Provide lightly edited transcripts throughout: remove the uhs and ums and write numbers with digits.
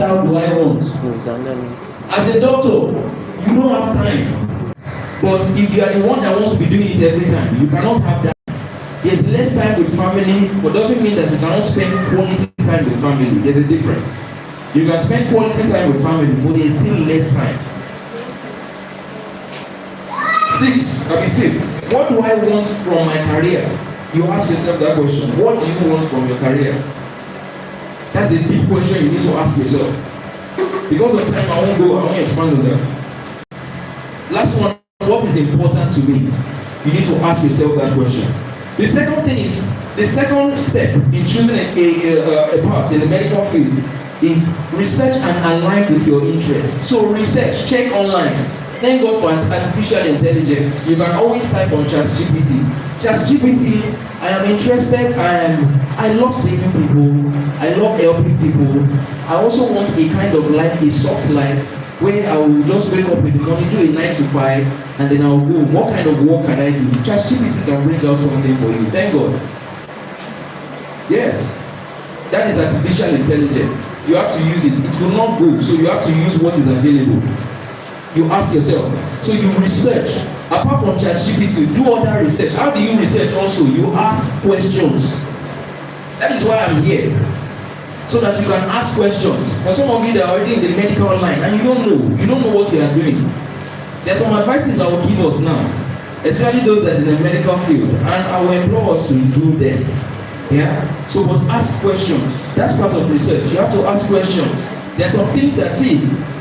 How do I want? As a doctor, you don't have time. But if you are the one that wants to be doing it every time, you cannot have that. There's less time with family, but doesn't mean that you cannot spend quality time with family. There's a difference. You can spend quality time with family, but there's still less time. 5th, what do I want from my career? You ask yourself that question. What do you want from your career? That's a deep question you need to ask yourself. Because of time, I won't expand on that. Last one, what is important to me? You need to ask yourself that question. The second thing is, the second step in choosing a path in the medical field is research and align with your interests. So research, check online. Thank God for artificial intelligence. You can always type on ChatGPT. ChatGPT, I am interested, I love saving people, I love helping people. I also want a kind of life, a soft life, where I will just wake up in the morning, do a 9 to 5, and then I will go, what kind of work can I do? ChatGPT can bring out something for you. Thank God. Yes, that is artificial intelligence. You have to use it. It will not go, so you have to use what is available. You ask yourself, so you research. Apart from ChatGPT, do other research. How do you research also? You ask questions. That is why I'm here. So that you can ask questions. For some of you that are already in the medical line and you don't know what you are doing. There are some advices I will give us now, especially those that are in the medical field, and I will implore us to do them. Yeah? So must ask questions. That's part of research. You have to ask questions. There are some things that, see,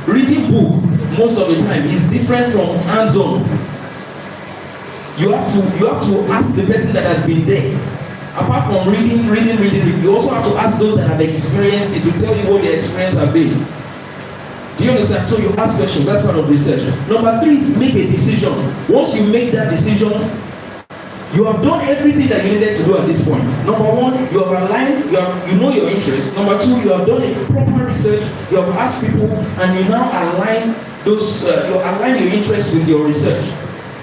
reading book most of the time is different from hands-on. You have to ask the person that has been there. Apart from reading, you also have to ask those that have experienced it to tell you what their experience have been. Do you understand? So you ask questions. That's part of research. Number 3 is make a decision. Once you make that decision, you have done everything that you needed to do at this point. Number 1, you have aligned, you know your interests. Number 2, you have done a proper research, you have asked people, and you now align those, you align your interests with your research.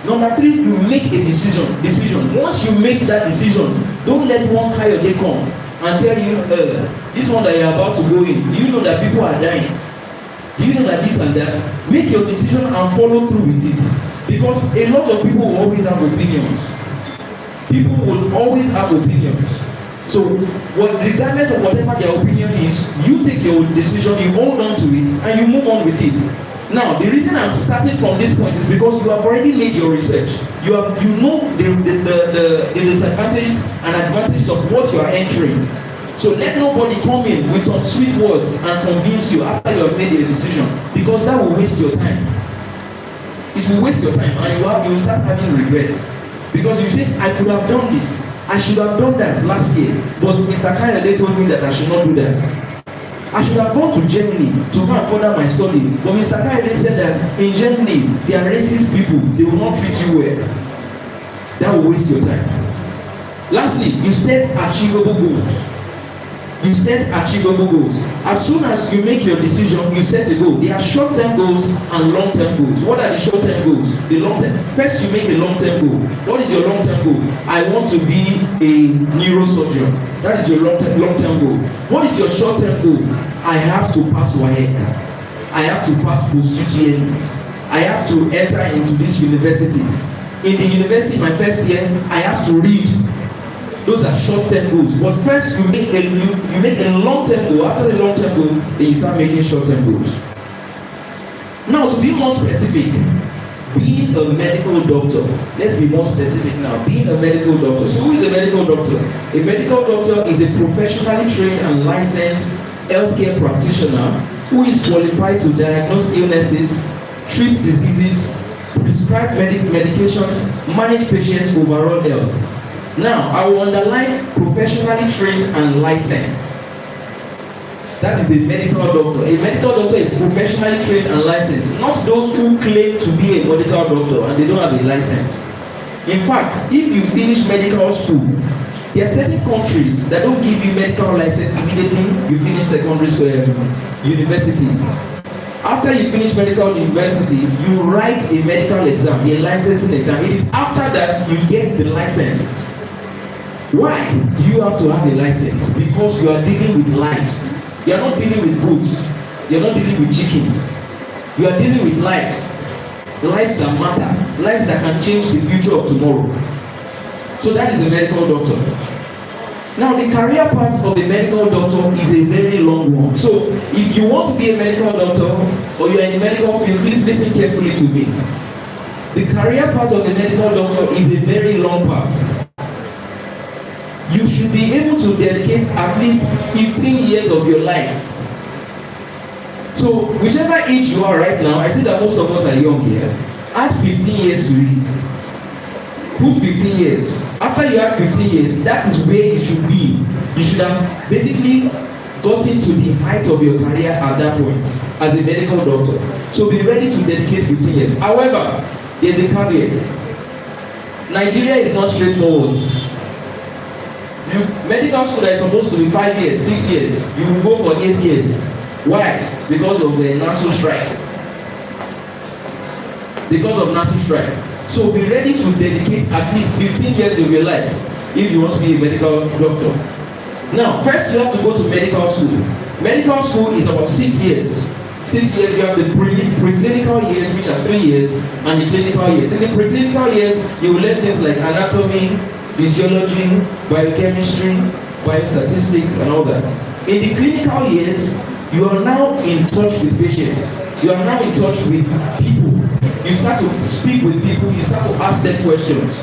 Number 3, you make a decision. Once you make that decision, don't let one coyote come and tell you, this one that you're about to go in, do you know that people are dying? Do you know that this and that? Make your decision and follow through with it. Because a lot of people will always have opinions. People will always have opinions. So, regardless of whatever their opinion is, you take your decision, you hold on to it, and you move on with it. Now, the reason I'm starting from this point is because you have already made your research. You know the disadvantages and advantages of what you are entering. So let nobody come in with some sweet words and convince you after you have made your decision, because that will waste your time. It will waste your time, and you will start having regrets. Because you say, I could have done this, I should have done that last year, but Mr. Kayode told me that I should not do that. I should have gone to Germany to go and further my study, but Mr. Kayode said that in Germany, they are racist people, they will not treat you well. That will waste your time. Lastly, you set achievable goals. You set achievable goals. As soon as you make your decision, you set a goal. There are short-term goals and long-term goals. What are the short-term goals? The long-term. First, you make a long-term goal. What is your long-term goal? I want to be a neurosurgeon. That is your long-term goal. What is your short-term goal? I have to pass WAEC. I have to pass post-UTME. I have to enter into this university. In the university, my first year, I have to read. Those are short-term goals. But first, you make a long-term goal. After the long-term goal, then you start making short-term goals. Now, to be more specific, being a medical doctor. Let's be more specific now. Being a medical doctor. So, who is a medical doctor? A medical doctor is a professionally trained and licensed healthcare practitioner who is qualified to diagnose illnesses, treat diseases, prescribe medications, manage patients' overall health. Now, I will underline professionally trained and licensed. That is a medical doctor. A medical doctor is professionally trained and licensed, not those who claim to be a medical doctor and they don't have a license. In fact, if you finish medical school, there are certain countries that don't give you medical license immediately you finish secondary school, university. After you finish medical university, you write a medical exam, a licensing exam. It is after that you get the license. Why do you have to have a license? Because you are dealing with lives. You are not dealing with goods. You're not dealing with chickens. You are dealing with lives. Lives that matter. Lives that can change the future of tomorrow. So that is a medical doctor. Now, the career path of a medical doctor is a very long one. So, if you want to be a medical doctor or you are in the medical field, please listen carefully to me. The career path of a medical doctor is a very long path. You should be able to dedicate at least 15 years of your life. So, whichever age you are right now, I see that most of us are young here. Add 15 years to it. Put 15 years. After you have 15 years, that is where you should be. You should have basically gotten to the height of your career at that point as a medical doctor. So be ready to dedicate 15 years. However, there's a caveat. Nigeria is not straightforward. Medical school that is supposed to be 5 years, 6 years, you will go for 8 years. Why? Because of the NASU strike. Because of NASU strike. So be ready to dedicate at least 15 years of your life if you want to be a medical doctor. Now, first you have to go to medical school. Medical school is about 6 years. 6 years, you have the preclinical years, which are 3 years, and the clinical years. In the preclinical years, you will learn things like anatomy, physiology, biochemistry, biostatistics, and all that. In the clinical years, you are now in touch with patients. You are now in touch with people. You start to speak with people. You start to ask them questions.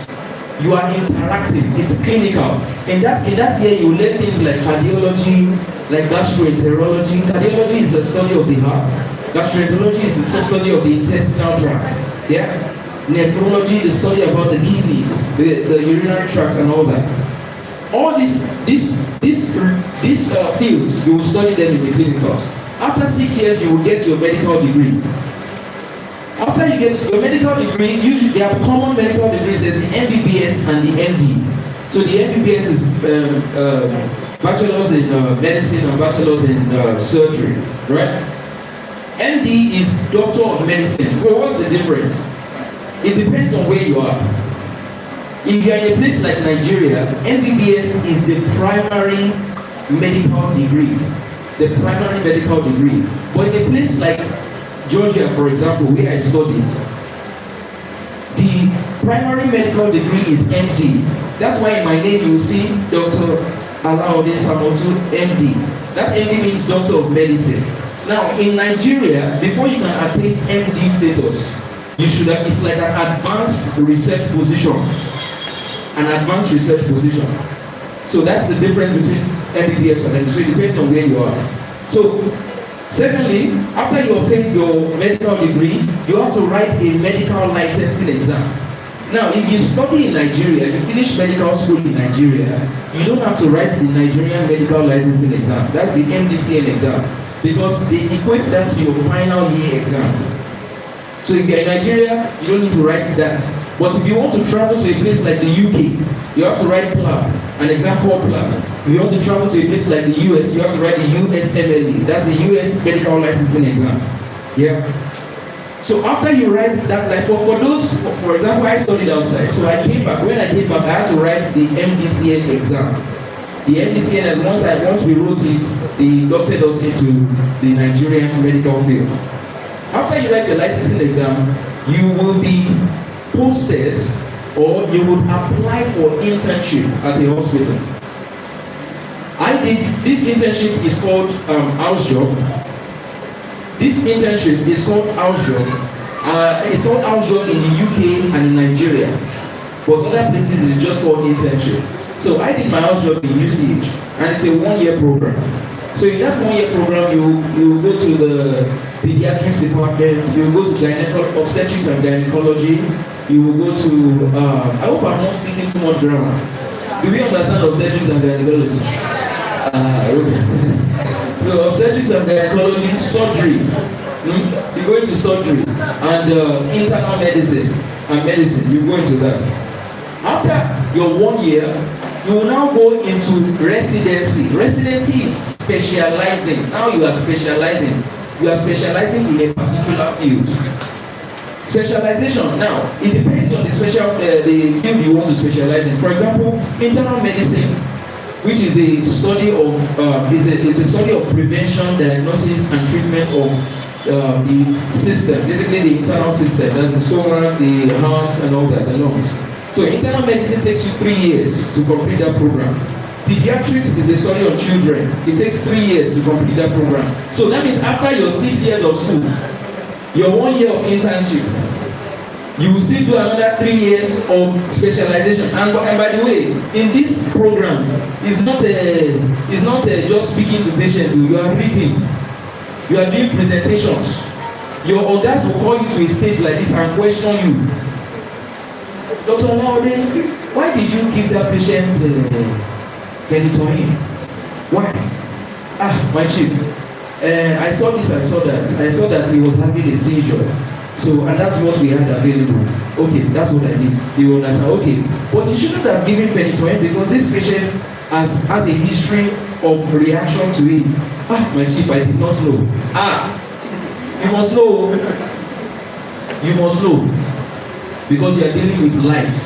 You are interacting. It's clinical. In that year, you learn things like cardiology, like gastroenterology. Cardiology is the study of the heart. Gastroenterology is the study of the intestinal tract. Yeah. Nephrology, the study about the kidneys, the urinary tract, and all that. All these fields, you will study them in the clinicals. After 6 years, you will get your medical degree. After you get your medical degree, usually there are common medical degrees. There's the MBBS and the MD. So the MBBS is bachelor's in medicine and bachelor's in surgery, right? MD is doctor of medicine. So what's the difference? It depends on where you are. If you are in a place like Nigeria, MBBS is the primary medical degree. The primary medical degree. But in a place like Georgia, for example, where I studied, the primary medical degree is MD. That's why in my name you will see Dr. Alaudin Samotu, MD. That MD means Doctor of Medicine. Now, in Nigeria, before you can attain MD status, you should have, it's like an advanced research position. An advanced research position. So that's the difference between MBBS and MD. So it depends on where you are. So, secondly, after you obtain your medical degree, you have to write a medical licensing exam. Now, if you study in Nigeria, you finish medical school in Nigeria, you don't have to write the Nigerian medical licensing exam. That's the MDCN exam. Because they equate that to your final year exam. So if you're in Nigeria, you don't need to write that. But if you want to travel to a place like the UK, you have to write PLAB, an exam called PLAB. If you want to travel to a place like the US, you have to write the USMLE. That's the US Medical Licensing Exam. Yeah. So after you write that, like for those, for example, I studied outside. So I came back. When I came back, I had to write the MDCN exam. The MDCN, and once we wrote it, they inducted us into the Nigerian medical field. After you write your licensing exam, you will be posted or you would apply for internship at a hospital. I did, this internship is called house job. This internship is called house job. It's called house job in the UK and in Nigeria. But other places it's just called internship. So I did my house job in UCH and it's a 1-year program. So in that 1-year program, you go to the pediatrics department, you will go to obstetrics and gynecology, you will go to, I hope I'm not speaking too much grammar. Do we understand obstetrics and gynecology? Okay. So obstetrics and gynecology, surgery, you go into surgery, and internal medicine and medicine, you go into that. After your 1 year, you will now go into residency. Residency is specializing. Now you are specializing. You are specializing in a particular field. Specialization. Now, it depends on the field you want to specialize in. For example, internal medicine, which is a study of is a study of prevention, diagnosis, and treatment of the system, basically the internal system. That's the stomach, the heart, and all that, the lungs. So internal medicine takes you 3 years to complete that program. Pediatrics is a study on children. It takes 3 years to complete that program. So that means after your 6 years of school, your 1 year of internship, you will still do another 3 years of specialization. And by the way, in these programs, it's not just speaking to patients. You are reading, you are doing presentations. Your others will call you to a stage like this and question you. Dr. Nowadays, why did you give that patient phenytoin? Why? My chief, I saw this, I saw that. I saw that he was having a seizure. So, and that's what we had available. Okay, that's what I did. They will understand, okay. But you shouldn't have given phenytoin because this patient has a history of reaction to it. My chief, I did not know. You must know. You must know. Because you are dealing with lives.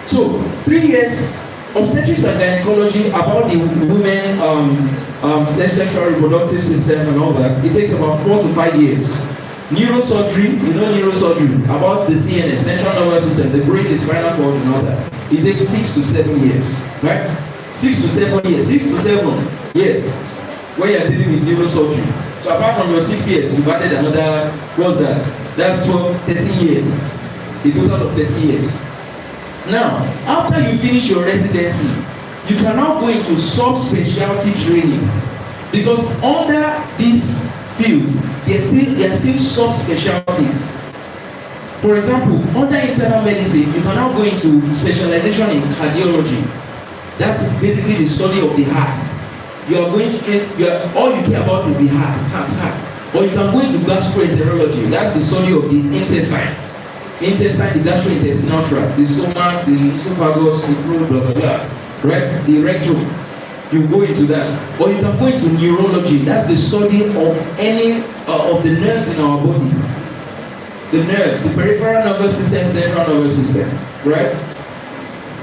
So, 3 years, obstetrics and gynecology about the women sexual reproductive system and all that, it takes about 4 to 5 years. Neurosurgery, you know neurosurgery, about the CNS, central nervous system, the brain, the spinal cord and all that. It takes 6 to 7 years, right? 6 to 7 years, 6 to 7 years, when you are dealing with neurosurgery. So apart from your 6 years, you've added another, what's that? That's 12, 13 years, a total of 30 years. Now, after you finish your residency, you can now go into subspecialty training, because under these fields, there are still subspecialties. For example, under internal medicine, you can now go into specialization in cardiology. That's basically the study of the heart. You are going straight, all you care about is the heart. Or you can go into gastroenterology. That's the study of the intestine. The gastrointestinal tract, the stomach, the esophagus, the throat, blah blah blah. Right? The rectum. You go into that. Or you can go into neurology. That's the study of any of the nerves in our body. The nerves, the peripheral nervous system, central nervous system. Right?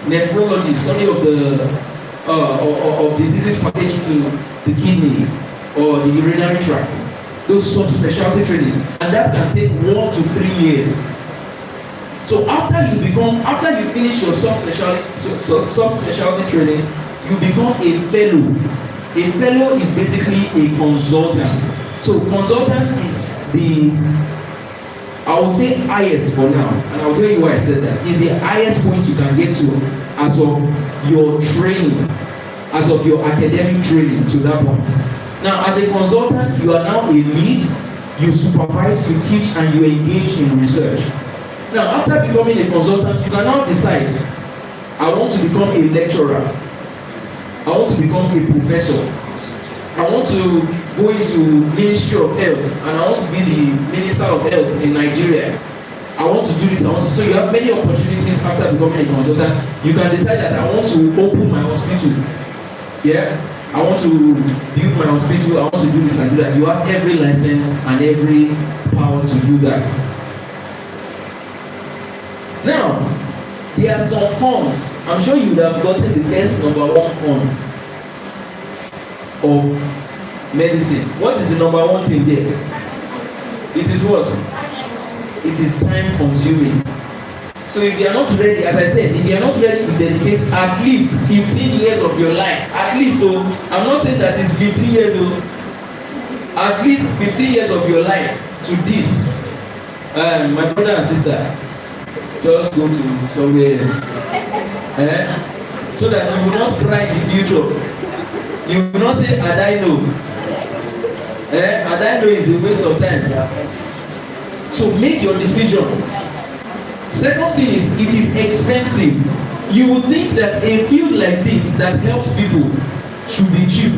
Nephrology, study of the of diseases pertaining to the kidney or the urinary tract. Those subspecialty training, and that can take 1 to 3 years. So after you finish your subspecialty training, you become a fellow. A fellow is basically a consultant. So consultant is I will say highest for now, and I will tell you why I said that. Is the highest point you can get to as of your training, as of your academic training to that point. Now, as a consultant, you are now a lead, you supervise, you teach, and you engage in research. Now, after becoming a consultant, you can now decide, I want to become a lecturer, I want to become a professor, I want to go into Ministry of Health, and I want to be the Minister of Health in Nigeria. I want to do this, so you have many opportunities after becoming a consultant. You can decide that I want to open my hospital. Yeah? I want to build my hospital, I want to do this and do that. You have every license and every power to do that. Now, there are some cons. I'm sure you would have gotten the best number 1 con of medicine. What is the number 1 thing there? It is what? It is time consuming. So if you are not ready, as I said, if you are not ready to dedicate at least 15 years of your life, at least, so I'm not saying that it's 15 years old, at least 15 years of your life to this, my brother and sister, just go to somewhere else. So that you will not cry in the future. You will not say, and I know. And I know is a waste of time. So make your decision. Second thing is, it is expensive. You would think that a field like this that helps people should be cheap.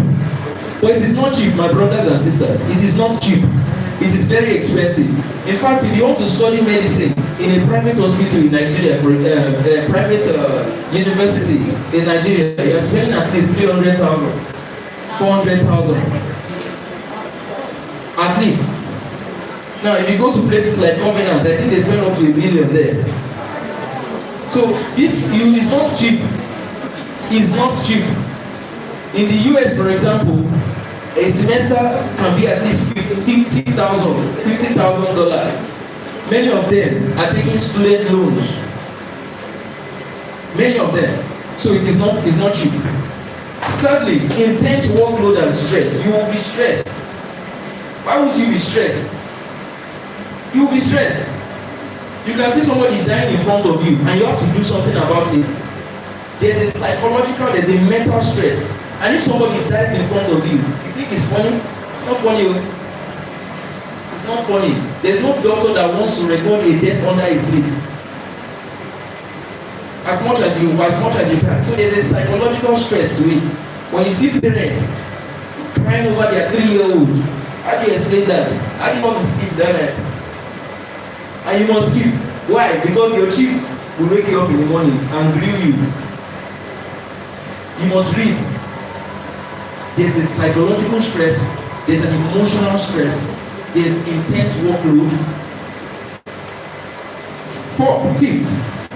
But it is not cheap, my brothers and sisters. It is not cheap. It is very expensive. In fact, if you want to study medicine in a private hospital in Nigeria, for a private university in Nigeria, you are spending at least 300,000, 400,000. At least. Now, if you go to places like Covenant, I think they spend up to $1 million there. So this is not cheap. is not cheap. In the US, for example, a semester can be at least $50,000. Many of them are taking student loans. Many of them. So it's not cheap. Thirdly, intense workload and stress. You will be stressed. Why would you be stressed? You will be stressed. You can see somebody dying in front of you and you have to do something about it. There's a psychological, there's a mental stress. And if somebody dies in front of you, you think it's funny? It's not funny. It's not funny. There's no doctor that wants to record a death under his list. As much as you can. So there's a psychological stress to it. When you see parents crying over their 3-year-old, how do you explain that? How do you want to skip that night? And you must skip. Why? Because your chiefs will wake you up in the morning and grill you. You must read. There's a psychological stress, there's an emotional stress, there's intense workload. Fifth,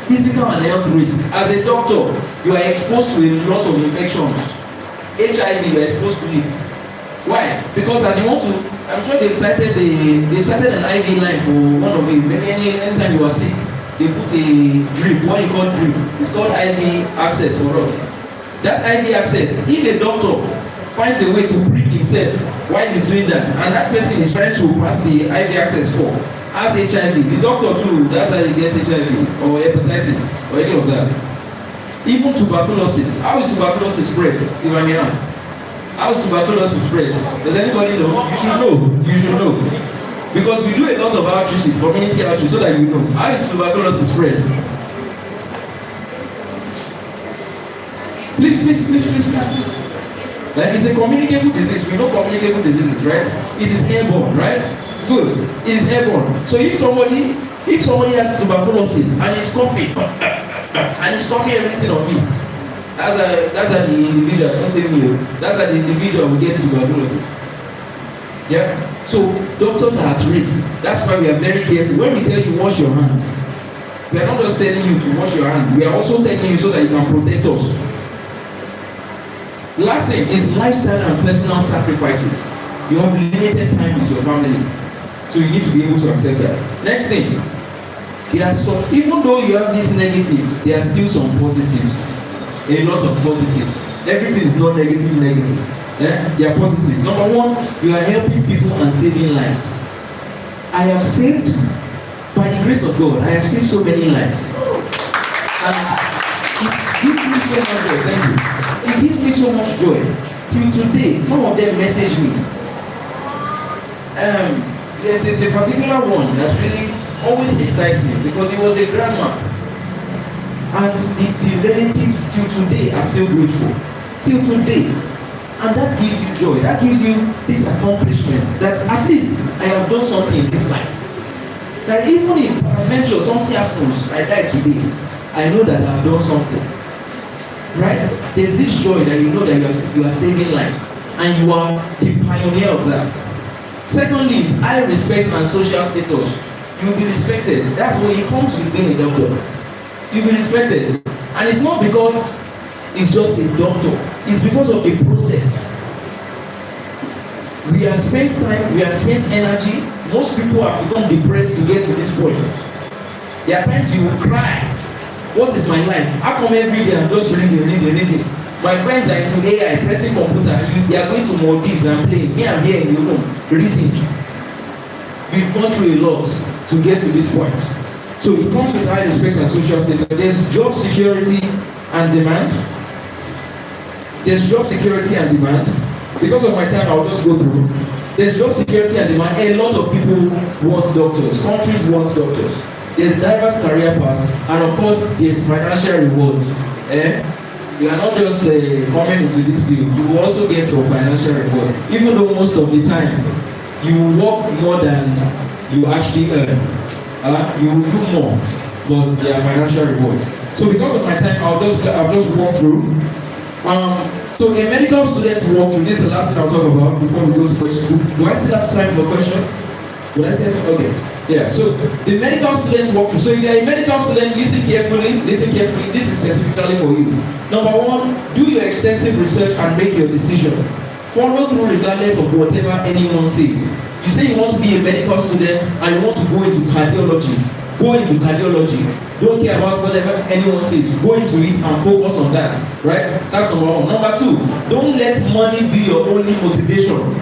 physical and health risk. As a doctor, you are exposed to a lot of infections. HIV, you are exposed to it. Why? Because as you want to, I'm sure they've cited an IV line for one of you. Maybe anytime you are sick, they put a drip, what you call drip. It's called IV access for us. That IV access, if a doctor finds a way to prick himself while he's doing that, and that person is trying to pass the IV access for, has HIV, the doctor too, that's how they get HIV, or hepatitis, or any of that. Even tuberculosis. How is tuberculosis spread? If I may ask. How is tuberculosis spread? Does anybody know? You should know. You should know. Because we do a lot of outreaches, community outreach, so that you know. How is tuberculosis spread? Please. Like it's a communicable disease. We know communicable diseases, right? It is airborne, right? Good. It is airborne. So if somebody has tuberculosis and is coughing everything on you, that's the individual. Don't say me. That's the individual who gets tuberculosis. Yeah. So doctors are at risk. That's why we are very careful. When we tell you wash your hands, we are not just telling you to wash your hands. We are also telling you so that you can protect us. Last thing is lifestyle and personal sacrifices. You have limited time with your family, so you need to be able to accept that. Next thing, there are some, even though you have these negatives, there are still some positives. A lot of positives. Everything is not negative. There are positives. Number one, you are helping people and saving lives. I have saved, by the grace of God, I have saved so many lives. And it gives me so much joy. Thank you. It gives me so much joy. Till today, some of them message me. There's a particular one that really always excites me because he was a grandma. And the relatives till today are still grateful. Till today. And that gives you joy. That gives you this accomplishment. That at least I have done something in this life. That even if eventually something happens, I die today, I know that I have done something. Right? There's this joy that you know that you are saving lives. And you are the pioneer of that. Secondly is high respect and social status. You will be respected. That's when it comes with being a doctor. You will be respected. And it's not because it's just a doctor. It's because of the process. We have spent time, we have spent energy. Most people have become depressed to get to this point. There are times you will cry. What is my life? How come every day I'm just reading? My friends are into AI, pressing computer. They are going to Maldives and playing. Me, I'm here in the room, reading. We've gone through a lot to get to this point. So it comes with high respect and social status. There's job security and demand. There's job security and demand. Because of my time, I'll just go through. There's job security and demand. A lot of people want doctors. Countries want doctors. There's diverse career paths. And of course, there's financial reward. You are not just coming into this field. You will also get some financial reward. Even though most of the time, you work more than you actually earn. You will do more, but there are financial rewards. So because of my time, I'll just walk through. So a medical student walk through. This is the last thing I'll talk about before we go to questions. Do I still have time for questions? Would I say okay? Yeah. So the medical students walk through. So if you are a medical student, listen carefully. Listen carefully. This is specifically for you. Number one, do your extensive research and make your decision. Follow through regardless of whatever anyone says. You say you want to be a medical student and you want to go into cardiology. Go into cardiology. Don't care about whatever anyone says. Go into it and focus on that. Right? That's number one. Number two, don't let money be your only motivation.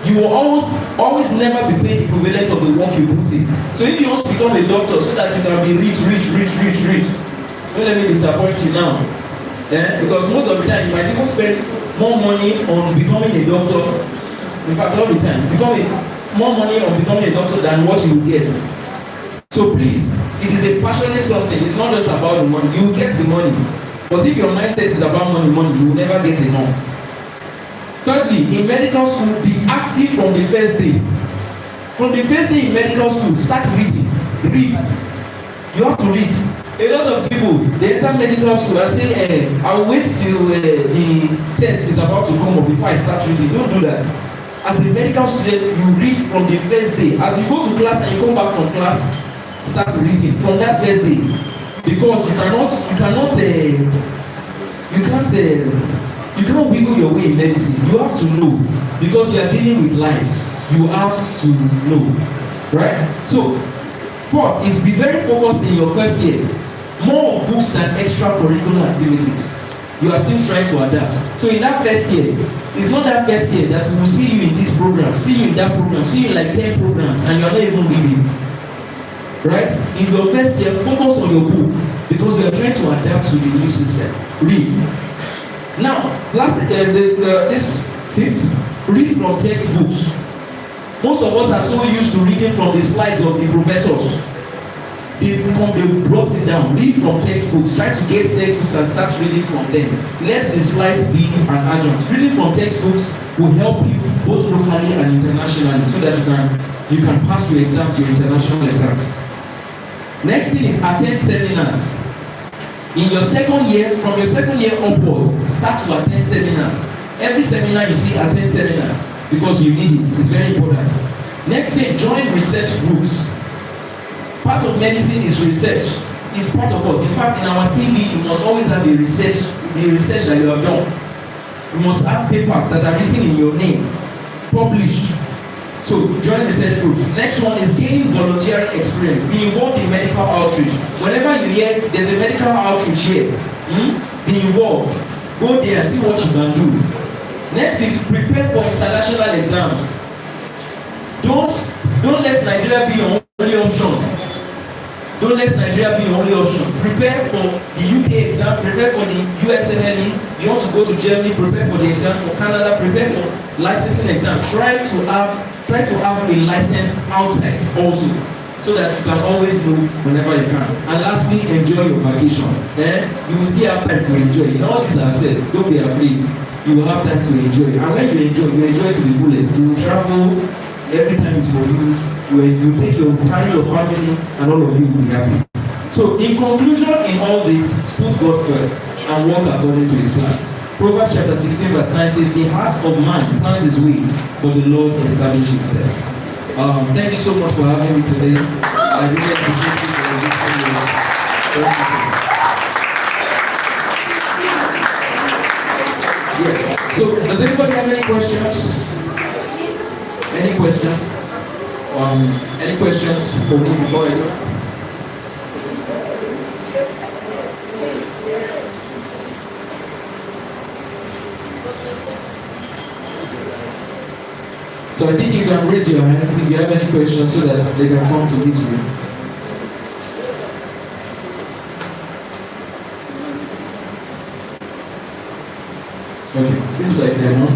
You will always never be paid equivalent of the work you put in. So if you want to become a doctor so that you can be rich, don't let me disappoint you now. Because most of the time you might even spend more money on becoming a doctor. In fact, all the time, more money on becoming a doctor than what you will get. So please, it is a passionate something. It's not just about the money. You will get the money. But if your mindset is about money, you will never get enough. Thirdly, in medical school, be active from the first day. From the first day in medical school, start reading. Read. You have to read. A lot of people, they enter medical school and say, I'll wait till the test is about to come up before I start reading. Don't do that. As a medical student, you read from the first day. As you go to class and you come back from class, start reading from that first day. Because you cannot wiggle your way in medicine. You have to know. Because you are dealing with lives. You have to know. Right? So, fourth is be very focused in your first year. More books than extracurricular activities. You are still trying to adapt. So in that first year, it's not that first year that we will see you in this program, see you in that program, see you in like 10 programs, and you are not even reading. Right? In your first year, focus on your book because you are trying to adapt to the new system. Read. Now, this fifth, read from textbooks. Most of us are so used to reading from the slides of the professors. They've brought it down. Read from textbooks. Try to get textbooks and start reading from them. Let the slides be an adjunct. Reading from textbooks will help you both locally and internationally so that you can pass your exams, your international exams. Next thing is attend seminars. In your second year, from your second year upwards, start to attend seminars. Every seminar you see, attend seminars because you need it. It's very important. Next thing, join research groups. Part of medicine is research. It's part of us. In fact, in our CV, you must always have the research that you have done. You must have papers that are written in your name, published. So, join research groups. Next one is gain volunteering experience. Be involved in medical outreach. Whenever you hear there's a medical outreach here, be involved. Go there and see what you can do. Next is prepare for international exams. Don't let Nigeria be your only option. Don't let Nigeria be your only option. Prepare for the UK exam, prepare for the USMLE. You want to go to Germany, prepare for the exam for Canada, prepare for licensing exam. Try to have a license outside also, so that you can always move whenever you can. And lastly, enjoy your vacation. You will still have time to enjoy. In all this I've said, don't be afraid. You will have time to enjoy. And when you enjoy to the fullest. You will travel, every time is for you. You take your time, your family, and all of you will be happy. So, in conclusion, in all this, put God first and walk according to His plan. Proverbs chapter 16 verse 9 says, the heart of man plans his ways, but the Lord establishes himself. Thank you so much for having me today. I really appreciate you for the Yes. So, does anybody have any questions? Any questions? Any questions for me before I go? So I think you can raise your hands if you have any questions so that they can come to this room. Okay, seems like they're not.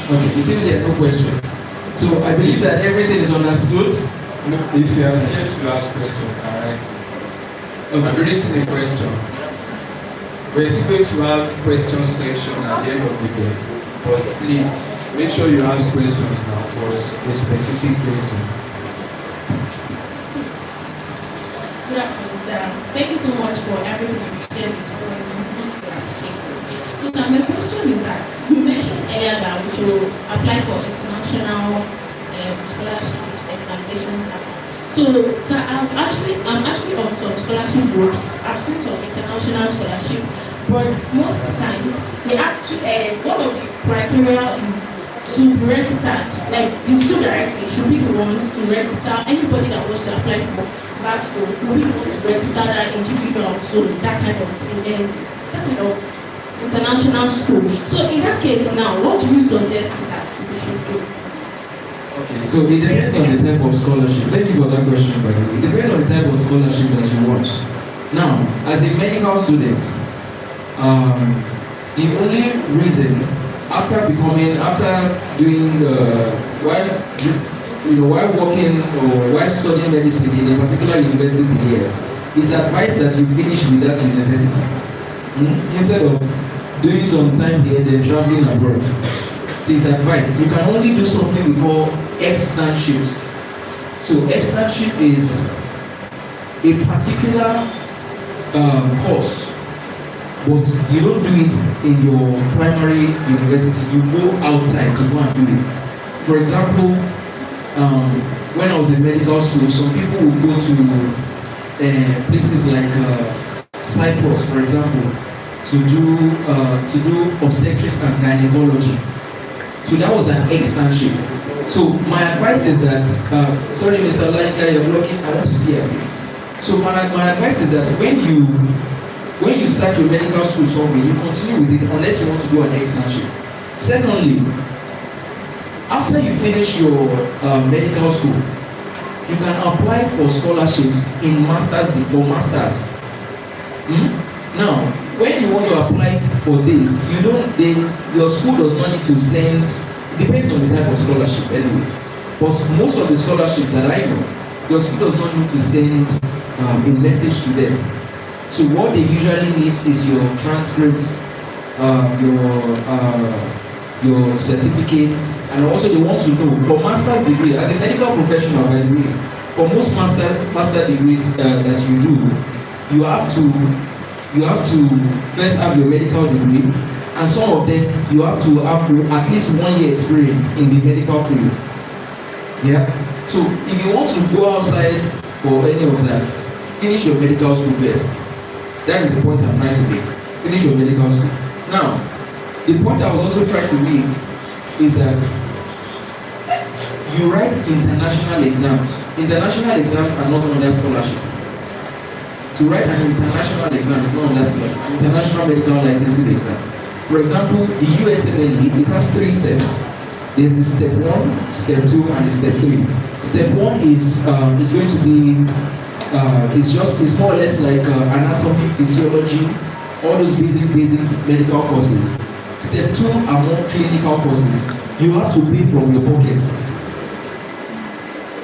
Okay, it seems there are no questions. So I believe that everything is understood. If you are scared to ask questions, you can write it. Okay. I've written a question. We're still going to have question section at the end of the day. But please, make sure you ask questions now for a specific question. Good afternoon, sir. Thank you so much for everything you shared with us. So apply for international scholarships, examinations. So I'm actually on some scholarship groups. I've seen some international scholarship, but most times they actually one of the criteria is to register. Like the school directly should be the ones to register anybody that wants to apply for that school. Should be the ones to register that individual. So that kind of international school. So in that case now, what do you suggest that we should do? Okay, so it depends on the type of scholarship. Thank you for that question, by the way. It depends on the type of scholarship that you want. Now, as a medical student, the only reason after doing while working or while studying medicine in a particular university here, it's advised that you finish with that university instead of doing some time here then traveling abroad. So it's advised. You can only do something we call externships. So externship is a particular course, but you don't do it in your primary university. You go outside to go and do it. For example, when I was in medical school, some people would go to places like Cyprus, for example, to do obstetrics and gynecology. So that was an externship. So my advice is that, sorry Mr. Laika, you're blocking, I want to see your face. So my advice is that when you start your medical school somewhere, you continue with it unless you want to do an externship. Secondly, after you finish your medical school, you can apply for scholarships in masters. Now, when you want to apply for this, your school does not need to send. It depends on the type of scholarship, anyways. But most of the scholarships that I know, your school does not need to send a message to them. So what they usually need is your transcripts, your certificates, and also they want to know for master's degree as a medical professional. By the way, for most master degrees that you do, you have to first have your medical degree, and some of them you have to have at least 1 year experience in the medical field. Yeah. So if you want to go outside for any of that, finish your medical school first. That is the point I'm trying to make. Finish your medical school. Now, the point I was also trying to make is that you write international exams. International exams are not under scholarship. To write an international exam is not under scholarship. International medical licensing exam. For example, the USMLE, it has 3 steps. There's the step 1, step 2, and the step 3. Step 1 is going to be it's more or less like anatomy, physiology, all those basic medical courses. Step 2 are more clinical courses. You have to pay from your pockets.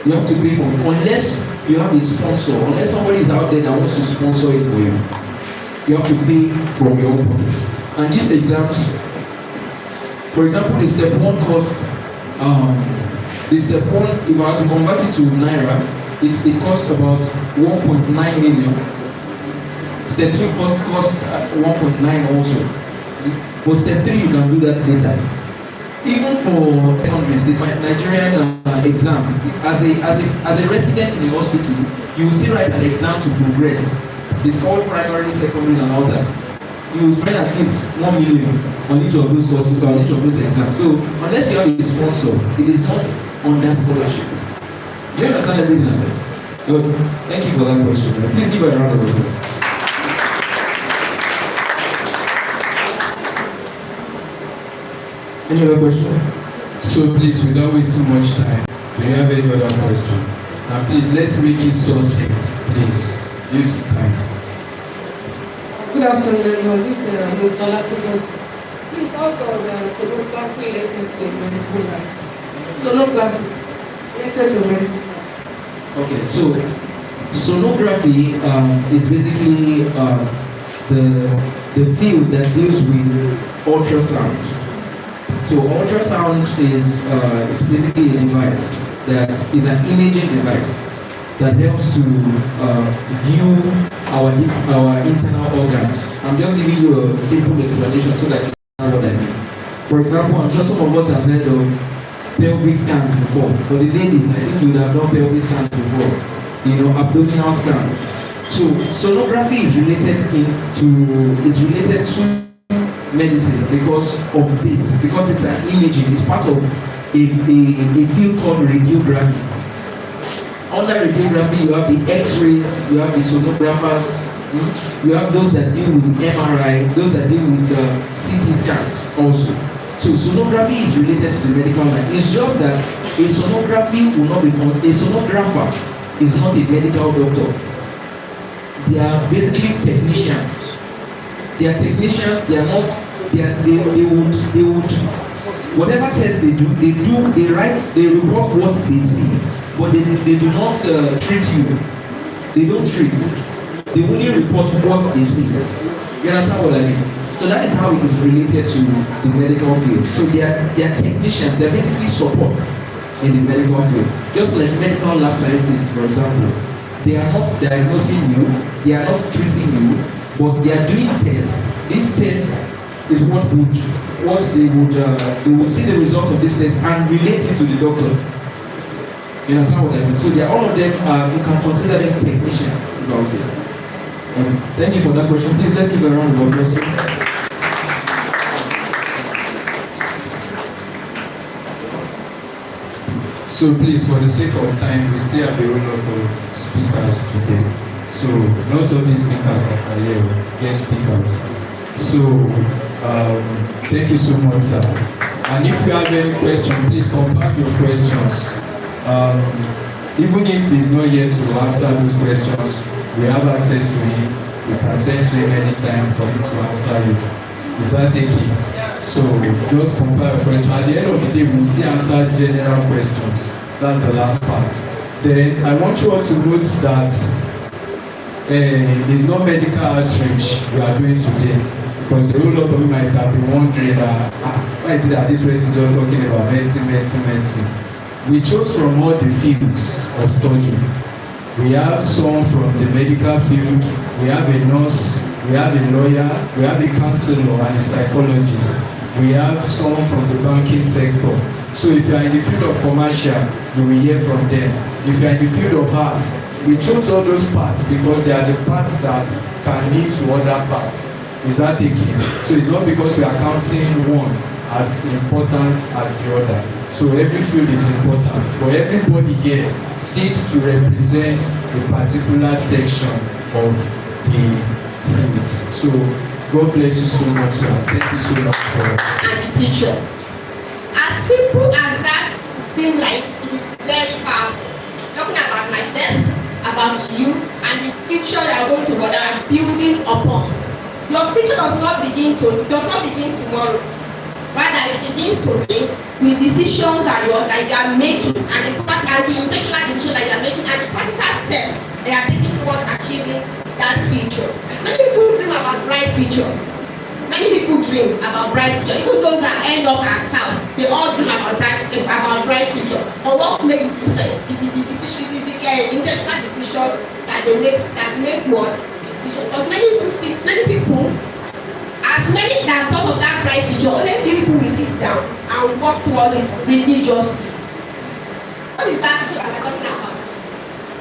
You have to pay from, unless you have a sponsor, unless somebody is out there that wants to sponsor it for you. You have to pay from your own pocket. And these exams, for example, the step 1 cost, the step 1, if I have to convert it to Naira, it costs about 1.9 million. Step 2 costs 1.9 also. For step 3, you can do that later. Even for countries, the Nigerian exam, as a resident in the hospital, you will still write an exam to progress. It's called primary, secondary, and all that. You will spend at least 1 million on each of those courses, on each of those exams. So unless you have a sponsor, it is not under scholarship. Do you understand everything like that? Okay. Thank you for that question. Please give a round of applause. Any other question? So please, without wasting much time, do you have any other question? Now please, let's make it succinct, please. Use time. Good afternoon, everyone. This is Mr. Latigos. Please, how does sonography related to medical life? Sonography related to medical. Okay, so sonography is basically the field that deals with ultrasound. So ultrasound is basically a device that is an imaging device that helps to view our internal organs. I'm just giving you a simple explanation so that you know what I mean. For example, I'm sure some of us have heard of pelvic scans before. For the ladies, I think you would have done pelvic scans before. Abdominal scans. So sonography is related to medicine because of this, because it's an imaging, it's part of a field called radiography. Under radiography, you have the X-rays, you have the sonographers, you have those that deal with MRI, those that deal with CT scans also. So sonography is related to the medical line. It's just that a sonography will not become a sonographer is not a medical doctor. They are basically technicians. They are technicians. They are not. They would whatever test they write, they report what they see, but they do not treat you. They don't treat. They only report what they see. You understand what I mean? So that is how it is related to the medical field. So they are technicians. They are basically support in the medical field. Just like medical lab scientists, for example, they are not diagnosing you. They are not treating you, but they are doing tests. This test is what they will see the result of this test and relate it to the doctor. You understand what I mean? So they are all of them. You can consider them technicians about it. Thank you for that question. Please let's give a round of applause. So please, for the sake of time, we still have a whole lot of speakers today. So not all these speakers are here, guest speakers. So thank you so much, sir. And if you have any question, please compile your questions. Even if he's not yet to answer those questions, we have access to him. We can send to him anytime for him to answer you. Is that okay? So just compile a question. At the end of the day, we'll still answer general questions. That's the last part. Then I want you all to note that there's no medical outreach we are doing today. Because a whole lot of you might have been wondering why is it that this place is just talking about medicine. We chose from all the fields of study. We have some from the medical field, we have a nurse, we have a lawyer, we have a counselor and a psychologist. We have some from the banking sector. So if you are in the field of commercial, you will hear from them. If you are in the field of arts, we chose all those parts because they are the parts that can lead to other parts. Is that taken? So it's not because we are counting one as important as the other. So every field is important, but everybody here seeks to represent a particular section of the fields. So God bless you so much, sir. Thank you so much for and the future. As simple as that seems like, it is very powerful. Talking about myself, about you, and the future you are going to what I am building upon. Your future does not begin tomorrow. Rather, it begins today with decisions that you are making, and the intentional decisions that you are making, and the practical steps they are taking towards achieving that future. Many people dream about bright future. Many people dream about bright future. Even those that end up as stars, they all dream about bright future. But what makes it different? It is the decision, it is the intentional decision that they make what decision. But many people. As many that thought of that bright future, only few people will sit down and work towards it religiously. What is that future that we're talking about?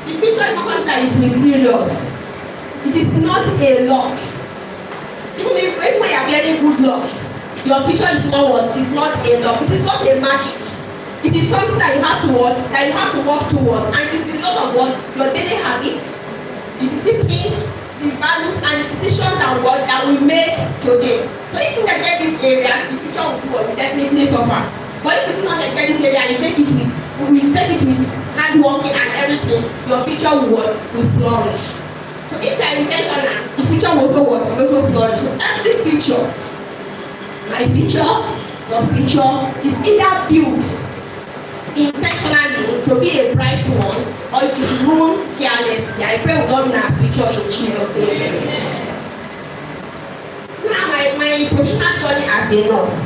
The future is not something that is mysterious. It is not a luck. Even when you are very good luck, your future is not what? It's not a luck. It is not a magic. It is something that you have to work, towards, and it is the result of what? Your daily habits, the discipline, the values and the decisions and what that we make today. So if you neglect this area, the future will do what? We definitely suffer. But if you do not neglect this area and you take it with hard working and everything, your future will flourish. So if you are intentional, the future will also flourish. So every future, my future, your future is either built intentionally to be a bright one, or it is ruined carelessly. I pray we don't have future in Jesus' name. Now, my professional journey as a nurse.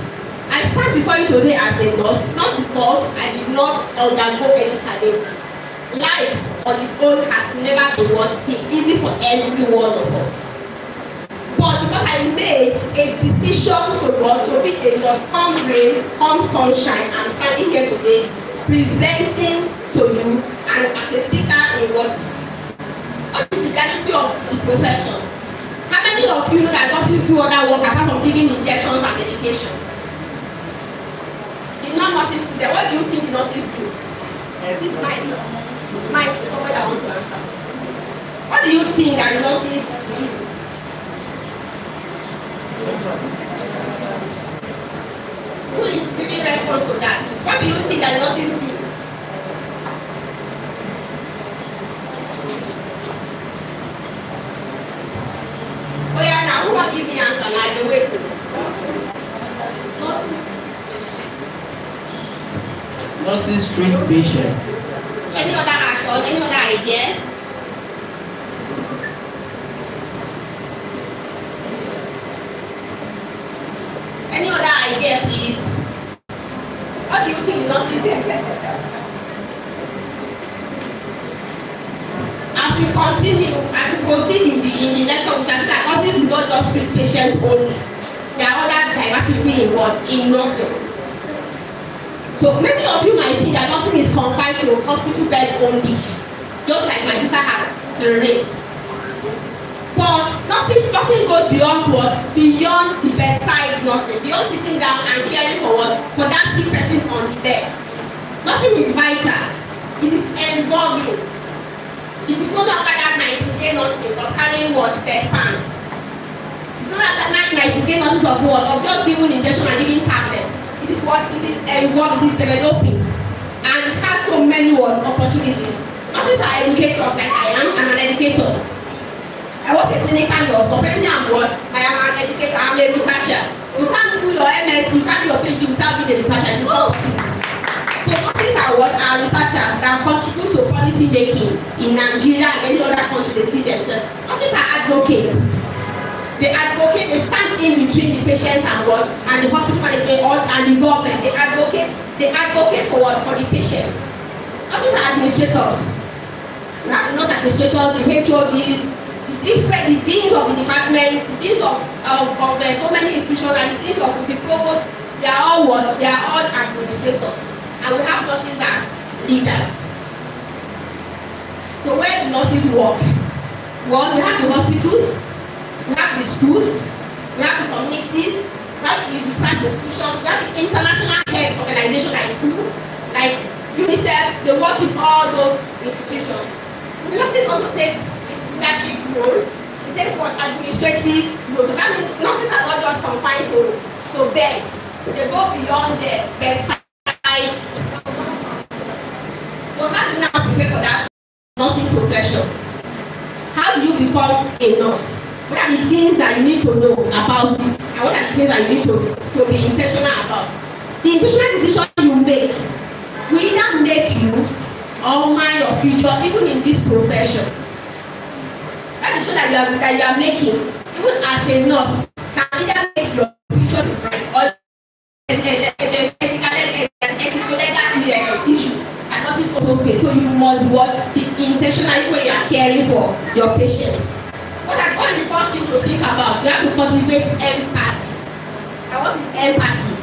I stand before you today as a nurse, not because I did not undergo any challenge. Life on its own has never been easy for every one of us. But because I made a decision to be a nurse, come rain, come sunshine, I'm standing here today presenting to you and as a speaker in what is the reality of the profession. How many of you know that nurses do other work apart from giving injections and medication? The non-nurses do that. What do you think the nurses do? This might be somebody I want to answer. What do you think that the nurses do? Who is giving response to that? What do you think that the nurses do? Oh yeah, now who wants to give me answer? Now they wait. Nurses treat patients. Any other action? Any other idea? Any other idea, please? What do you think the nurses do? As we continue, as we proceed in the lecture, we shall see that nurses do not just treat patients only. There are other diversity in what? In nursing. So many of you might think that nursing is confined to hospital bed only, just like my sister has narrated. But nothing goes beyond what? Beyond the bedside nursing, beyond sitting down and caring for what? For that sick person on the bed. Nothing is vital. It is involving. It is no longer that 90-day nursing of carrying what? Bedpan. It's not that 90-day nursing of what? Of just giving injection and giving tablets. It is what? It is involved. It is developing. And it has so many what? Opportunities. Nurses are educators like I am. I'm an educator. I was a clinical nurse, but presently I'm what? I am an educator, I'm a researcher. You can't do your MS, you can't do your PhD without being a researcher. It's not possible. So nurses are what? Are researchers that contribute to policy making in Nigeria and any other country they see themselves. Nurses are advocates. They advocate, they stand in between the patients and what? And the hospital management and the government. They advocate for what? For the patients. Nurses are administrators. We have the nurse administrators, the HODs, the deans of the department, the deans of so many institutions, and the deans of the provost, they are all what? They are all administrators. And we have nurses as leaders. So where do nurses work? Well, we have the hospitals, we have the schools, we have the communities, we have the research institutions, we have the international health organizations like UNICEF. They work with all those institutions. The nurses also take leadership role, they take what? Administrative role. So that means nurses are not just confined to bed. They go beyond the bedside. So how do you now prepare for that nursing profession? How do you become a nurse? What are the things that you need to know about it? And what are the things that you need to be intentional about? The intentional decision you make will either make you or mind your future, even in this profession. That decision that you are making, even as a nurse, can either make your future bright or issue. And nurses also face. So you must be intentionally when you are caring for your patients. What is the first thing to think about? You have to cultivate empathy. And what is empathy?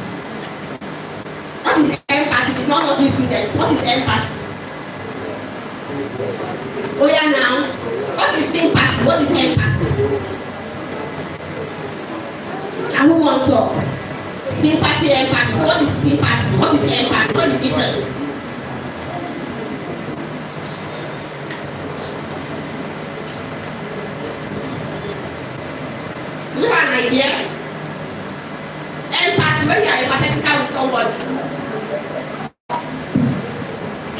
What is empathy? It's not nursing students. What is empathy? Oh yeah, now. What is sympathy? What is empathy? And who wants to talk? Sympathy, empathy. So what is sympathy? What is empathy? What is the difference? Do you have an idea? Empathy, when you are empathetical with somebody.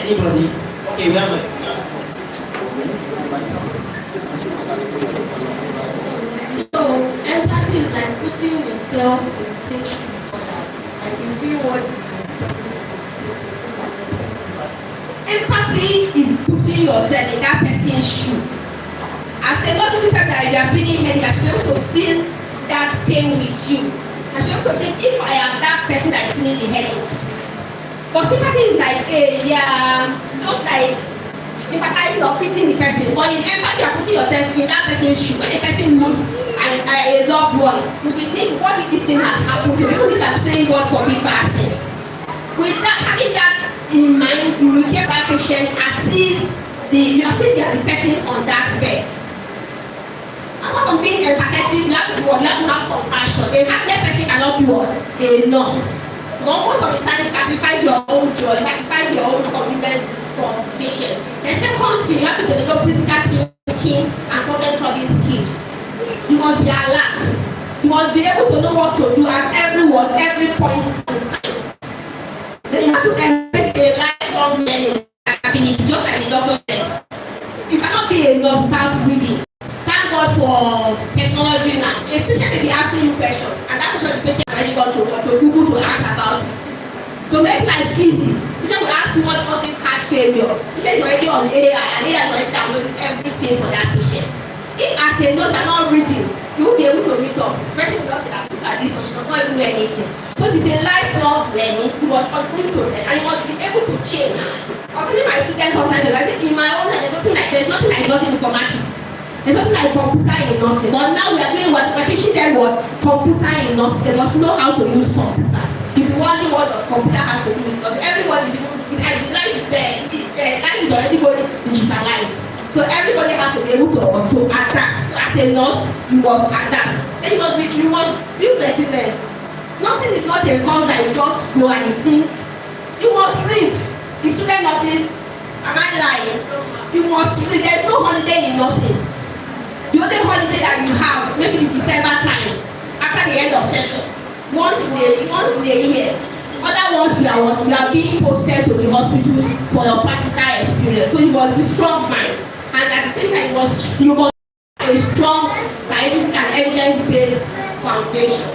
Anybody? Okay, we have a So empathy is like putting yourself in things like you feel what. Empathy is putting yourself in that person's shoe. As a lot of people that you are feeling headache, you are able to feel that pain with you. And you have to think, if I am that person that is feeling the headache. But sympathy is like just like sympathizing or pitying the person. But in empathy, you are putting yourself in that person's shoe. When the person moves a loved one, you will think, what if this thing has happened to me? Even if I'm saying God forbid bad thing. With that, having that in mind, you will care that patient as if you are saying they are the person on that bed. Apart from being empathetic, you have to have compassion. A heartless person cannot be what? A nurse. So most of the time, sacrifice your own joy, sacrifice your own convenience for patient. The second thing, you have to develop critical thinking and problem-solving skills. You must be alert. You must be able to know what to do at every point in time. Then you have to embrace a lifelong learning ability, just like the doctor said. You cannot be a nurse without reading. Thank God for technology now. A patient may be asking you questions, and that question the patient already gone to Google to ask about it. To make life easy, the patient will ask you what causes heart failure. The patient is already on AI, and AI is already downloading everything for that patient. If as a nurse you are not reading, you won't be able to read up. The person will not say that look at this, but she does not even learn anything. So it's a lifelong learning. You must continue to learn, and you must be able to change. I was telling my students sometimes, I say in my own life, there's nothing like nursing informatics. There's nothing like computer in nursing. But now we are doing what? We're teaching them what? Computer in nursing. They must know how to use computer. If you wonder what does computer have to do, because everybody is life is already going digitalized. So everybody has to be able to adapt. So as a nurse, you must adapt. Then you must build resilience. Nursing is not a course that you just go and you think. You must read. The student nurses, am I lying? You must read. There's no holiday in nursing. The only holiday that you have, maybe the December time, after the end of session, once in a year. Other ones you are being posted to the hospital for your practical experience. So you must be strong mind. And at the same time, you must have a strong scientific and evidence-based foundation.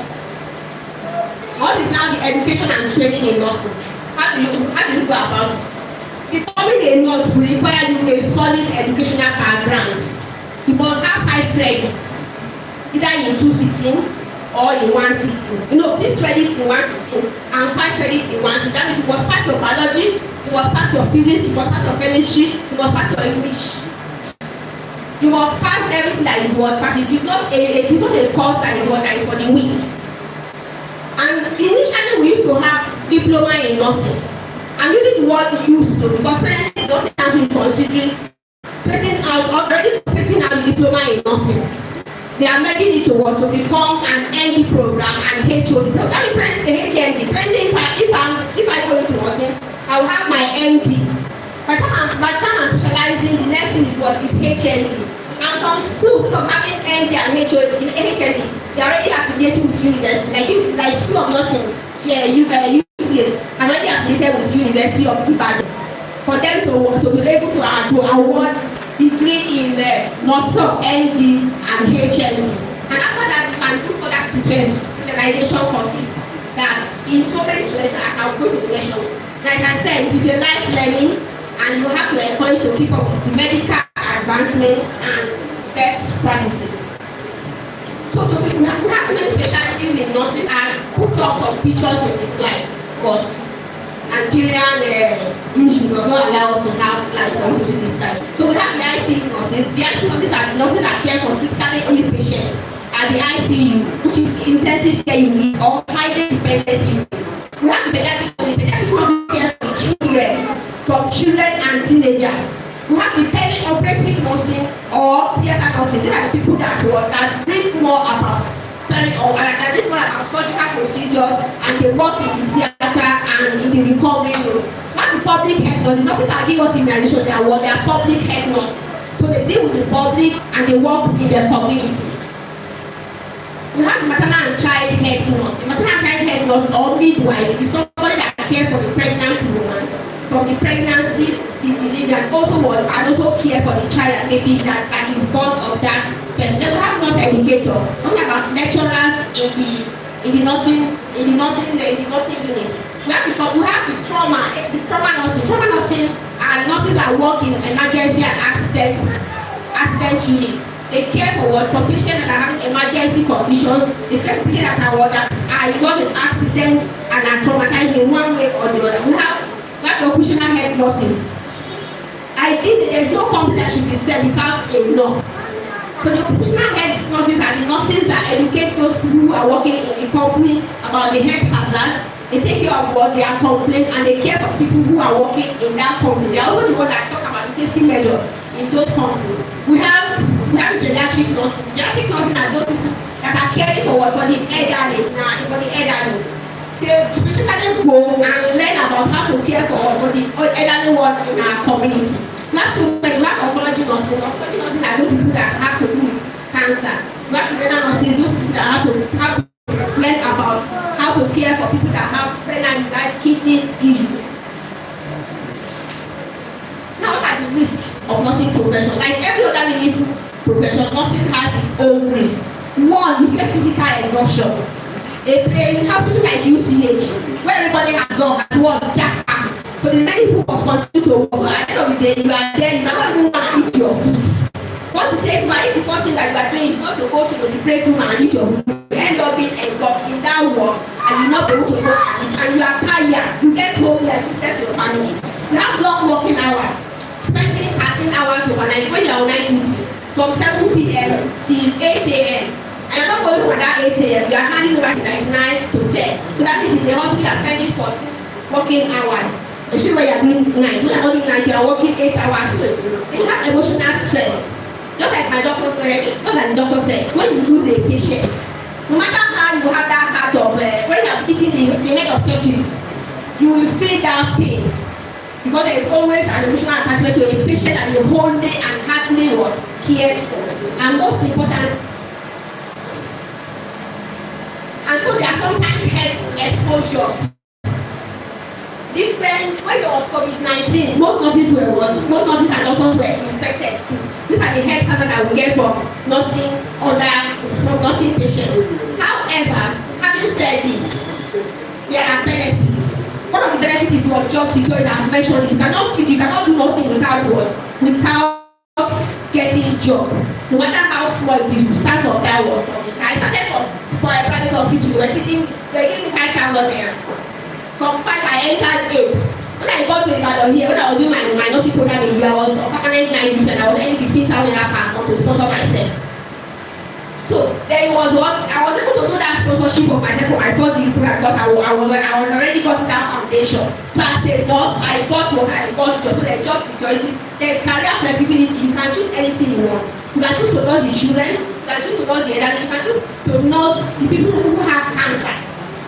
What is now the education and training in nursing? How do you go about it? Becoming a nurse will require you a solid educational background. You must have 5 credits, either in 2 sittings or in 1 sitting. 6 credits in 1 sitting and 5 credits in 1 sitting. That means you must pass your biology, you must pass your physics, you must pass your chemistry, you must pass your English. You must pass everything that is worth passing. It is not a course that is for the weak. And initially we used to have diploma in nursing. I'm using the word used to because presently nursing council is considering phasing out the diploma in nursing. They are making it to become an ND program and HOD. So that means the HND. Depending if I go into nursing, I will have my ND. By the time I'm specializing, the next thing is HND. And some schools of having ND and HND, they already affiliated with university. Like School of Nursing, UCS, and already affiliated with University of Ibadan. For them to be able to award degree in nursing, ND, and HND. And after that, you can do further specialization courses. That's in so many situations. I'll go to the next one. Like I said, it is a life learning. And you have to encourage to keep up with medical advancement and best practices. So we have many specialties in nursing and put up some pictures in the slide, but Nigerian issue does not allow us to have like some to see this slide. So we have the ICU nurses. The ICU nurses are the nurses that care for critically ill patients at the ICU, which is intensive care unit or highly dependent unit. We have the pediatric nurses care for children. From children and teenagers. We have the peri-operative nursing or theater nursing. These are the people that read more about surgical procedures and they work in the theater and in the recovery room. We have the public health nurses. Nurses that give us immunization, they are public health nurses. So they deal with the public and they work in their community. We have the maternal and child health nurse. The maternal and child health nurse or midwife is somebody that cares for the pregnant woman. From the pregnancy to delivery and also care for the child that maybe that is born of that person. Then we have nurse educator. Talking about lecturers in the nursing unit. We have the trauma nursing. Trauma nursing are nurses that work in emergency and accident units. They care for patients that are having emergency conditions. They care for patients that are involved in accidents and are traumatized in one way or the other. We have occupational health nurses. I think there's no company that should be set without a nurse. So the occupational health nurses are the nurses that educate those people who are working in the company about the health hazards. They take care of what they are complaining and they care for people who are working in that company. They are also the ones that talk about the safety measures in those companies. We have geriatric nurses. Geriatric nurses are those people that are caring for what for the elderly now, for the elderly. They specifically go and learn about how to care for the elderly one in our community. That's when we have oncology nurses. Oncology nurses are those people that have to do with cancer. We have general nurses, those people that have to learn about how to care for people that have pregnant kidney issues. Now, what are the risks of nursing profession? Like every other meaningful profession, nursing has its own risk. One, you get physical exhaustion. A hospital like UCH, where everybody has gone, has worked, jackpot. But the many people must continue to work. So at the end of the day, you are there, you cannot even want to eat your food. Once you take my, the first thing that you are doing is not to go to the break room and eat your food. You end up being engulfed in that work and you're not able to go and you are tired. You get home, you are to your family. You have long working hours, spending 13 hours overnight when you are on night duty from 7 p.m. till 8 a.m. And you're not going for that 8 a.m. You are handing over to like 9 to 10. So that means in the hospital you are spending 14 working hours. Especially when you are doing 9. When you are doing 9, you are working 8 hours straight. You have emotional stress. Just like my doctor said, when you lose a patient, no matter how you have that heart of, when you are sitting the head of churches, you will feel that pain. Because there is always an emotional attachment to a patient and you hold it and happily what cared for. And most important, and so there are sometimes health exposures. Different, when there was COVID-19, most nurses and doctors were infected too. These are the health hazards that we get from nursing patients. However, having said this, there are benefits. One of the benefits is what job security I mentioned. You cannot do nursing without getting job. No matter how small it is, you start from that one. I started for a private hospital. They were giving me 5,000 there. From 5 I entered 8. When I got to Ibadan here, when I was doing my nursing program in I was on permanent 9 and I was earning 15,000 per month to sponsor myself. So there was what I was able to do that sponsorship of myself for my first degree program because I was already got that foundation. So as a nurse, I got what I got to. So there's job security, there's career flexibility. You can choose anything you want. You can choose to nurse the children, you can choose to nurse the elderly, you can choose to nurse the people who have cancer.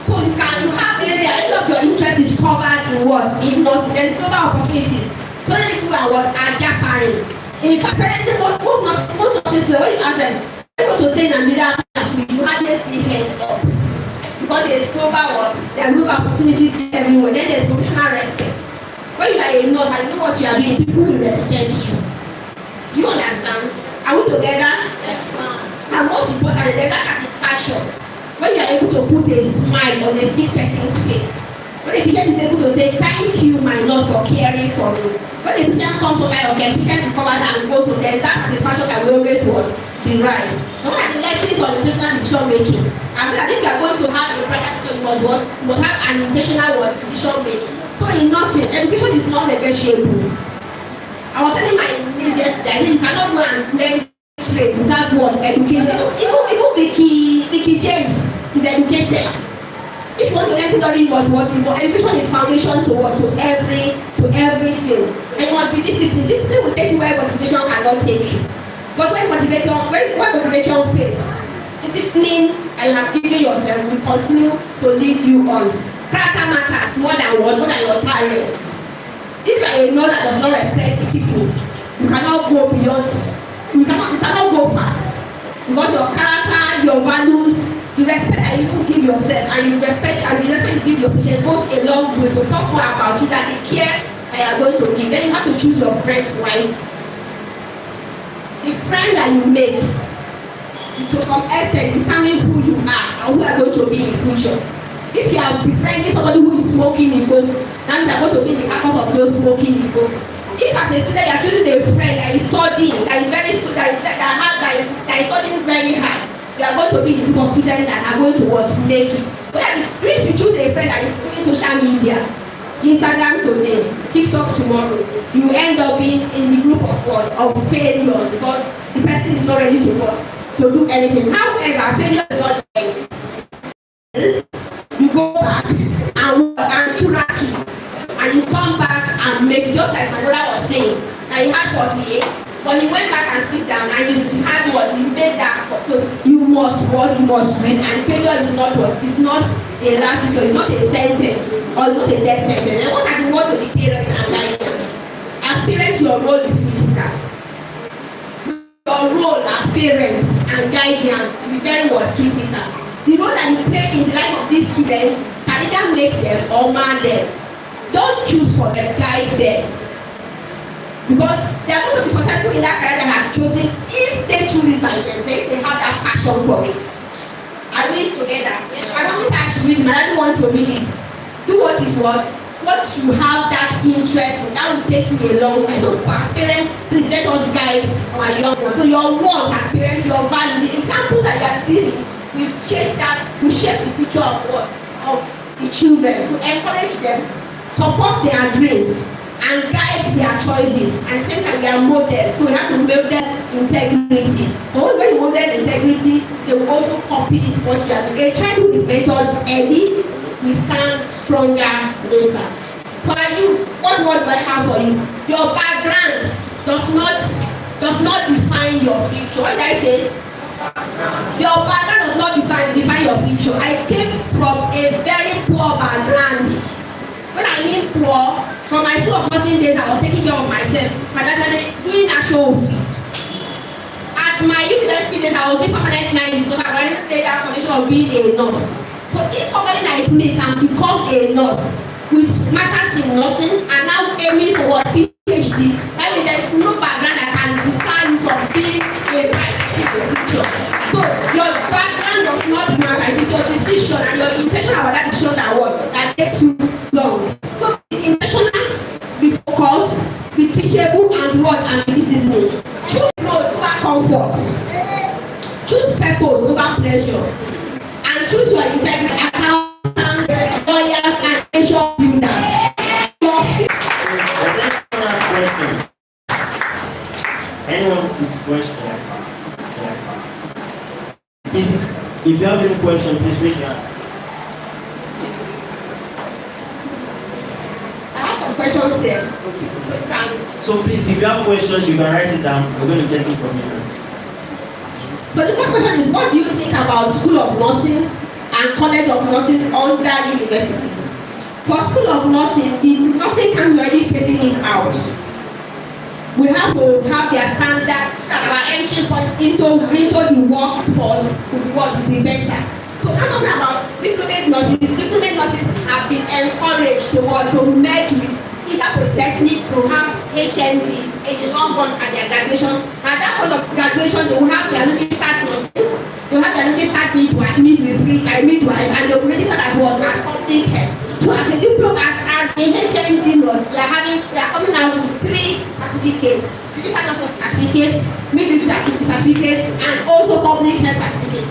So you have any of your interest is covered in what? In nursing. There's global opportunities. So many people are jackpotting. In fact, most nurses, when you ask them, you go to stay in a middle class, you hardly see heads up. Because there's global there are global opportunities everywhere. Then there's professional respect. When you are a nurse and you know what you are doing, people will respect you. Do you understand? Are we together? Yes, ma'am. And most important, there's that satisfaction. When you are able to put a smile on a sick person's face, when the patient is able to say, thank you, my nurse, for caring for me. When the patient comes over, the patient recovers and goes to there, that satisfaction that we always want to derive. What are the lessons on the personal decision making? And I think you are going to have a practical decision, you must have an intentional decision making. So in nursing, education is not negotiable. I was telling my niece yesterday, I said, you cannot go and learn trade without what education. Even Vicky James is educated. If you want to learn tutoring, was what education is foundation to everything. And you must be disciplined. Discipline will take you where motivation cannot take you. But when motivation fails, discipline and you have given yourself will continue to lead you on. Character matters more than your talents. If you are a nurse that does not respect people, you cannot go beyond. You cannot go far. Because your character, your values, the respect that you give yourself and the respect you give your patient goes a long way to talk more about you than the care that you are going to give. Then you have to choose your friends wisely. The friend that you make to some extent determine who you are and who you are going to be in the future. If you are befriending somebody who is smoking Igbo, now you are going to be the carcass of those smoking Igbo. If as a student you are choosing a friend that is studying, that is studying very hard, you are going to be the group of students that are going to make it. But if you choose a friend that is doing social media, Instagram today, TikTok tomorrow, you end up being in the group of failure because the person is not ready to work, to do anything. However, failure is not the end. You go back and work and track it, and you come back and make, just like my brother was saying, that he had 48, but he went back and sit down and he had what he made that. So you must work, you must win, and failure is not what, it's not a last resort, it's not a sentence or not a death sentence. And what are the words of the parents and guidance? As parents, your role is critical. Your role as parents and guardians is very much critical. The role that you play in the life of these students can either make them or mar them. Don't choose for them, guide them. Because they are going to be successful in that career they have chosen if they choose it by themselves, if they have that passion for it. Are we together? I don't think I should read, I don't want to read this. Do what is what you have that interest in, that will take you a long time. So as parents, please let us guide our young ones. So your words as parents, your values, the examples that you are giving, we shape the future of what? Of the children. To encourage them, support their dreams, and guide their choices, and same time they are models. So we have to model integrity. But when you model integrity, they will also copy what you are doing. A child who is mentored early will stand stronger later. For you, what word do I have for you? Your background does not define your future. What did I say? Your background does not define your future. I came from a very poor background. When I mean poor, from my school of nursing days, I was taking care of myself, financially doing actual fee. At my university days, I was doing permanent night, so I wanted to take that foundation of being a nurse. So if somebody like me can become a nurse with masters in nursing and now aiming for what PhD, that means there is no background that can deter you from being a right in the future. So your background does not matter, it's your decision and your intention about that decision that takes you long. So be intentional, be focused, be teachable, and what and be disciplined. Choose growth over comfort. Choose purpose over pleasure. And choose your integrity, accountants, lawyers, and nation builders. Anyone with question? Please, if you have any question, please raise your hand. I have some questions here. So please, if you have questions, you can write it down. We're going to get it from you. So the first question is, what do you think about School of Nursing and College of Nursing under universities? For School of Nursing, the nursing camps already phasing it out. We have to have their standards and our entry point into the workforce to be better. So I'm talking about diplomate nurses. Diplomate nurses have been encouraged to merge with either polytechnic to have HND in the long run at their graduation. At that point of graduation, they will have their looking start nursing. They will have their looking start midwifery, and they will register as what as public health. So as a diploma, as a HND nurse, they are coming out with 3 certificates: medical nurse certificate, midwifery certificate, and also public health certificate.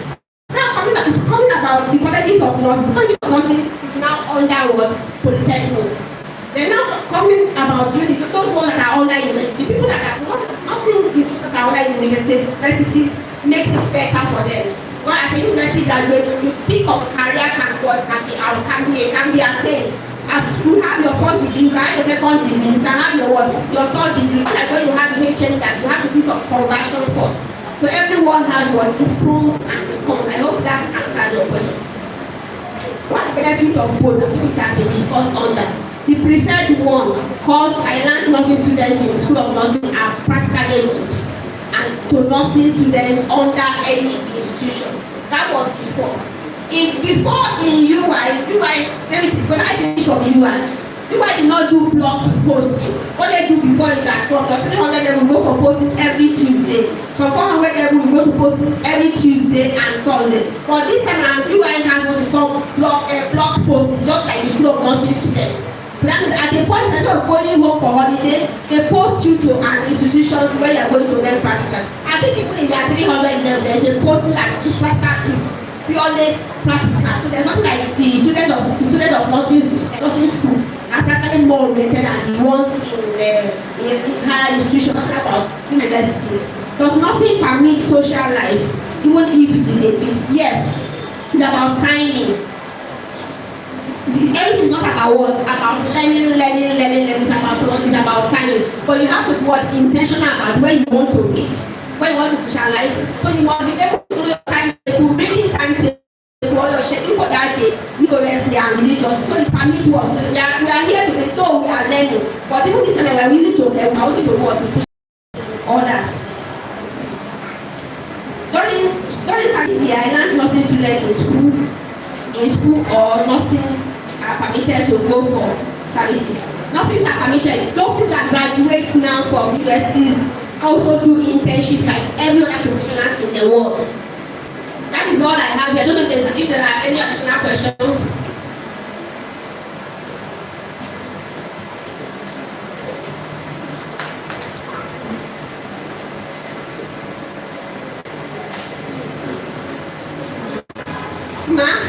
Now coming about the colleges of nursing. College of nursing is now under what? Polytechnics. They're now coming about those ones that are under university. The people that are not still these people that are under university makes it better for them. Well, as a university graduate, you pick up career can be attained. As you have your first degree, you can have your second degree, you can have your third degree. But like when you have the HN, that you have to do some conversion course. So everyone has what is pros and the cons. I hope that answers your question. What benefit of both? I think it has been discussed on that. The preferred one, because I learned nursing students in School of Nursing are practically good, and to nursing students under any institution. That was before. Before in UI, let me when I finish from UI did not do blog posting. What they do before is that from the 300 level we go for posting every Tuesday. From 400 level we go to posting every Tuesday and Thursday. But this time around, UI has what is called blog posting, just like the School of Nursing students. That means at the point instead of going home for holiday, they post you to an institution where you are going to learn practical. I think even in their 300 level, there is a posting that is purely practical. So there's something like the student of nursing school are practically more oriented than the ones in higher institutions, talking about universities. Does nothing permit social life, even if it is a bit? Yes, it's about timing. Everything is not about what? About learning. It's about what? It's about timing. But you have to be what? Intentional about where you want to reach, where you want to socialize. So you must be able to do your time table, really time table, or your schedule for that day, rigorously and religiously. So it permits us. We are here today, though we are learning. But even this time we are using to learn, we are also to what? To others. During this year, I learned nursing students in school or nursing are permitted to go for services. Nurses are permitted. Those that graduate now from universities also do internships like every other professionals in the world. That is all I have here. I don't know if there are any additional questions.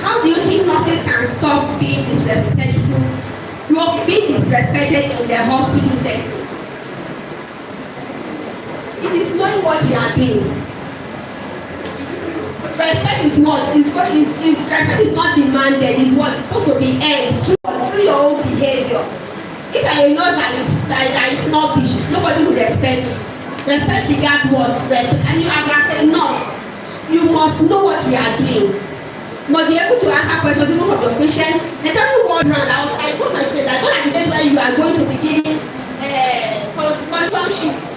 How do you think nurses can stop being disrespectful? You are being disrespected in the hospital setting. It is knowing what you are doing. Respect is what? Respect is not demanded. It's what? It's supposed to be earned through your own behavior. If I am not that is snobbish, nobody will respect you. Respect regards what? Respect. And you have to say no. You must know what you are doing. Must be able to answer questions even from your patient. They don't walk around. I told my students that don't at the days where you are going to be giving some function sheets.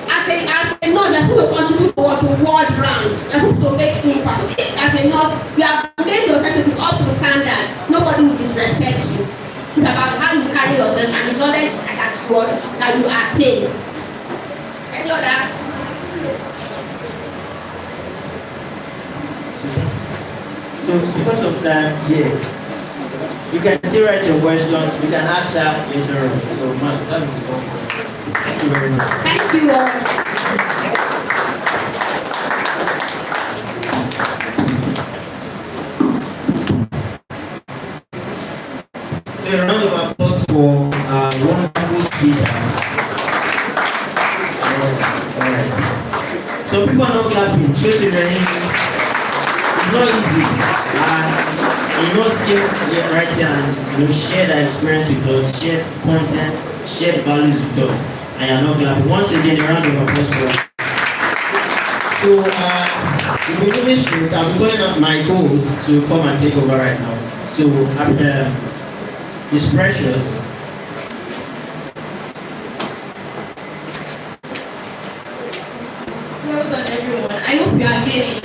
As a nurse, you're supposed to contribute to world round. You're supposed to make impact. As a nurse, you have made yourself to be up to standard. Nobody will disrespect you. It's about how you carry yourself and the knowledge that you attain. Any other? So because of time, yeah, you can still write your questions. We can ask her later on. So, thank you very much. Thank you all. So a round of applause for wonderful speaker. All right. So people are not clapping. Show to your hands. It's not easy. Right here and share that experience with us, share content, share values with us, and you're not clapping. Once again, a round of applause for us. So we'll be moving straight. I'll be calling up my goals to come and take over right now. So it's Precious. Well done, everyone. I hope you are getting.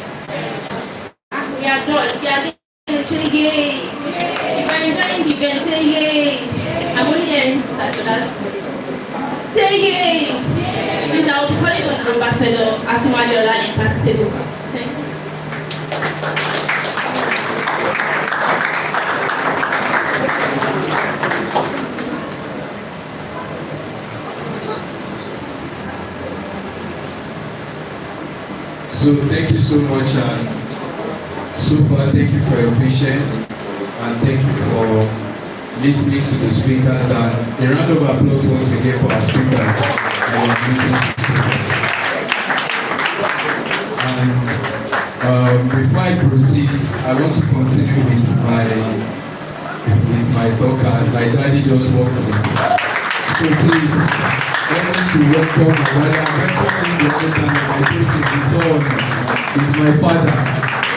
We are done. We are getting. Say yay. If I'm enjoying the event, say yay. I'm only hearing that for that. Say yay. Please, I will be calling on Ambassador Akumadiola and pass it over. Thank you. So thank you so much, and so far thank you for your patience, and thank you for listening to the speakers, and a round of applause once again for our speakers. And before I proceed, I want to continue with my talk, and my daddy just walked in. So please, let me to welcome my brother. I think it's my father.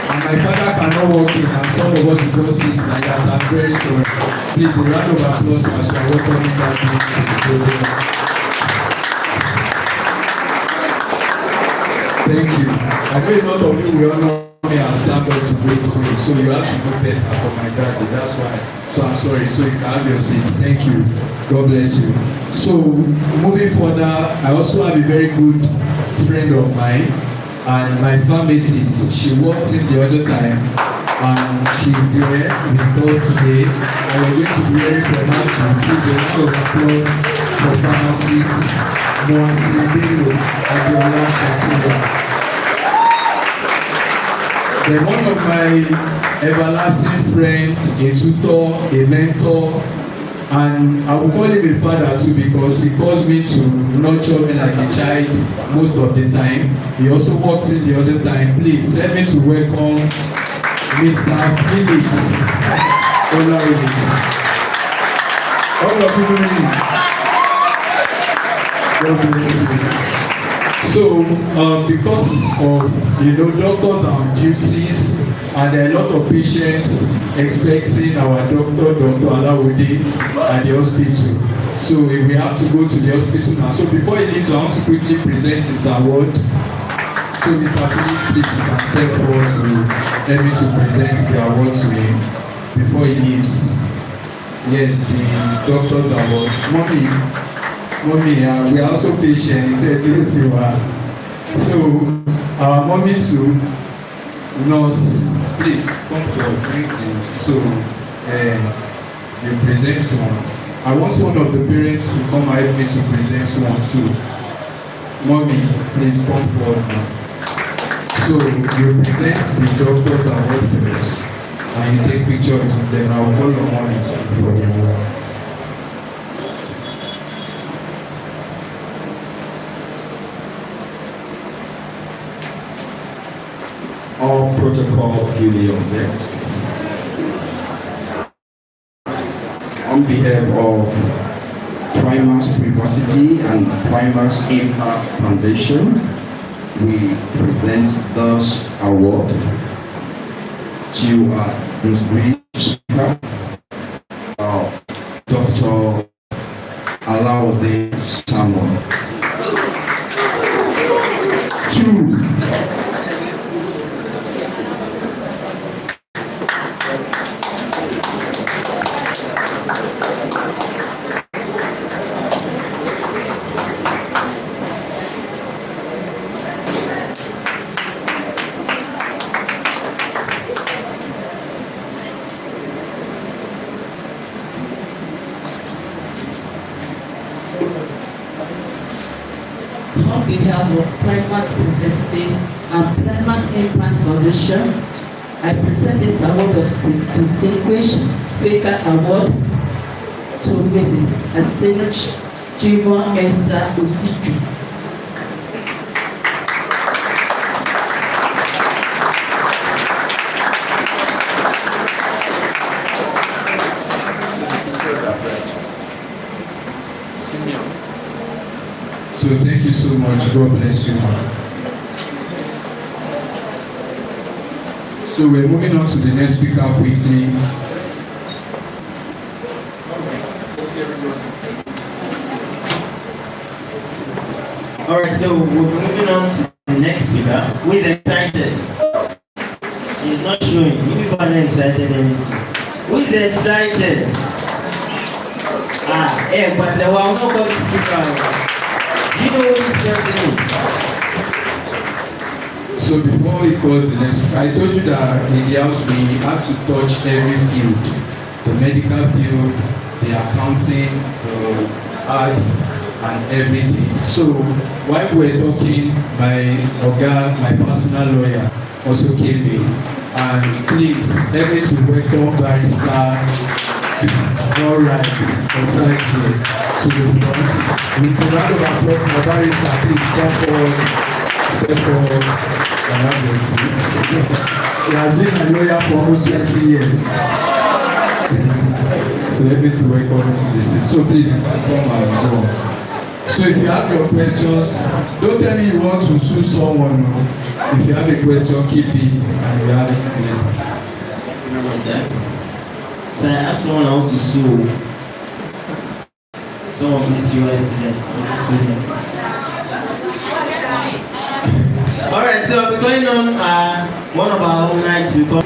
And my father cannot walk in, and some of us will go sit like that. I'm very sorry. Please, a round of applause as we are welcoming that to the program. Thank you. I know a lot of you will honor me and stand up to greet me, so you have to do better for my daddy. That's why. So I'm sorry. So you can have your seat. Thank you. God bless you. So moving further, I also have a very good friend of mine. And my pharmacist, she walked in the other time, and she's here with us today. And we're going to be very dramatic. Please, a round of applause for pharmacist Moasidelo Adiola Shakira. Then one of my everlasting friend, a tutor, a mentor, And I will call him a father too because he calls me to nurture me like a child most of the time. He also walks in the other time. Please help me to welcome Mr. Felix Olaoye. All of you know him. God bless you. So, because of doctors are on duties and there are a lot of patients expecting our Dr. Alawode at the hospital. So we have to go to the hospital now. So before he leaves, I want to quickly present his award. So Mr. Felix, please you can step forward to help me to present the award to him before he leaves. Yes, the doctor's award. Mommy, we are also patients. So our mommy too, nurse, please come forward. So you present one. I want one of the parents to come help me to present one too. Mommy, please come forward now. So you present the doctor's award first, and you take pictures with them. I will call on mommy for the award. All protocol duly observed. On behalf of PRIMAX University and PRIMAX Impact Foundation, we present this award to our distinguished speaker, Dr. Alawode Samuel. On behalf of PRIMAX University and PRIMAX Impact Foundation, I present this award of Distinguished Speaker Award to Mrs. Asenach Jimon Esther Osiju. So thank you so much. God bless you, man. So we're moving on to the next speaker quickly. Alright, so we're moving on to the next speaker who is excited. He's not showing. You people are not excited anything. Who is excited? But I will not call this speaker. Do you know what this person is? So before we close the next, I told you that in the house we have to touch every field. The medical field, the accounting, the arts, and everything. So while we were talking, my personal lawyer, also came in. And please, help me to welcome Barrister all right, exactly. To the front. With a round of applause for Barrister, please come forward. Step forward and have your seats. He has been a lawyer for almost 20 years. So let me to welcome you to the seat. So please come and go. So if you have your questions, don't tell me you want to sue someone. If you have a question, keep it and you ask me. So I have someone I want to sue. Some of these UI students. Alright, so we're going on one of our own nights. We come.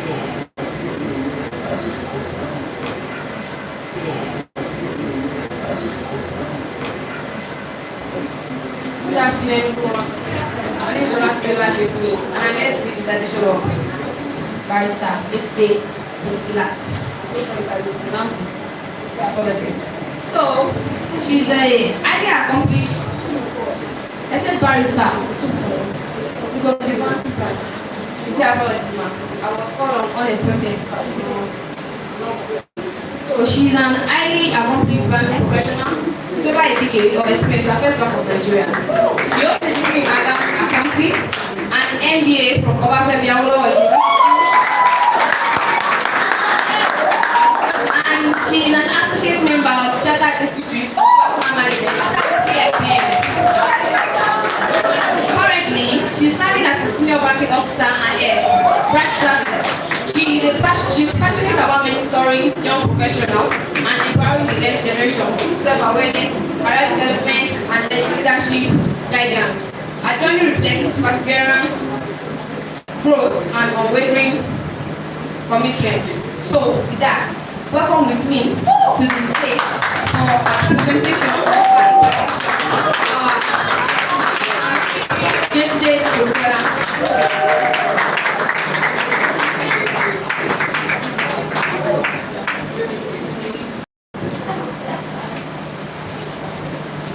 Good afternoon, everyone. My name is Olafemi Shefu, and I'm here to be the dissertation of Barrister Mixte Intila. So, she's a highly accomplished essay barrister. She's a apologist, ma'am. I was called on unexpected. So So she's an highly accomplished banking professional with over a decade of experience at First Bank of Nigeria. She holds a degree in accounting and an MBA from Obafemi Awolowo University. And she is an associate member of Chartered Institute of Personal Management. Currently, she is serving as a senior banking officer and branch service. She's passionate about mentoring young professionals and empowering the next generation through self-awareness, career development, and leadership guidance. Her journey reflects perseverance, growth, and unwavering commitment. So, with that, welcome with me to the stage for our presentation of our PhD professor.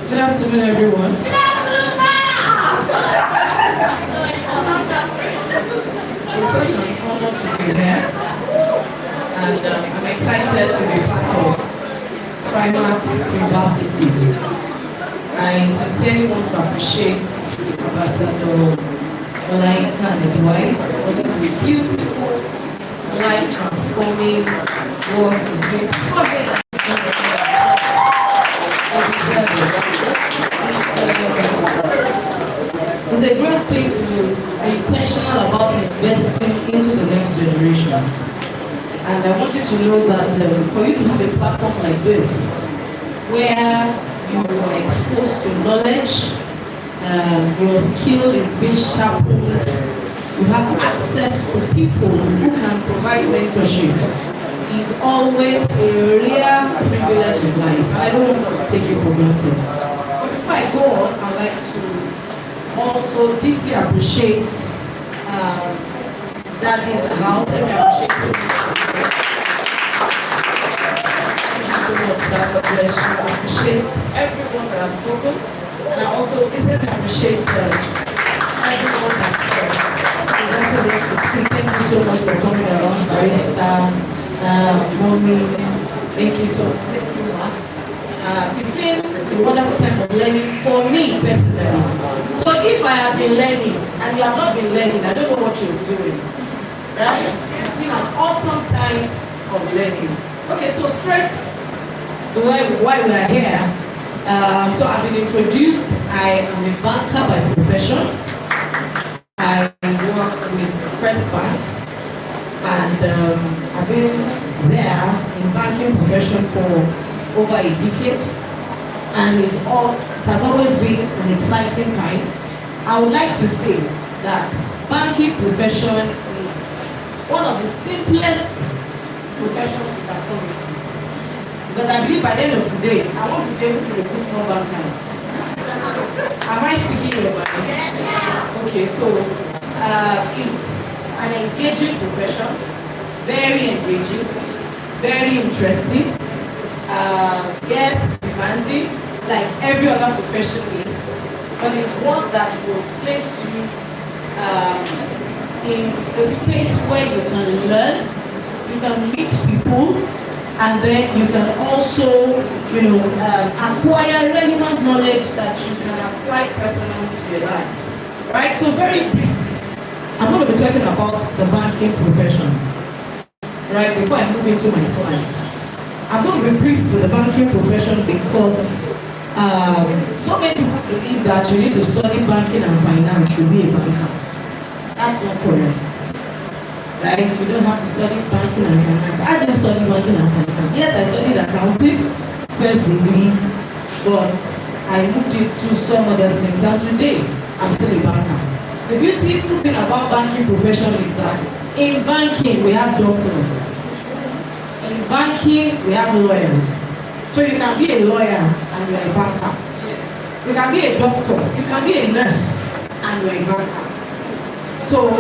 Good afternoon, everyone. Good afternoon, it's such an honor to be here, and I'm excited to be part of PRIMAX University. I sincerely want to appreciate Ambassador Olainka and his wife for this beautiful, life-transforming work he's doing. It's a great thing to be intentional about investing into the next generation. And I want you to know that for you to have a platform like this, where you are exposed to knowledge, your skill is being sharpened, you have access to people who can provide mentorship, is always a rare privilege in life. I don't want to take it for granted. But before I go on, I'd like to also deeply appreciate that in the house. Let me appreciate you. Thank you so much, sir. God bless you. I appreciate everyone that has spoken. And I also let me appreciate everyone that invested in to speak. Thank you so much for coming along, Barista, Mommy. Thank you so much. Thank you, Ma. It's been a wonderful time of learning for me personally. So if I have been learning and you have not been learning, I don't know what you're doing. Right? It's been an awesome time of learning. Okay, so straight to why we are here. So I've been introduced. I am a banker by profession. I work with First Bank, and I've been there in banking profession for over a decade, and it has always been an exciting time. I would like to say that banking profession is one of the simplest professions you can come into. Because I believe by the end of today, I want to be able to recruit more bankers. Am I speaking your mind? Yes. Okay, so it's an engaging profession, very engaging, very interesting. Yes, demanding, like every other profession is, but it's one that will place you in a space where you can learn, you can meet people, and then you can also, acquire relevant knowledge that you can apply personally to your lives. Right? So very briefly, I'm going to be talking about the banking profession. Right? Before I move into my slide. I'm going to be brief with the banking profession because so many people believe that you need to study banking and finance to be a banker. That's not correct. Right? You don't have to study banking and finance. I didn't study banking and finance. Yes, I studied accounting, first degree, but I moved into some other things. And today, I'm still a banker. The beautiful thing about banking profession is that in banking, we have doctors. In banking, we have lawyers. So you can be a lawyer and you're a banker. Yes. You can be a doctor, you can be a nurse, and you're a banker. So,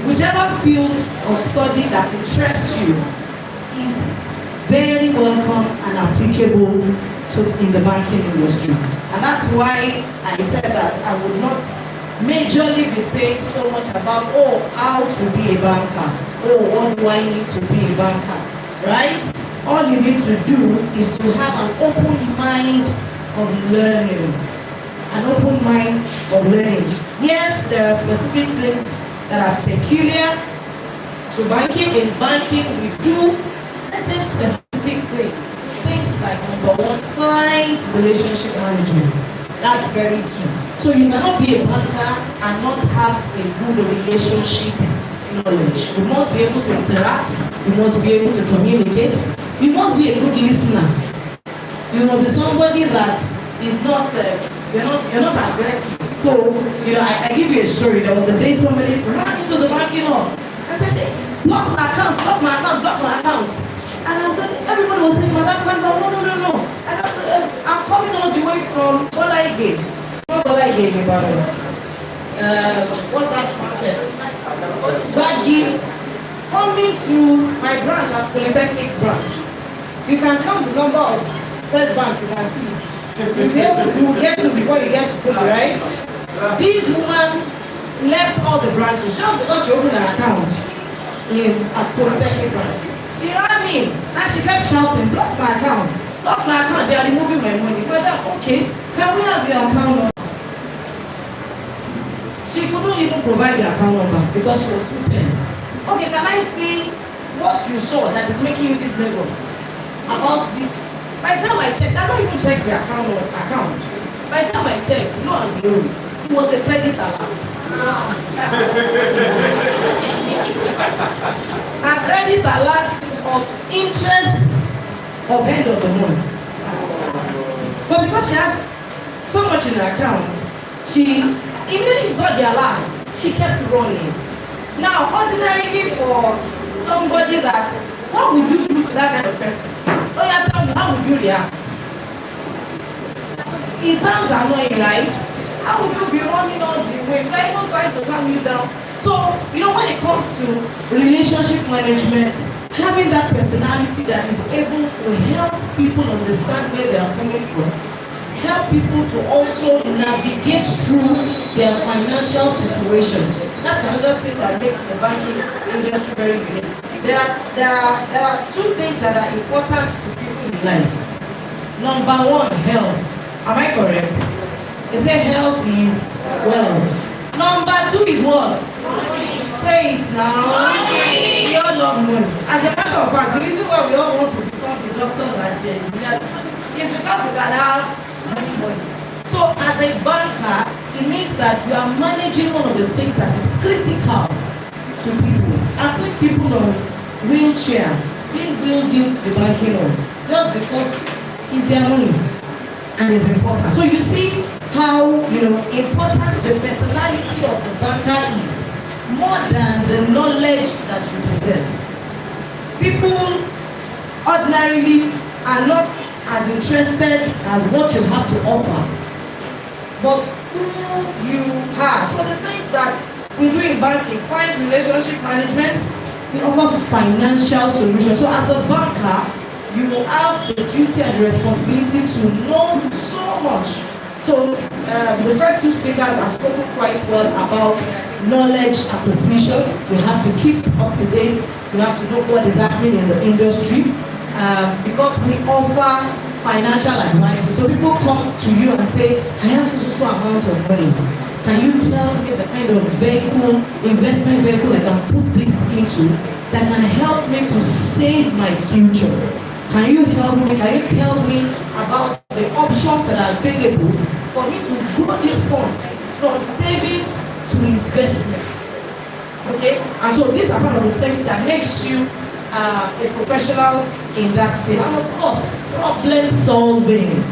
whichever field of study that interests you is very welcome and applicable in the banking industry. And that's why I said that I would not majorly be saying so much about, how to be a banker, what do I need to be a banker, right? all you need to do is to have an open mind of learning. An open mind of learning. Yes, there are specific things that are peculiar to banking. In banking, we do certain specific things. Things like number one, client relationship management. That's very key. So you cannot be a banker and not have a good relationship knowledge. You must be able to interact. You must be able to communicate. You must be a good listener. You must be somebody that is not, you're not aggressive. So, I give you a story. There was a day somebody ran into the banking hall and said, hey, block my account, block my account, block my account. And I said, everybody was saying, Madam Kanda, no. I'm coming all the way from Olaige. Olaige, what's that market? Bagi, coming to my branch at Polytechnic branch. You can count the number of First Bank, you can see. You will get to before you get to Poly, right? This woman left all the branches just because she opened an account at Polytechnic branch. She ran in and she kept shouting, block my account, they are removing my money. Well, okay, can we have your account number? She couldn't even provide the account number because she was too tense. Okay, can I see what you saw that is making you this nervous about this? By the time I checked, I don't even check the account. By the time I checked, it was a credit alert. A credit alert of interest of end of the month. But because she has so much in her account, she immediately saw the alert, she kept running. Now, ordinarily for somebody that, what would you do to that kind of person? Oh yeah, tell me, how would you react? It sounds annoying, right? How would you be running all the way? They're even trying to calm you down. So, when it comes to relationship management, having that personality that is able to help people understand where they are coming from, help people to also navigate through their financial situation. That's another thing that makes the banking industry very unique. There are two things that are important to people in life. Number one, health. Am I correct? They say health is wealth. Number two is what? Say it now. We all love money. As a matter of fact, the reason why we all want to become the doctors and the engineers is because we can have this money. So as a banker, it means that you are managing one of the things that is critical to people. I've seen people on wheelchair being building the banking on just because it's their money and it's important. So you see how important the personality of the banker is more than the knowledge that you possess. People ordinarily are not as interested as what you have to offer, but who you are. So the things that we do in banking, client relationship management, we offer financial solutions. So as a banker, you will have the duty and the responsibility to know so much. So the first two speakers have spoken quite well about knowledge acquisition. We have to keep up to date. We have to know what is happening in the industry because we offer financial advice. So people come to you and say, I have so amount of money. Can you tell me the kind of investment vehicle I can put this into that can help me to save my future? Can you help me? Can you tell me about the options that are available for me to grow this fund from savings to investment? Okay? And so these are part of the things that makes you a professional in that field. And of course, problem solving.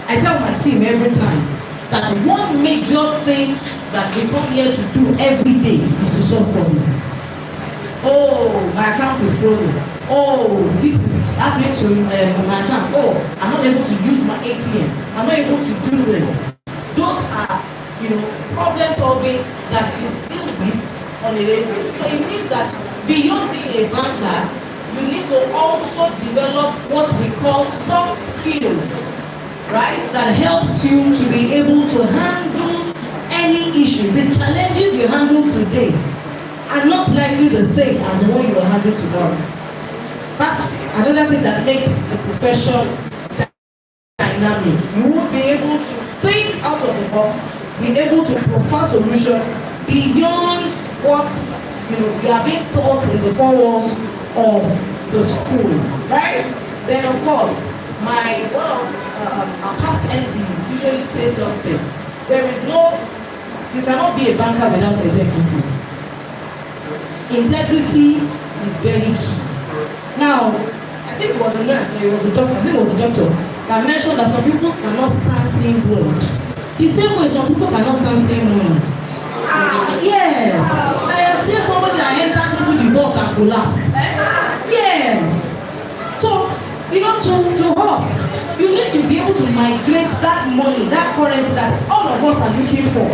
I tell my team every time that one major thing that we come here to do every day is to solve problems. Oh, my account is frozen. Oh, this is happening to my account. Oh, I'm not able to use my ATM. I'm not able to do this. Those are, problem solving that you deal with on a daily basis. So it means that beyond being a banker, you need to also develop what we call soft skills, right? That helps you to be able to handle any issue. The challenges you handle today are not likely the same as the one you will handle tomorrow. That's another thing that makes the profession dynamic. You will be able to think out of the box, be able to provide solution beyond what you are being taught in the four walls of the school, right? Then of course, my our past MPs usually say something. You cannot be a banker without integrity. Integrity is very key. Now, I think it was the nurse, it was the doctor, I think it was the doctor that mentioned that some people cannot stand seeing blood. The same way some people cannot stand seeing money. Yes. I have seen somebody that entered into the vault and collapsed. Yes. So, to us, you need to be able to migrate that money, that currency that all of us are looking for.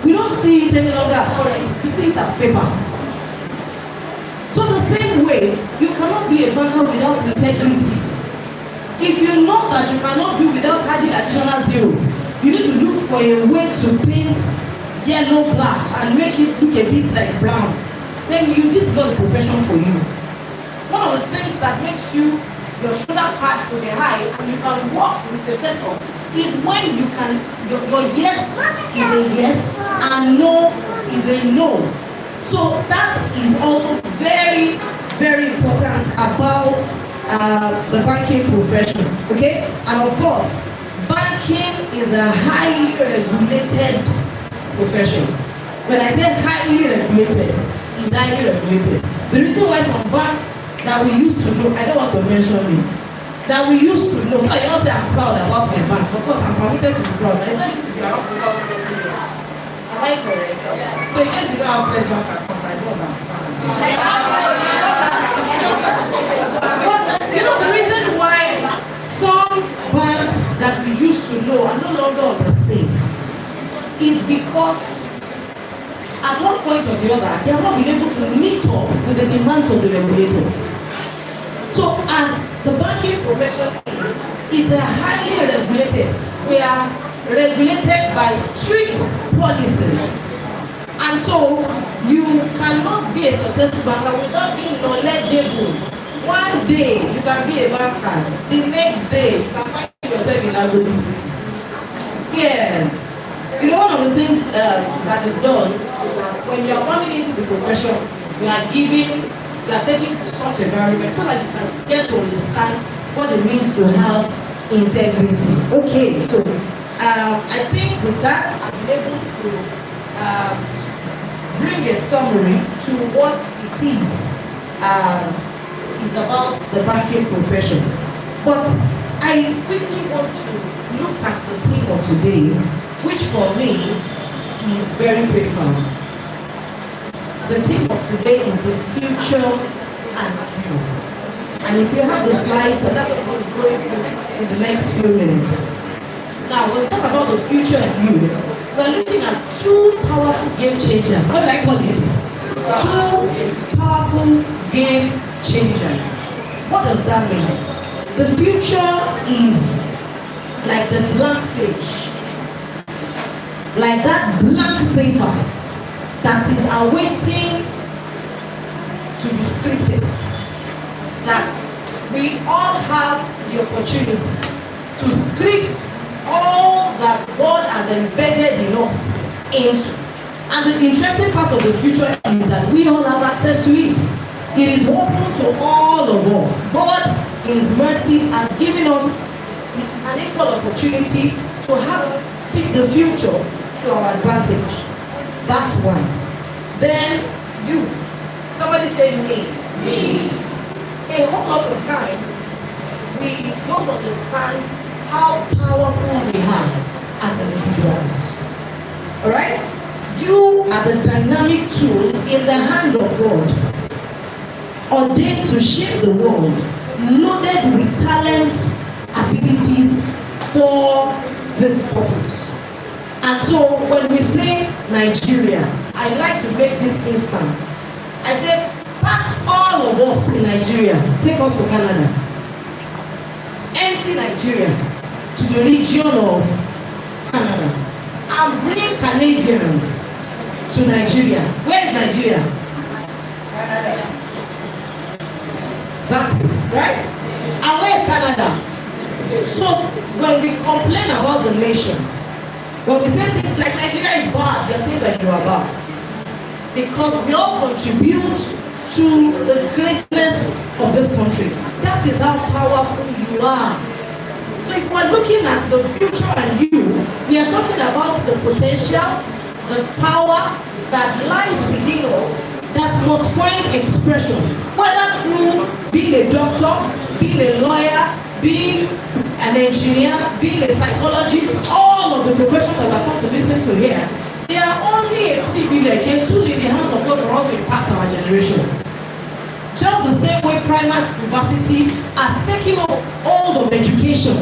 We don't see it any longer as currency, we see it as paper. So the same way, you cannot be a banker without integrity. If you know that you cannot do without adding additional zero, you need to look for a way to paint yellow black and make it look a bit like brown. Then this is not the profession for you. One of the things that makes your shoulder pad to be high and you can walk with your chest up is when you can, your yes is a yes and no is a no. So that is also very, very important about the banking profession, okay? And of course, banking is a highly regulated profession. When I say highly regulated, it's highly regulated. The reason why some banks that we used to know, I don't want to mention it, that we used to know, so I don't say I'm proud about my bank, of course I'm committed to be proud. I said if you are not proud of something else. Am I correct? So in case you don't have first bank account, I don't understand. But the reason why some banks that we used to know are no longer the same is because at one point or the other, they have not been able to meet up with the demands of the regulators. So as the banking profession is a highly regulated, we are regulated by strict policies. And so you cannot be a successful banker without being knowledgeable. One day you can be a banker, the next day you can find yourself in Agodi. Yes. One of the things that is done when you are coming into the profession, you are taking such environment so that you can get to understand what it means to have integrity. Okay, so I think with that I'm able to bring a summary to what it is about the banking profession. But I quickly want to look at the theme of today, which for me is very critical. The theme of today is the future and you. And if you have the slides, and that's what we're going to go through in the next few minutes. Now, we'll talk about the future and you. We're looking at two powerful game changers. What do I call this? Two powerful game changers. What does that mean? The future is like the blank page. Like that blank paper that is awaiting to be scripted. That we all have the opportunity to script all that God has embedded in us into. And the interesting part of the future is that we all have access to it. It is open to all of us. God, in His mercy, has given us an equal opportunity to pick the future to our advantage. That's one. Then you. Somebody say me. Me. A whole lot of times we don't understand how powerful we are as individuals. Alright? You are the dynamic tool in the hand of God, ordained to shape the world, loaded with talents, abilities for this purpose. And so when we say Nigeria, I like to make this instance. I say, pack all of us in Nigeria, take us to Canada. Empty Nigeria to the region of Canada. And bring Canadians to Nigeria. Where is Nigeria? that place, right? And where is Canada? So when we complain about the nation, when we say things like Nigeria is bad, we are saying that you are bad. Because we all contribute to the greatness of this country. That is how powerful you are. So if we're looking at the future and you, we are talking about the potential, the power that lies within us that must find expression, whether through being a doctor, being a lawyer, being an engineer, being a psychologist, all of the professions that we are come to listen to here, they are only a privilege and tool in the hands of God for us to impact our generation. Just the same way PRIMAX University has taken up all of education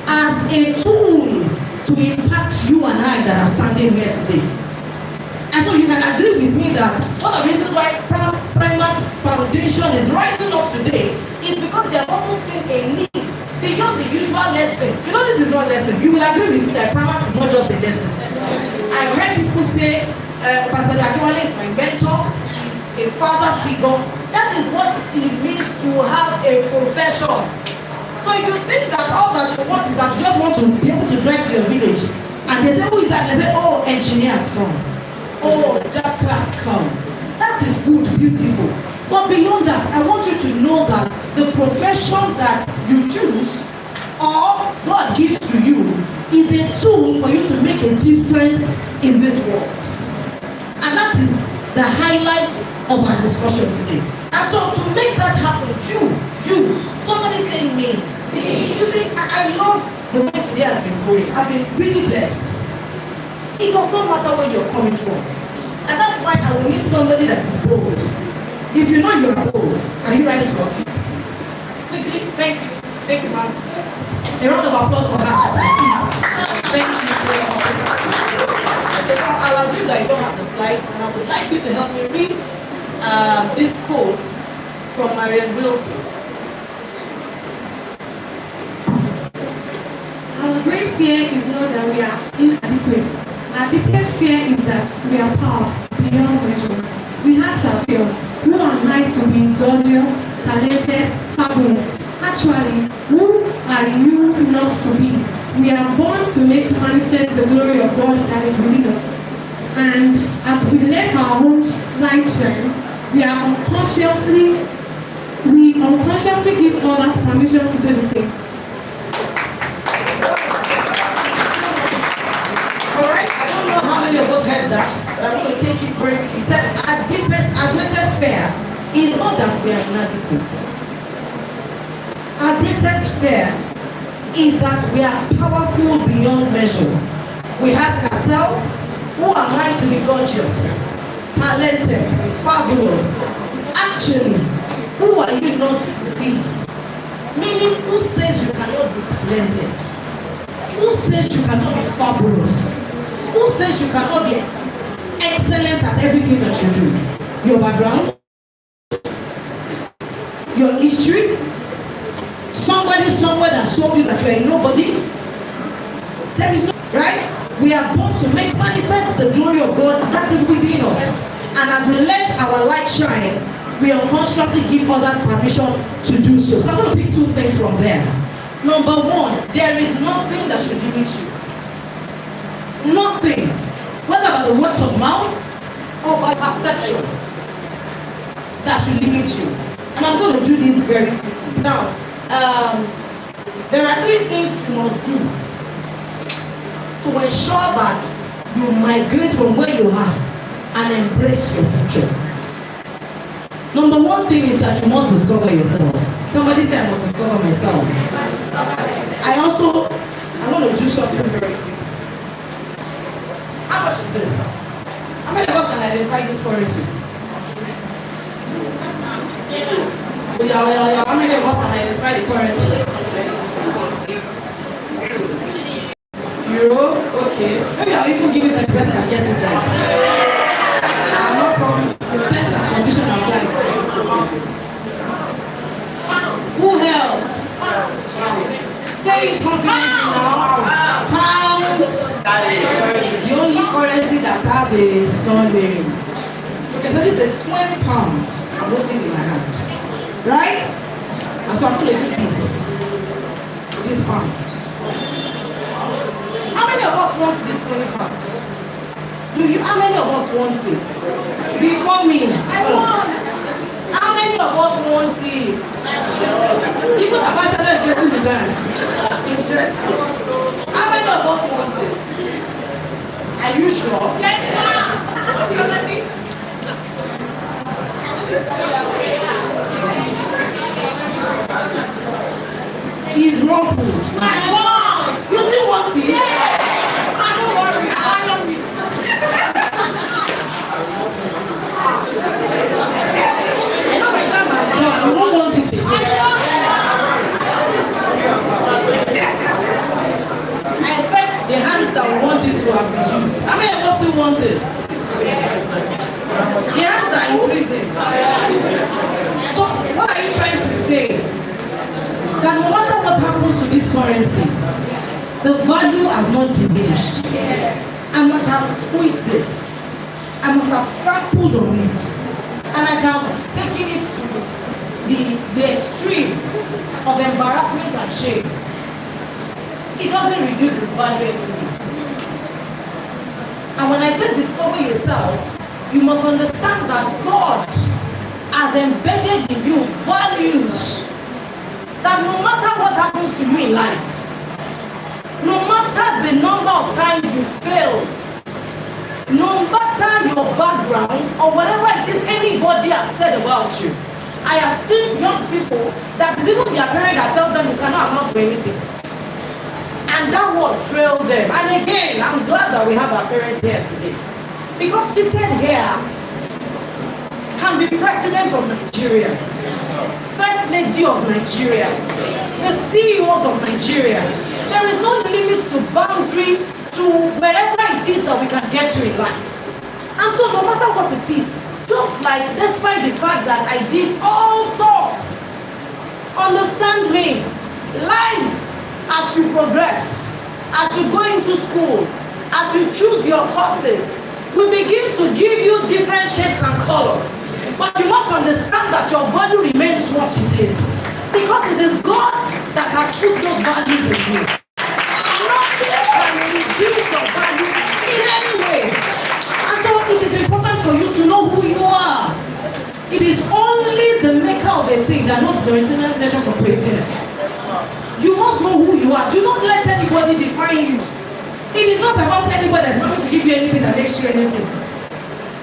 as a tool to impact you and I that are standing here today. And so you can agree with me that one of the reasons why PRIMAX Foundation is rising up today is because they have also seen a need beyond the usual lesson. You know, this is not lesson. You will agree with me that PRIMAX is not just a lesson. I've heard people say, Pastor Akiwale is my mentor, he's a father figure. That is what it means to have a profession. So if you think that all that you want is that you just want to be able to drive to your village, and they say, who is that? They say, oh, engineers come. Oh, doctors come. That is good, beautiful. But beyond that, I want you to know that the profession that you choose or God gives to you is a tool for you to make a difference in this world. And that is the highlight of our discussion today. And so to make that happen, somebody say me. You see, I love the way today has been going. I've been really blessed. It does not matter where you're coming from. And that's why I will need somebody that is bold. If you know you're bold, are you right to go? Quickly, thank you. Thank you, ma'am. A round of applause for her. Thank you very much. Okay, so I'll assume that you don't have the slide, and I would like you to help me read this quote from Marianne Wilson. Our great fear is not that we are inadequate. Our deepest fear is that we are powerful beyond measure. We ask ourselves, who am I to be gorgeous, talented, fabulous? Actually, who are you not to be? We are born to make manifest the glory of God that is within us. And as we let our own light shine, we unconsciously give others permission to do the same. How many of us heard that? But I'm going to take it very quickly. He said, our greatest fear is not that we are inadequate. Our greatest fear is that we are powerful beyond measure. We ask ourselves, who am I to be gorgeous, talented, fabulous? Actually, who are you not to be? Meaning, who says you cannot be talented? Who says you cannot be fabulous? Who says you cannot be excellent at everything that you do? Your background? Your history? Somebody somewhere that told you that you are a nobody? There is no, right? We are born to make manifest the glory of God that is within us. And as we let our light shine, we unconsciously give others permission to do so. So I'm going to pick two things from there. Number one, there is nothing that should limit you. Nothing, whether by the words of mouth or by perception, that should limit you. And I'm going to do this very quickly. Now, there are three things you must do to ensure that you migrate from where you are and embrace your future. Number one thing is that you must discover yourself. Somebody say, I must discover myself. I want to do something very quickly. How much is this? How many of us can identify this currency? Yeah. How many of us can identify the currency? Euro? Okay. Maybe I'll even give it to the person that gets this right. I'm not promised. The terms and conditions apply. Who else? Say it confidently now. Pounds. The only currency that has a surname. Okay, so this is 20 pounds. I'm holding in my hand. Right? So I'm going to do this pounds. How many of us want this 20 pounds? How many of us want it? Before me. I want. How many of us want it? Even if I started getting the gun. Interesting. How many of us want it? Are you sure? Yes, ma'am. He's wrong food. I want. You still want it? Yes. I don't worry. I don't need it. You won't want it. I expect the hands that want it to have reduced. How many of us still want it? The hands are increasing. So what are you trying to say? That no matter what happens to this currency, the value has not diminished. I must have squeezed it. I must have trampled on it. And I have taken it to the extreme of embarrassment and shame. It doesn't reduce its value anymore. And when I say discover yourself, you must understand that God has embedded in you values that no matter what happens to you in life, no matter the number of times you fail, no matter your background or whatever it is anybody has said about you, I have seen young people that is even their parent that tells them you cannot amount to anything. And that word trailed them. And again, I'm glad that we have our parents here today. Because seated here can be president of Nigeria, first lady of Nigeria, the CEOs of Nigeria. There is no limit to boundary to wherever it is that we can get to in life. And so no matter what it is, just like despite the fact that I did all sorts, understand me, life as you progress, as you go into school, as you choose your courses, we begin to give you different shades and color. But you must understand that your value remains what it is. Because it is God that has put those values in you. Nothing can reduce your value in any way. And so it is important for you to know who you are. It is only the maker of a thing that knows the internal measure for creating it. You must know who you are. Do not let anybody define you. It is not about anybody that's going to give you anything that makes you anything.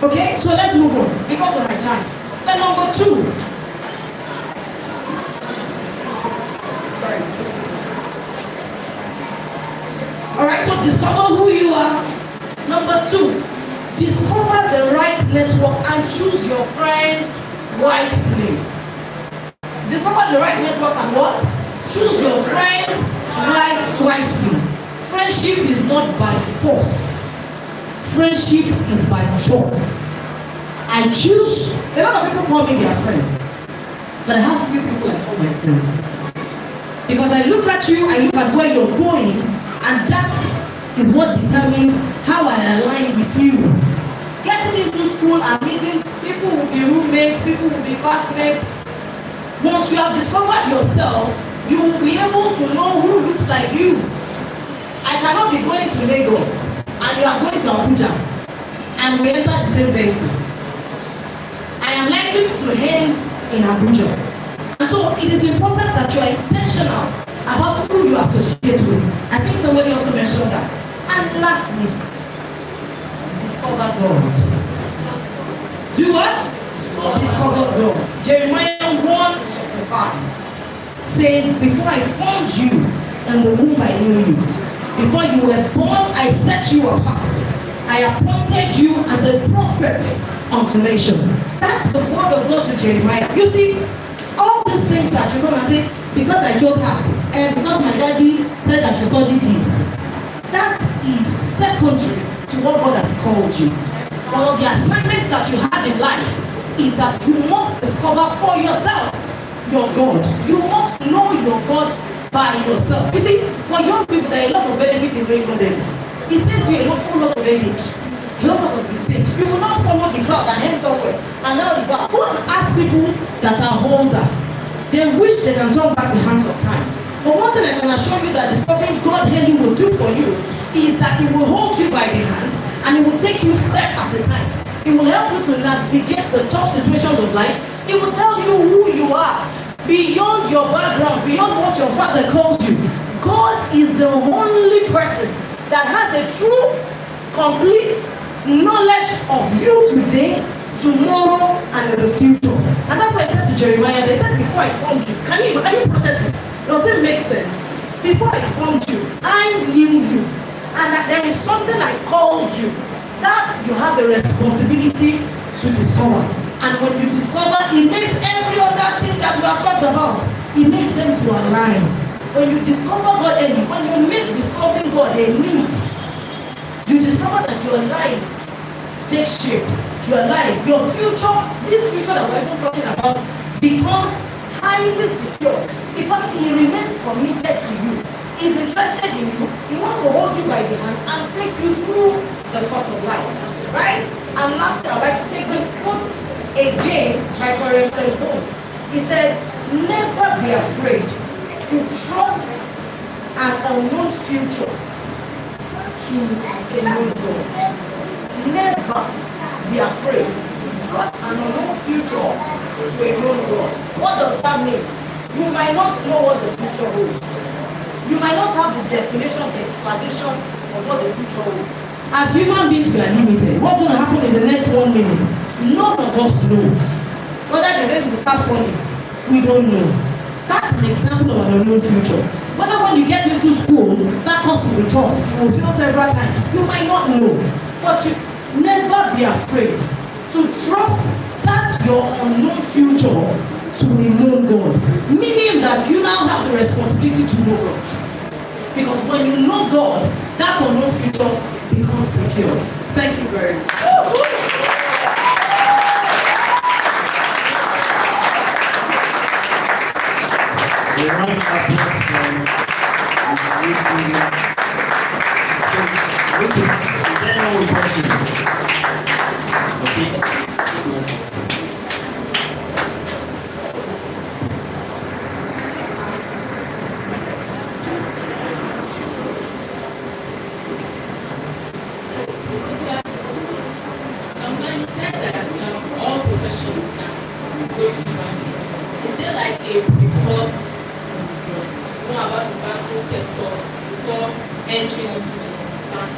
Okay, so let's move on because of my time. Then number 2. Sorry. Alright, so discover who you are. Number 2, discover the right network and choose your friends wisely. Discover the right network and what? Choose your friends wisely. Friendship is not by force. Friendship is by choice. I choose. A lot of people call me their friends, but I have few people that call my friends. Because I look at you, I look at where you're going, and that is what determines how I align with you. Getting into school and meeting, people will be roommates, people will be classmates. Once you have discovered yourself, you will be able to know who looks like you. I cannot be going to Lagos and you are going to Abuja and we enter the same vehicle. I am likely to end in Abuja. And so it is important that you are intentional about who you associate with. I think somebody also mentioned that. And lastly, discover God. Do what? Discover God. Jeremiah 1:5 says, before I formed you in the womb I knew you. Before you were born, I set you apart. I appointed you as a prophet unto nation. That's the word of God to Jeremiah. You see, all these things that you come and say, because I chose her, and because my daddy said I should study this, that is secondary to what God has called you. One of the assignments that you have in life is that you must discover for yourself your God. You must know your God by yourself. You see, for young people, there are a lot of benefits in doing God. It saves you a whole lot of headache, a lot of mistakes. You will not follow the crowd and head somewhere and now the back. Go and ask people that are older. They wish they can turn back the hands of time. But one thing I can assure you that discovering God really will do for you is that it will hold you by the hand and it will take you step at a time. It will help you to navigate the tough situations of life. It will tell you who you are beyond your background, beyond what your father calls you. God is the only person that has a true, complete knowledge of you today, tomorrow, and in the future. And that's why I said to Jeremiah, they said, before I formed you, can you process it? Does it make sense? Before I formed you, I knew you. And that there is something I called you that you have the responsibility to discover. And when you discover, it makes every other thing that we have talked about, it makes them to align. When you discover God early, when you make discovering God a need, you discover that your life takes shape. Your life, your future, this future that we're even talking about, becomes highly secure because he remains committed to you. He's interested in you. He wants to hold you by the hand and take you through the course of life. Right? And lastly, I'd like to take this quote again by Parental Home. He said, never be afraid to trust an unknown future to a known God. Never be afraid to trust an unknown future to a known God. What does that mean? You might not know what the future holds. You might not have the definition, the explanation of what the future holds. As human beings, we are limited. What's going to happen in the next 1 minute? None of us knows. Whether the rain will start falling, we don't know. That's an example of an unknown future. Whether when you get into school, that course will be taught, you will fail several times. You might not know. But you never be afraid to trust that your unknown future to a known God. Meaning that you now have the responsibility to know God. Because when you know God, that unknown future becomes secure. Thank you very much. A round of applause for Miss Lydia. Okay, is there anyone with questions? Okay. All professions now go to banking. Is there like a course about the banking sector before entering into the bank?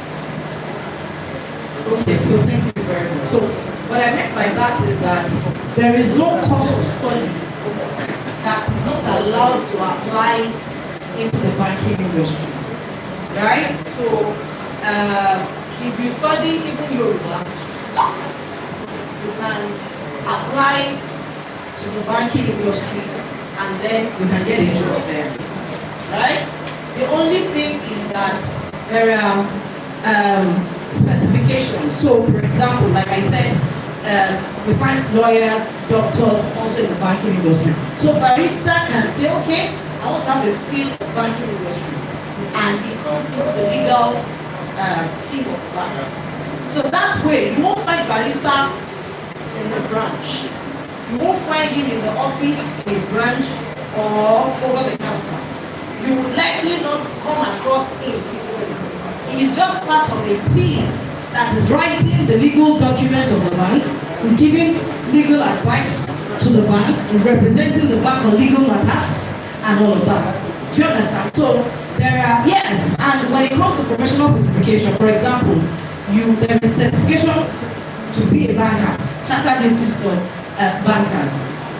Okay, so thank you very much. So what I meant by that is that there is no course of study that is not allowed to apply into the banking industry. Right? So if you study even Yoruba, you can apply to the banking industry and then you can get a job there. Right? The only thing is that there are specifications. So for example, like I said, we find lawyers, doctors also in the banking industry. So barista can say, okay, I want to have a field of banking industry. And it comes into the legal team of the bank. So that way, you won't find barista in the branch. You won't find him in the office, in a branch, or over the counter. You will likely not come across him physically. He is just part of a team that is writing the legal documents of the bank, is giving legal advice to the bank, is representing the bank on legal matters, and all of that. Do you understand? So there are, yes, and when it comes to professional certification, for example, there is certification to be a banker, Chartered Institute of Bankers,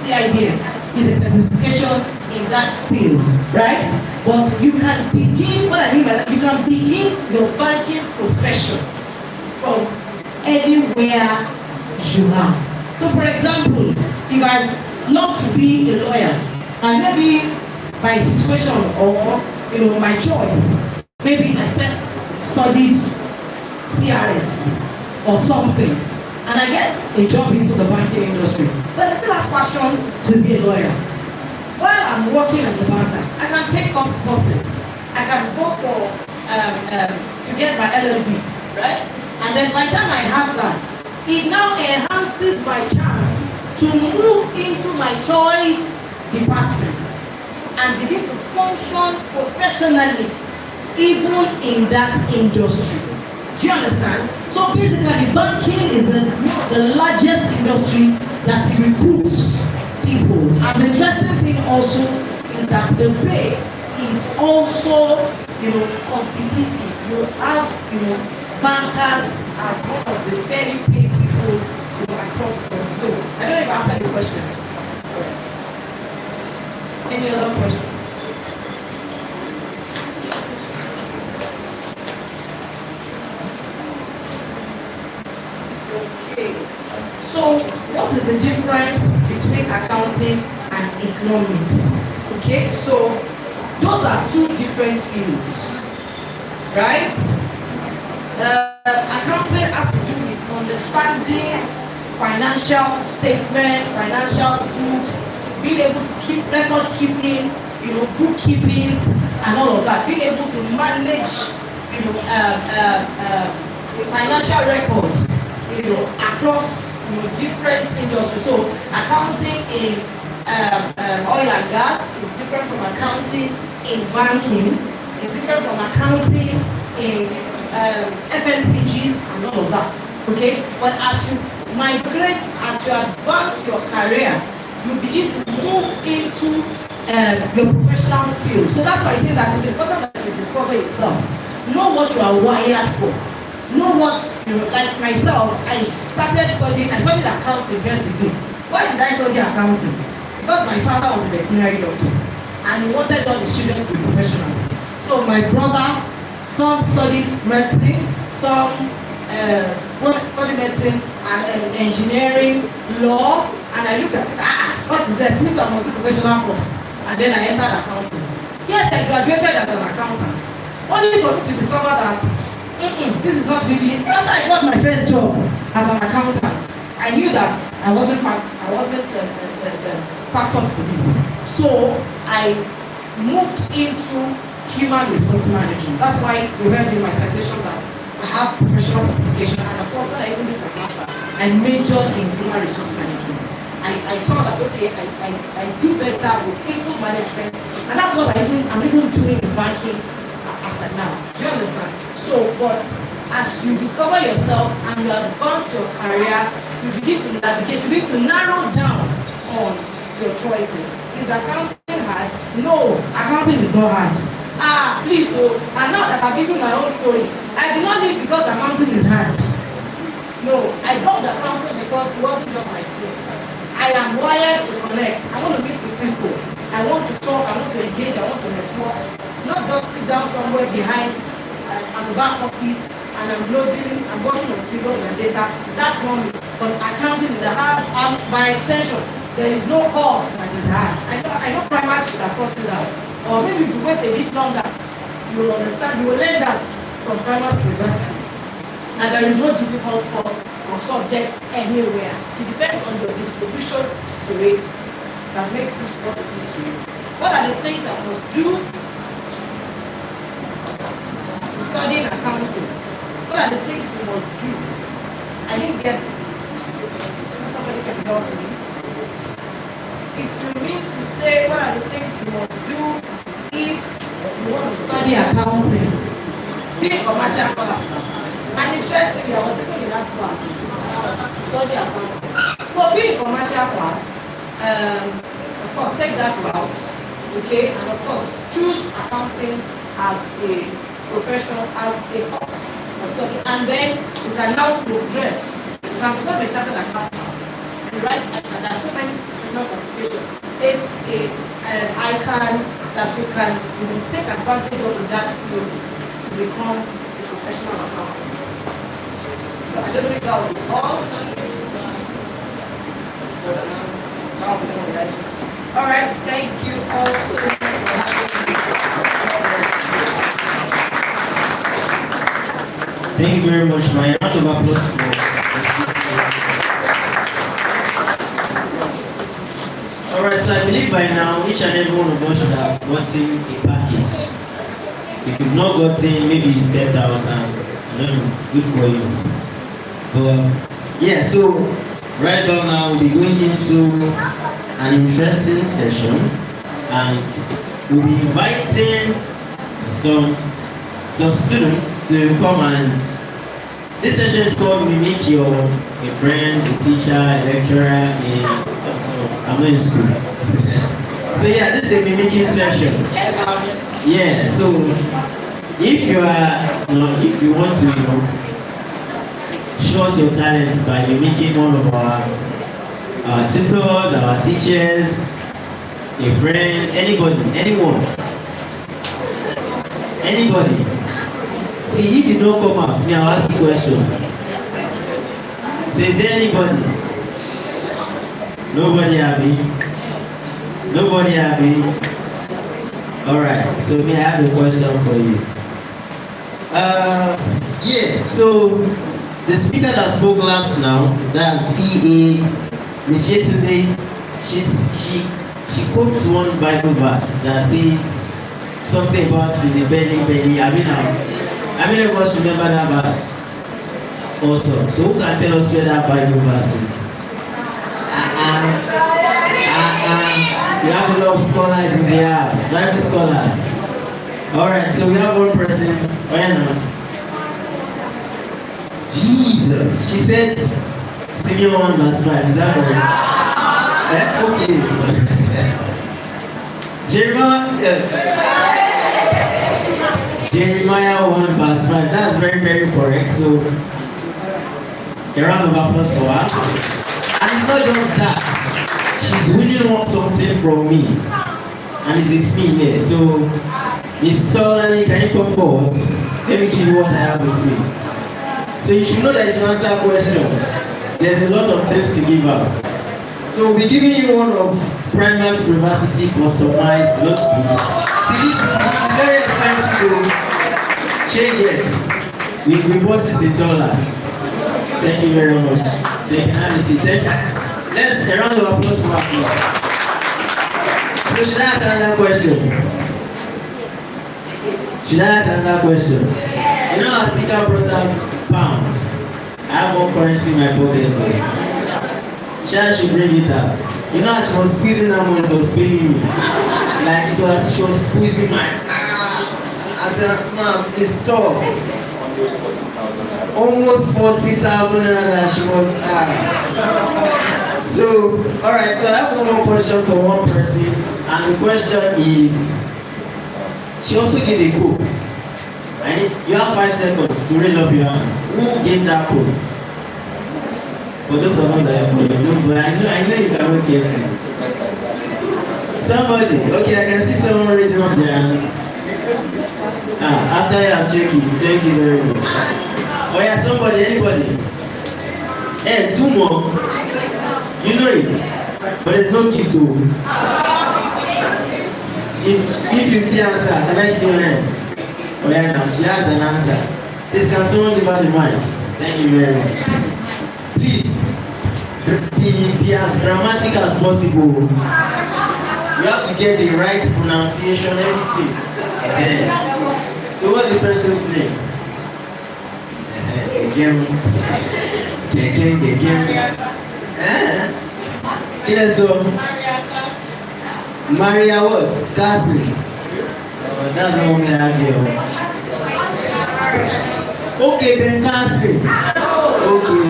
CIBS, is a certification in that field, right? But you can begin, what I mean by that, you can begin your banking profession from anywhere you are. So for example, if I love to be a lawyer, and maybe by situation or my choice, maybe I first studied CRS or something, and I get a job into the banking industry, but I still have passion to be a lawyer. While I'm working as a banker, I can take up courses. I can go for to get my LLBs, right? And then by the time I have that, it now enhances my chance to move into my choice department and begin to function professionally even in that industry. Do you understand? So basically, banking is the largest industry that recruits people. And the interesting thing also is that the pay is also, competitive. You have, bankers as one of the very paid people, across the country. So I don't know if I answered your question. Any other question? Okay. So what is the difference between accounting and economics? Okay, so those are two different fields, right? Accounting has to do with understanding financial statement, financial books, being able to keep record keeping, bookkeeping and all of that, being able to manage, financial records, across different industries. So accounting in oil and gas is different from accounting in banking, it's different from accounting in FMCGs and all of that. Okay, but as you migrate, as you advance your career, you begin to move into your professional field. So that's why I say that it's important that you discover yourself. Know what you are wired for. Know what, like myself, I studied accounting very degree. Why did I study accounting? Because my father was a veterinary doctor and he wanted all his children to be professionals. So my brother, some studied medicine, some studied medicine and engineering, law, and I looked at it, what is that? It's a multi-professional course. And then I entered accounting. Yes, I graduated as an accountant. Only for me to discover that this is not really. After I got my first job as an accountant, I knew that I wasn't factored for this. So I moved into human resource management. That's why you heard in my citation that I have professional certification, and of course when I even did my master, I majored in human resource management. I saw that okay, I do better with people management, and that's what I'm even doing in banking as of now. Do you understand? So, but as you discover yourself and you advance your career, you begin to navigate, you begin to narrow down on your choices. Is accounting hard? No, accounting is not hard. Please, and now that I've given my own story, I did not leave because accounting is hard. No, I dropped accounting because it wasn't just my thing. I am wired to connect. I want to meet with people. I want to talk. I want to engage. I want to network. Not just sit down somewhere behind at the back office and I'm working on figures and data. That's one. But accounting is hard. By extension, there is no course that is hard. I know PRIMAX should have taught you that. Or maybe if you wait a bit longer, you will understand. You will learn that from PRIMAX University. And there is no difficult course or subject anywhere. It depends on your disposition to it that makes it what it is to you. What are the things that must do studying accounting? What are the things you must do? I didn't get somebody can help me. If you mean to say what are the things you must do if you want to study accounting, be a commercial class. And interestingly, I was even in that class, study accounting. So be a commercial class, of course take that route, okay, and of course choose accounting as a professional, as a course of study, and then you can now progress. You can become a chartered accountant. And right, there are so many qualifications. It's an icon that you can take advantage of in that field to become a professional accountant. So I don't know if that will be all. All right, thank you all so much for having me. Thank you very much, my round of applause for. Alright, so I believe by now each and every one of us should have gotten a package. If you've not gotten, maybe you stepped out and I don't know, good for you. But yeah, so right now we'll be going into an interesting session, and we'll be inviting some students to come, and this session is called Mimic Your a Friend, a Teacher, a Lecturer in I'm not in school. So yeah, this is a mimicking session. Yeah, so if you are if you want to show us your talents by mimicking one of our tutors, our teachers, a friend, anybody, anyone. See, if you don't come out, me, I'll ask you a question. So is there anybody? Nobody happy? Nobody happy? Alright, so me, I have a question for you. Yes, so the speaker that spoke last now, that's CA, Miss Yesterday, she quotes one Bible verse that says something about in the belly. I mean, how many of us remember that verse? Also, so who can tell us where that Bible verse is? We have a lot of scholars in the house, Bible scholars. Alright, so we have one person. Oh yeah, no. Jesus, she said Simeon 1 verse 5, is that correct? Okay, so Jeremiah 1 verse 5, that's very, very correct. So a round of applause for her. And it's not just that, she's winning something from me, and it's with me here. So Miss Solani, can you come forward? Let me give you what I have with me. So you should know that you answer a question. There's a lot of things to give out. So we'll be giving you one of PRIMAX University customized notebook. See, this is very expensive to change it. We bought it $1. Thank you very much. So you can have a seat. Let's a round of applause for our please. So should I ask another question? You know our speaker brought out pounds. I have one currency in my pocket. So I should bring it out. You know as she was squeezing that money, it was paying me. Like it was, she was squeezing my I said, man, please stop. Almost 40,000 naira she was So, alright, so I have one more question for one person, and the question is, she also gave a quote. You have 5 seconds to raise up your hand. Who gave that quote? For those of us that have no, but I know you cannot get it. Somebody, okay, I can see someone raising up their hand. After you have checked it, thank you very much. Oh yeah, somebody, anybody? Hey, 2 more. You know it, but there's no gift to. If you see answer, can I see your hands? Oh yeah, now she has an answer. Please, can someone give her the mic? Thank you very much. Please, be as dramatic as possible. You have to get the right pronunciation, everything. So what's the person's name? Again. Yes, so Maria what? Cassie. That's the one I have here. Okay, Ben Cassie. Okay.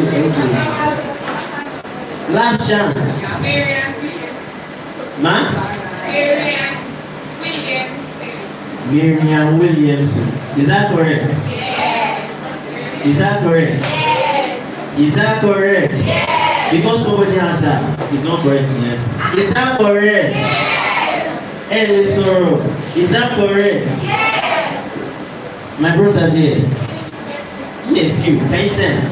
Last chance. Miriam Williamson. Is that correct? Yes. Is that correct? Yes. Is that correct? Yes. Because nobody answered, it's not correct yet. Is that correct? Yes. Hey, Soro, is that correct? Yes. My brother there. Yes, you. Can you send?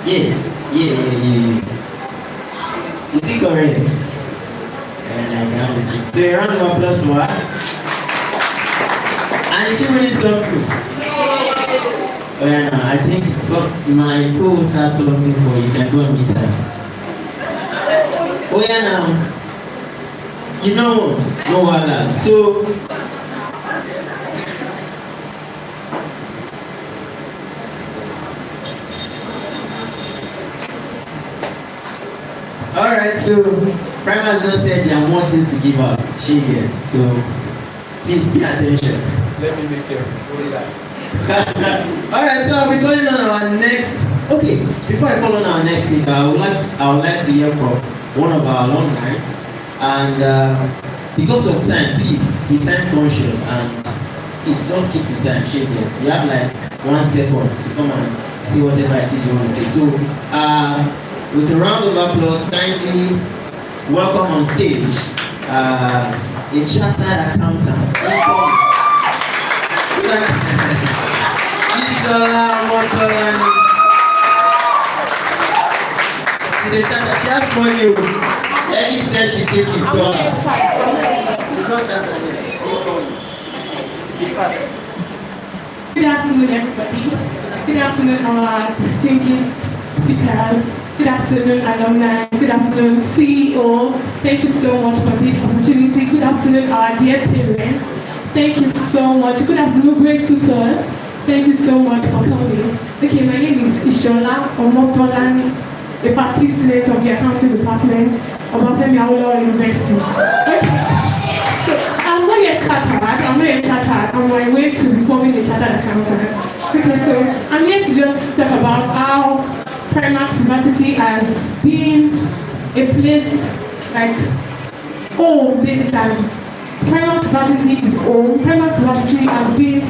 Yes. Yeah. Is it correct? And I can listen. So a round of applause for her. And is she really something? Oh yeah, no, I think my co-host has something for you. Can go and meet her. Oh yeah, now. You know what? No wala. So alright, so PRIMAX just said there are more things to give out. She gets. So please pay attention. Let me make it. Alright, so I'll be calling on our next. Okay, before I call on our next speaker, I would like to hear from one of our alumni. And because of time, please be time conscious and please just keep the time. She gets. You have like 1 second to come and see whatever it is you want to say. So, with a round of applause, kindly welcome on stage a chartered accountant. Ishola Motolani. She's a chartered. She has money. Every step she takes is gone. She's not chartered yet. Good afternoon, everybody. Good afternoon, our distinguished speakers. Good afternoon, alumni. Good afternoon, CEO. Thank you so much for this opportunity. Good afternoon, our dear parents. Thank you so much. Good afternoon, great tutors. Thank you so much for coming. Okay, my name is Ishola Omotolani, a faculty student of the accounting department of Obafemi Awolowo University. So, I'm not yet chartered. I'm on my way to becoming a chartered accountant. Okay, so I'm here to just talk about how PRIMAX University has been a place like home, basically. PRIMAX University is home. PRIMAX University has been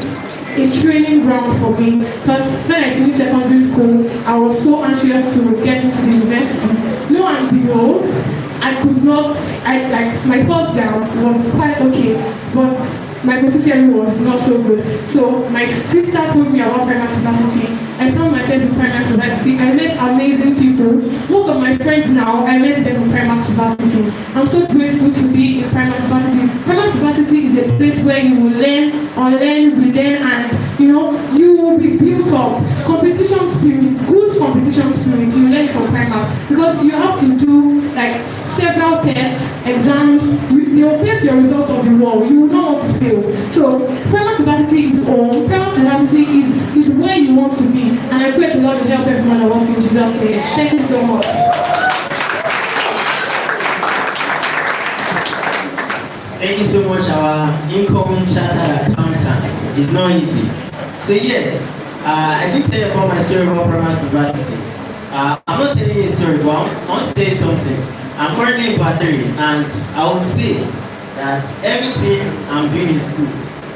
a training ground for me because when I finished secondary school, I was so anxious to get into the university. Lo and behold, I could not, my first jam was quite okay, but my consistency was not so good. So my sister told me about PRIMAX University. I found myself in PRIMAX University. I met amazing people. Most of my friends now, I met them in PRIMAX University. I'm so grateful to be in PRIMAX University. PRIMAX University is a place where you will learn, unlearn, relearn, and you will be built up. Competition spirit, good competition spirit, you learn from PRIMAX because you have to do like several tests, exams. They will place your result on the wall. You will not want to fail. So PRIMAX University is home. PRIMAX University is where you want to be. And I pray the Lord will help every one of us in Jesus' name. Thank you so much. Thank you so much, our incoming chartered accountant. It's not easy. So yeah, I did tell you about my story about PRIMAX University. I'm not telling you a story, but I want to tell you something. I'm currently in part 3, and I would say that everything I'm doing in school,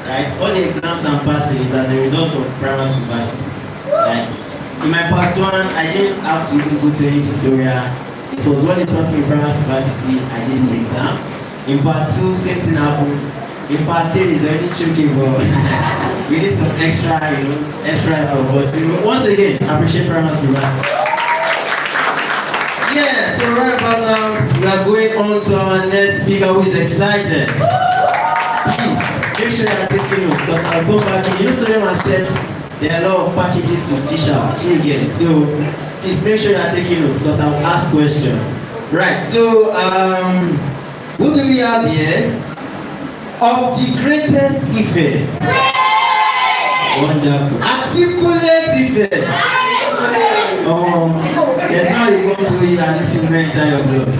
right, all the exams I'm passing is as a result of PRIMAX University. Right? In my part 1, I didn't have to even go to any tutorial. It was what it taught me in PRIMAX University. I did the exam. In part 2, same thing happened. In part 3, it's already choking, but we need some extra, extra help. But once again, I appreciate PRIMAX University. Yeah, so right about now, we are going on to our next speaker who is excited. Please, make sure you are taking notes because I'll go back in. You know, someone said there are a lot of packages to dish out. So please make sure you are taking notes because I'll ask questions. Right, so who do we have here? Of the greatest Ife. Wonderful. Articulate Ife. There's not a one to you and this is the entire blood.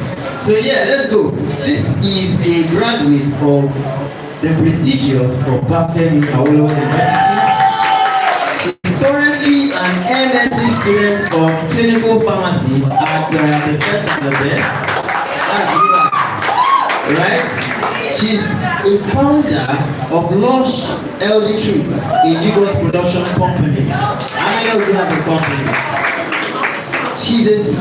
So yeah, let's go. This is a graduate of the prestigious Obafemi Awolowo University. She's currently an MSc student of clinical pharmacy at the first and the best. That's right. She's a founder of Lush LD Treats, a yogurt production company. How many of you have a company? She's a she's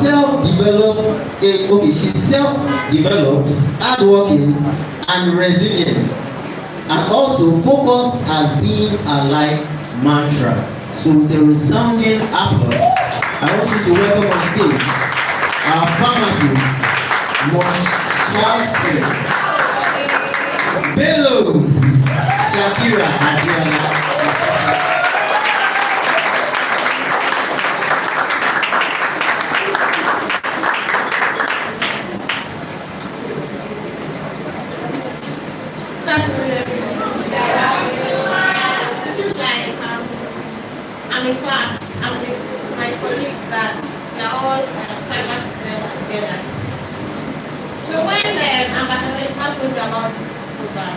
self-developed, hardworking, and resilient, and also focus has been a life mantra. So with a resounding applause, I want you to welcome on stage our pharmacist, Bello Shakira Adiola. I'm in class. I'm with my colleagues that we are all PRIMAX together. So when Ambassador Ismail told me about this program,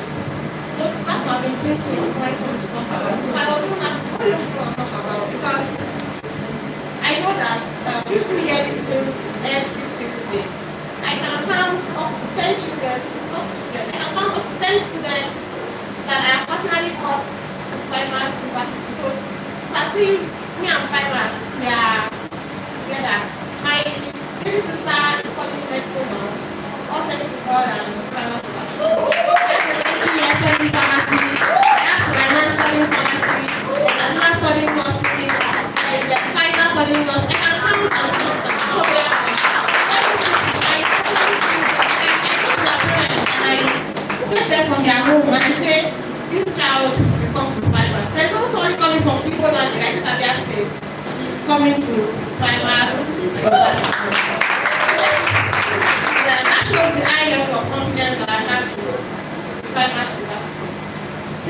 those staff have been thinking why don't we talk about it. So I was even asking, what do you want to talk about? Because I know that people hear these things every single day. I can count up to 10 children, not children, I can count up to 10 students that I have personally taught to PRIMAX University. So it's as if me and PRIMAX, we are together. My baby sister is studying medicine now, all thanks to God and PRIMAX University. I have studying pharmacy, I have my studying pharmacy, I'm not studying nursing, the Pfizer studying nursing. I can count and count and count. Get them from their home and I say, this child will come to PRIMAX. There's no story coming from people that like Tabia State. He's coming to PRIMAX. That shows the high level of confidence that I have in PRIMAX University.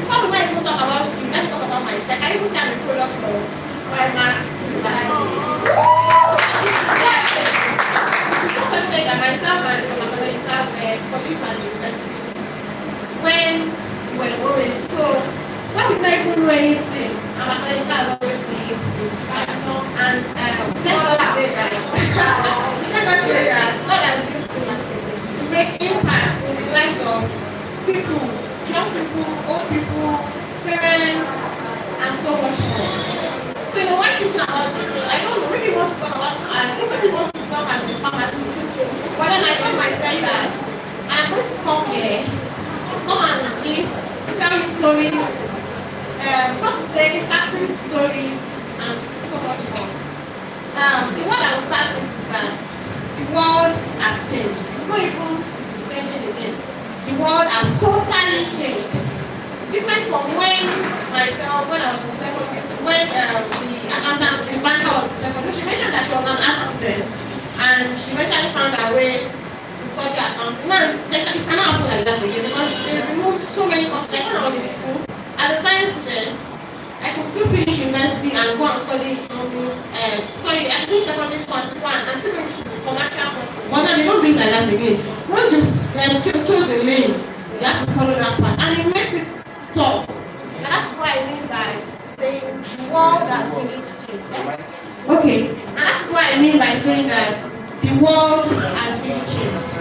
Before we might even talk about you, let's talk about myself. I even say I'm a product of PRIMAX University. It's so frustrating that myself and my mother have colleagues at the university. When we were growing, so when we didn't even know anything, our mother has always been and thank God today that God has used to make impact in the lives of people, young people, old people, parents, and so much more. So you know, when thinking about this, I don't know, maybe wants to talk about, everybody wants to talk as a pharmacist, but then I told myself that I'm going to come here, come and gist, tell you stories, so to say, acting stories, and so much more. The word I will start with is that the world has changed. It's not even, it's changing again. The world has totally changed. Different from when myself, when I was in secondary school, when the accountant, the banker was in secondary school, she mentioned that she was an art student, and she eventually found her way to study accounting. Now, it cannot happen like that again because they removed so many courses. Like when I was in school, as a science student, I could still finish university and go and study economics. Sorry, I finished secondary school and still going to commercial courses. But now they don't do it like that again. Once you chose the lane, you have to follow that path, and it makes it tough. And that's why I mean by saying the world has really changed. Yeah? Okay, and that's what I mean by saying that the world has really changed.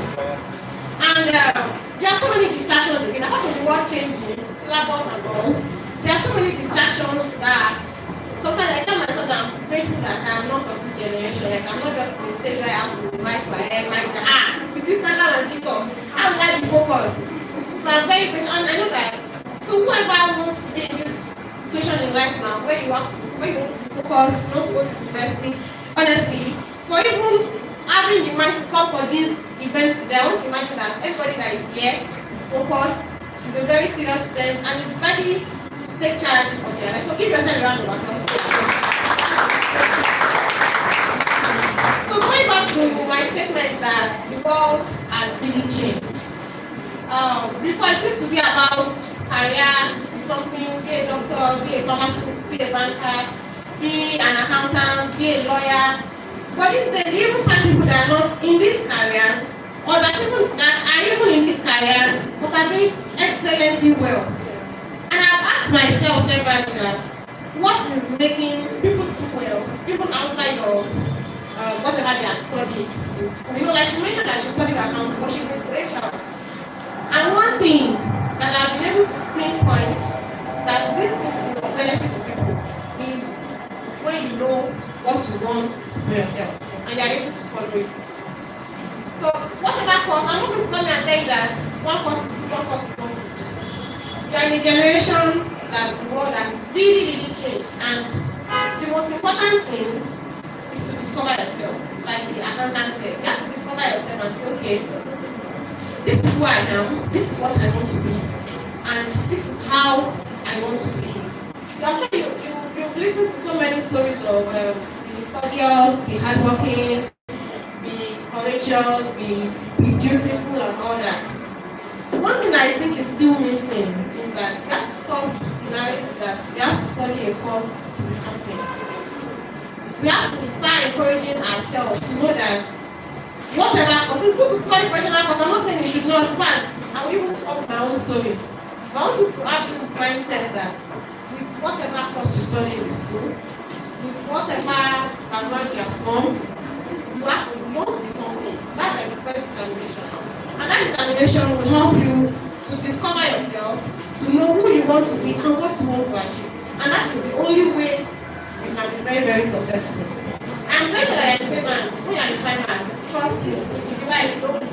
And there are so many distractions again. Apart from the world changing, syllabus and all, there are so many distractions that sometimes I tell myself that I'm grateful that I'm not of this generation. Like I'm not just in the stage where I have to write my head, with this Instagram and TikTok, how will I be focused? So I'm very grateful, and I know that. So whoever wants to be in this situation in life now, where you want to be focused, not to go to university, honestly, for even having the mind to come for these events today, I want to imagine that everybody that is here is focused, is a very serious student, and is ready to take charge of their life. So give yourself a round of applause. So going back to my statement that the world has really changed. Before it used to be about career, something, be a doctor, be a pharmacist, be a banker, be an accountant, be a lawyer. But these days, you even find people that are not in these careers, or that people that are even in these careers, but are doing excellently well. And I've asked myself several times, what is making people do well, people outside of whatever they have studied in school? You know, like she mentioned that she studied accounting, but she's into HR. And one thing that I've been able to pinpoint that this is of benefit to people is when you know what you want for yourself and you are able to follow it. So whatever course, I'm not going to come here and tell you that one course is good, one course is not good. You are in a generation that the world has really, really changed, and the most important thing is to discover yourself. Like the accountant said, you have to discover yourself and say, okay, this is who I am, this is what I want to be, and this is how I want to behave. I'm sure you've listened to so many stories of be studious, be hardworking, be courageous, be beautiful and all that. One thing I think is still missing is that you have to stop the narrative that you have to study a course to do something. We have to start encouraging ourselves to know that whatever course. It's good to study professional course. I'm not saying you should not, but I will even up my own story. But I want you to have this mindset that with whatever course you study in school, with whatever background you are from, you want to be something. That's like the first determination. And that determination will help you to discover yourself, to know who you want to be and what you want to achieve. And that is the only way you can be very, very successful. And make sure that you're the same man, when you're in PRIMAX, trust me, if you like, don't.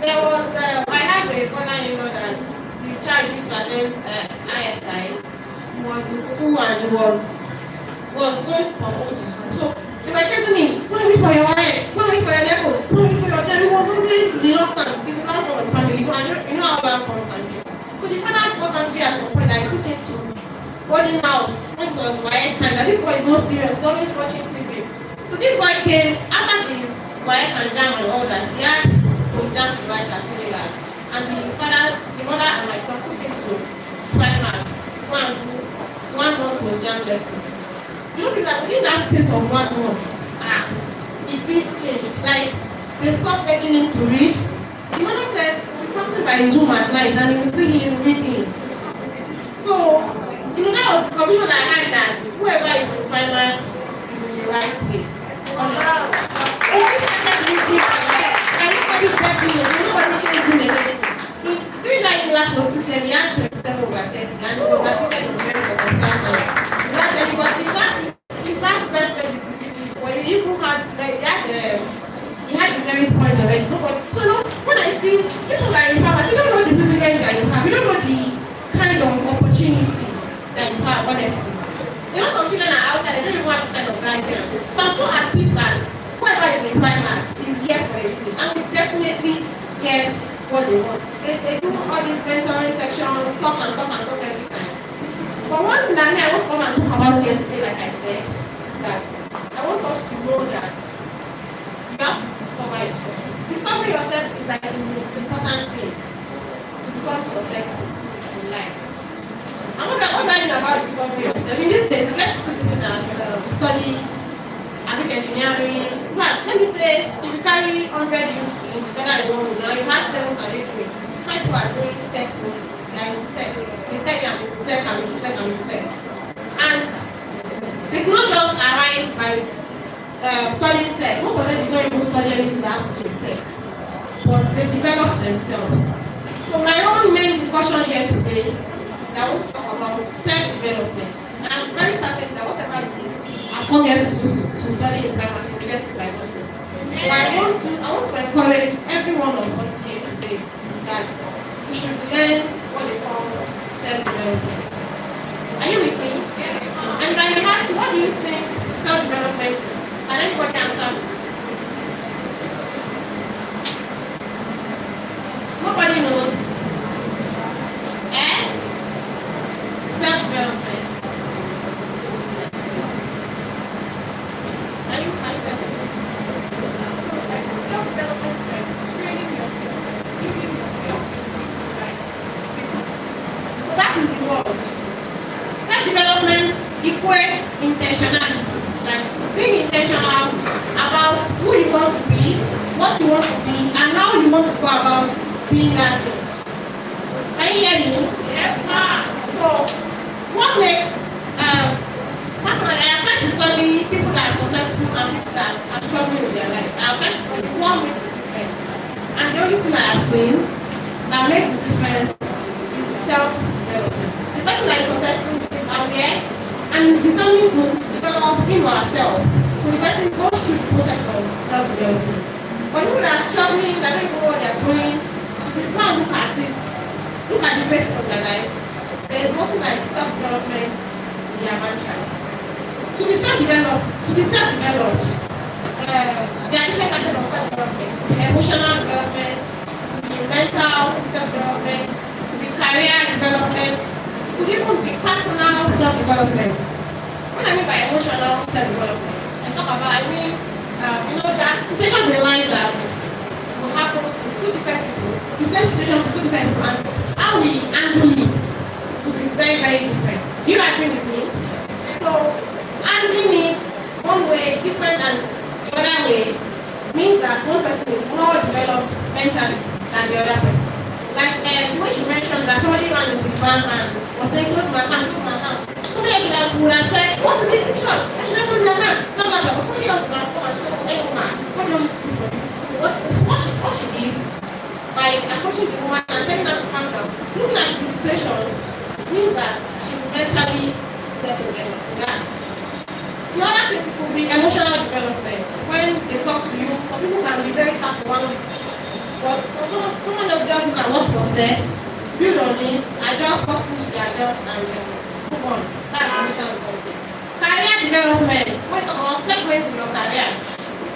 There was, I have a father-in-law that the child used to attend ISI. He was in school and was going from home to school. So they were chasing me, why me for your wife? Why me for your level? Why me for your job? He was always reluctant. He's the last one of the family. You know how that's constantly. So the father got angry at some point that I took him to boarding house when it was white time. That this boy is not serious, he's always watching TV. So this boy came after the white and jam and all that. He had was just right at similar. And the mother and my son took him to PRIMAX. One month was jam lesson. You know that within that space of 1 month, it feels changed. Like they stopped begging him to read. The mother said, we're passing by his room at night and you will see him reading. So, you know, that was the confusion I had that whoever is in PRIMAX is in the right place. Nobody changed him anything. During that year, that was 2 10, he had 27 over 30 and he was admitted in very circumstantial. But his last best friend is CPC. When he even had, he had the merit point already. So no, when I see people that you have, I don't know the privilege that you have. You don't know the kind of opportunity that you have, honestly. A lot of children are outside, they don't even have this kind of guidance. So I'm so at peace that whoever is in PRIMAX is here for everything. And we definitely get what they want. They do all this mentoring section, talk every time. But one thing I want to come and talk about yesterday, like I said, is that I want us to know that you have to discover yourself. Discovering yourself is like the most important thing to become successful in life. I'm not talking about discovering yourself. In these days, let's see people that study engineering. In fact, let me say, if you carry 100 youths together in one room, now you have 7 and 8 grades. People are doing tech courses, like tech, and and they do not just arrive by studying tech. Most of them is not even studying anything that has to do with tech, but they develop themselves. So my own main discussion here today is that I want to talk about self-development. I'm very certain that whatever I come here to do to study in PRIMAX will get to my business. But I want to encourage every one of us here today that we should learn what they call self-development. Are you with me? Yes. And I may ask you, what do you think self-development is? Can anybody answer? Nobody knows. Self-development. Are you self-development, training yourself, giving yourself things to like. So that is the word. Self-development equates intentionality. Like being intentional about who you want to be, what you want to be, and how you want to go about being that thing. Can you hear me? Yes, ma'am. So, what makes personally, I have tried to study people that are successful and people that are struggling with their life. I have tried to study what makes the difference. And the only thing I have seen that makes the difference is self-development. The person that is successful is aware and is determined to develop him or herself. So the person goes through the process of self-development. But people that are struggling, that don't know what they are doing, if you go and look at it, look at the basics of their life, there is nothing like self-development in their mantra. To be self-developed, there are different aspects of self-development. Emotional development, the mental self-development, the career development, could even be personal self-development. What I mean by emotional self-development, there are situations in life that will happen to 2 different people, the same situation to 2 different people, and how we handle it will be very, very different. Do you agree with me? So, handling it one way different than the other way means means that one person is more developed mentally than the other person. Like when she mentioned that somebody ran into the bank and was saying, close my hand, close my hand. Somebody else would have said, what is it? Sure, I should have closed your hand. No, no, no. But somebody else would have come and said, hey woman, what do you want me to do for you? What she did by approaching the woman and telling her to calm down, looking at the situation means that she's mentally self-developed. Yeah. The other case could be emotional development. When they talk to you, some people can be very sad for 1 week. But someone just look at what was said, build on it, adjust, focus, adjust, and move on. That's emotional development. Career development. When you talk about segueing to your career,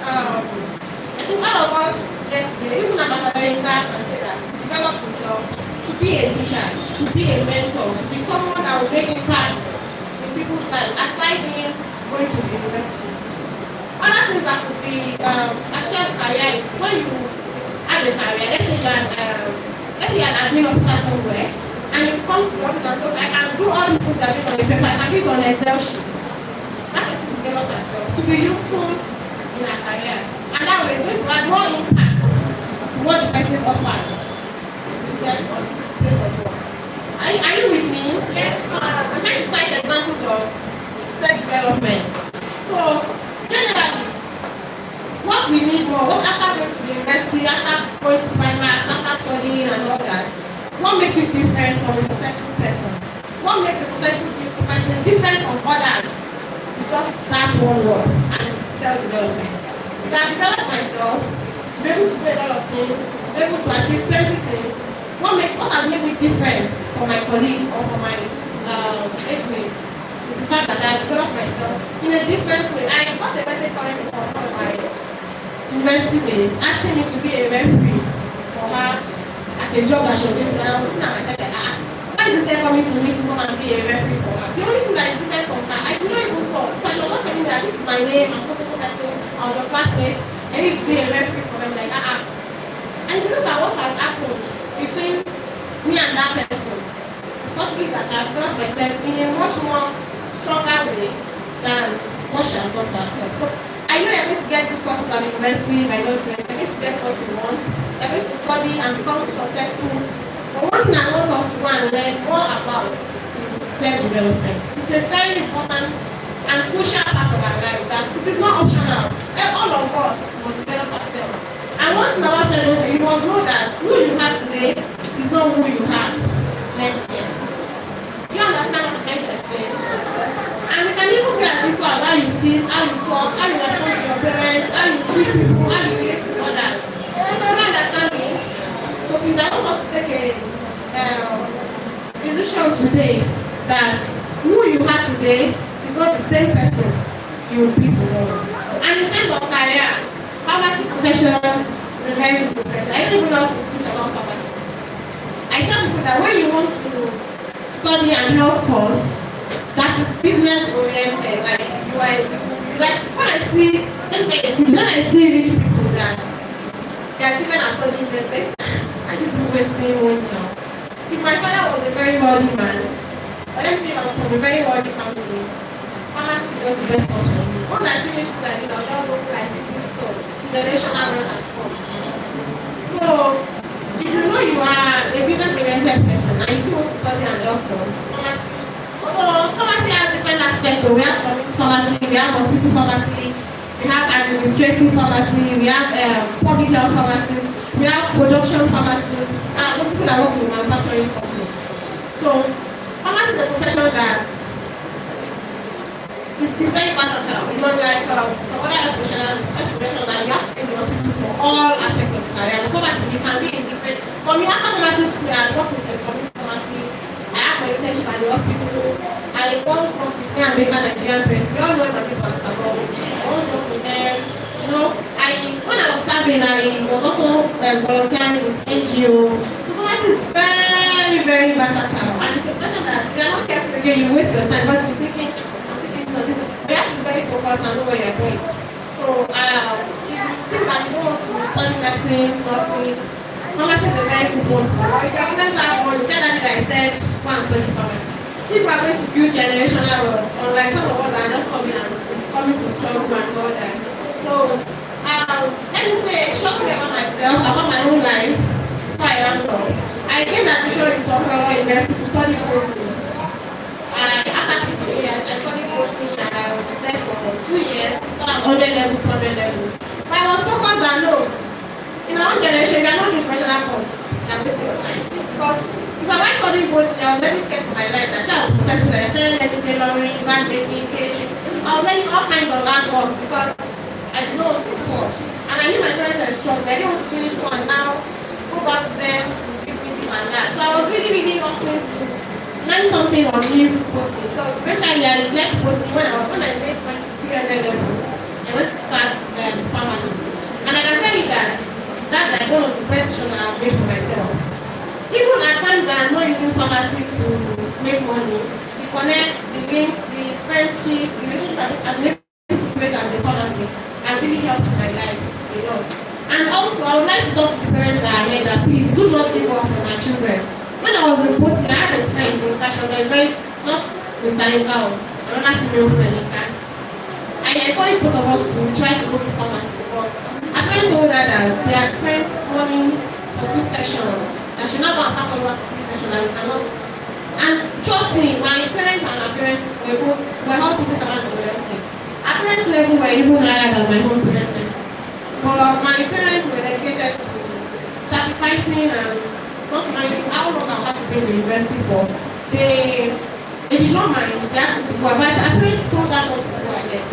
I think all of us get to, even Ambassador Inka can say that, develop yourself to be a teacher, to be a mentor, to be someone that will make impact in people's lives, aside being going to the university. Other things that could be a shared career is when you have a career, let's say you're an admin officer somewhere, and you come to the office and say, I can do all these things that are on the paper, I can do it on an Excel sheet. That is to develop herself, to be useful in her career. And that way, it's going to add more impact to what the person offers to the place of work. Are you with me? Yes, ma'am. I'm trying to cite examples of self-development. So, generally, what we need more, what after going to the university, after going to PRIMAX, after studying and all that, what makes you different from a successful person? What makes a successful person different from others? It's just that one word, and it's self-development. If I develop myself, to be able to do a lot of things, to be able to achieve plenty things, what has made me different from my colleague or from my age mates is the fact that I developed myself in a different way. I got a message coming from one of my university mates asking me to be a referee for her at a job that she was doing, and I was looking at myself like, why is this guy coming to me to come and be a referee for her? The only thing that is different from her, I do not even talk, because she was not telling me that this is my name, I'm so person, I was your classmate, I need to be a referee for them, like, And you look at what has happened between me and that person, it's possible that I've developed myself in a much more stronger way than what she has done for herself. So I know you're going to get good courses at the university by those friends, you're going to get what you want, you're going to study and become successful. But one thing I want us to go and learn more about is self-development. It's a very important and crucial part of our life that it is not optional. All of us must develop ourselves. And one thing about self-development, you must know that who you have today is not who you have next year. You understand what I'm trying to explain? And you can even get this one, how you sit, how you talk, how you respond to your parents, how you treat people, how you relate to others. You understand me? So please, I want us to take a decision today that who you are today is not the same person you will be tomorrow. And in terms of career, pharmacy profession is a very good profession. I don't even know how to teach about pharmacy. I tell people that when you want to study an health course that is business oriented, like when I see rich people that their children are studying business, and this is wasting money now. If my father was a very wealthy man, but let me say I'm from a very wealthy family, pharmacy is not the best course for me. Once I finish school like this, I'll just open like 50 stores. The national wealth has come. So, if you know you are a business-oriented person and you still want to study an health course, pharmacy has different aspects. We have community pharmacy, we have hospital pharmacy, we have administrative pharmacy, we have public health pharmacies, we have production pharmacies, and people that work in manufacturing companies. So, pharmacy is a profession that is very versatile. It's not like some other health professions that you have to be in the hospital for all aspects of the career. The pharmacy, you can be in different. For me, after pharmacy school, I worked with a community pharmacy. I have my internship at the hospital. I once worked with them and make Nigerian friends. We all know my people are stable. I once worked with them. You know, when I was serving, I was also volunteering with NGO. So pharmacy is very, very versatile. And it's a question that if you're not careful again, you waste your time because you're thinking, you have to be very focused and know what you're doing. So, if you think that you don't want to study medicine, nursing, pharmacy is a very good one. If you don't have one, tell them that I said, go and study pharmacy. People are going to build generational wealth, unlike some of us that are just coming to struggle and all that. So, let me say shortly about myself, about my own life, before I round up. I gained admission into Oklahoma University to study coding. After 3 years, I studied coding and I was there for 2 years, so I'm 100 level, 200 level. But I was focused on no. In our own generation, we are not doing professional course. I'm wasting your time. Because if I went studying coding, I was very scared for my life. I was successful. I started learning tailoring, band making, catering. I was learning all kinds of hard works because I didn't know what to do. And I knew my parents were strong. I didn't want to finish one now, go back to them, to give me this and that. So I was really hustling to learn something on new coding. So eventually I left coding when I made my 300 level. I went to start pharmacy. And I can tell you that that's like one of the best decisions I've made for myself. Even at times that I'm not using pharmacy to make money, the connect, the links, the friendships, the relationship I've been able to create as a pharmacist has really helped my life a lot. And also, I would like to talk to the parents that are here that please do not give up on my children. When I was in Portland, I had a friend in fashion, not Mr. Ingao, another female friend in fact. I encouraged both of us to try to go to pharmacy. But I friend told her that they had spent money for 2 sessions. That she not going to start for 3 sessions and we cannot. And trust me, my parents and our parents were all sitting around the university. Our parents' level were even higher than my own parents' level. But my parents were dedicated to sacrificing and not minding how long I had to be in the university for. They did not mind, they asked me to go. But our parents told her not to go ahead.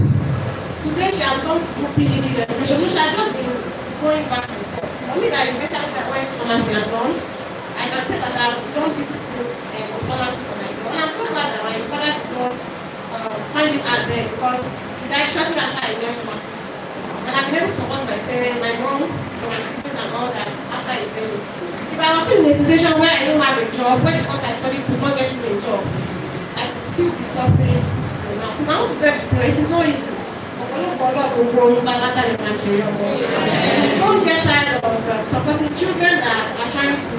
Today she has gone to PGD education. She has just been going back and forth. For me, that is better than going to pharmacy and done. I can say that I've done this pharmacy for myself. And I'm so glad that my father did not find it out there because he died shortly after I left pharmacy. And I've been able to support my parents, my mom, my siblings and all that after his death. If I was still in a situation where I don't have a job, where because I studied to not get me a job, I could still be suffering till now. Because I want to beg people, it is not easy. Don't get tired of supporting children that are trying to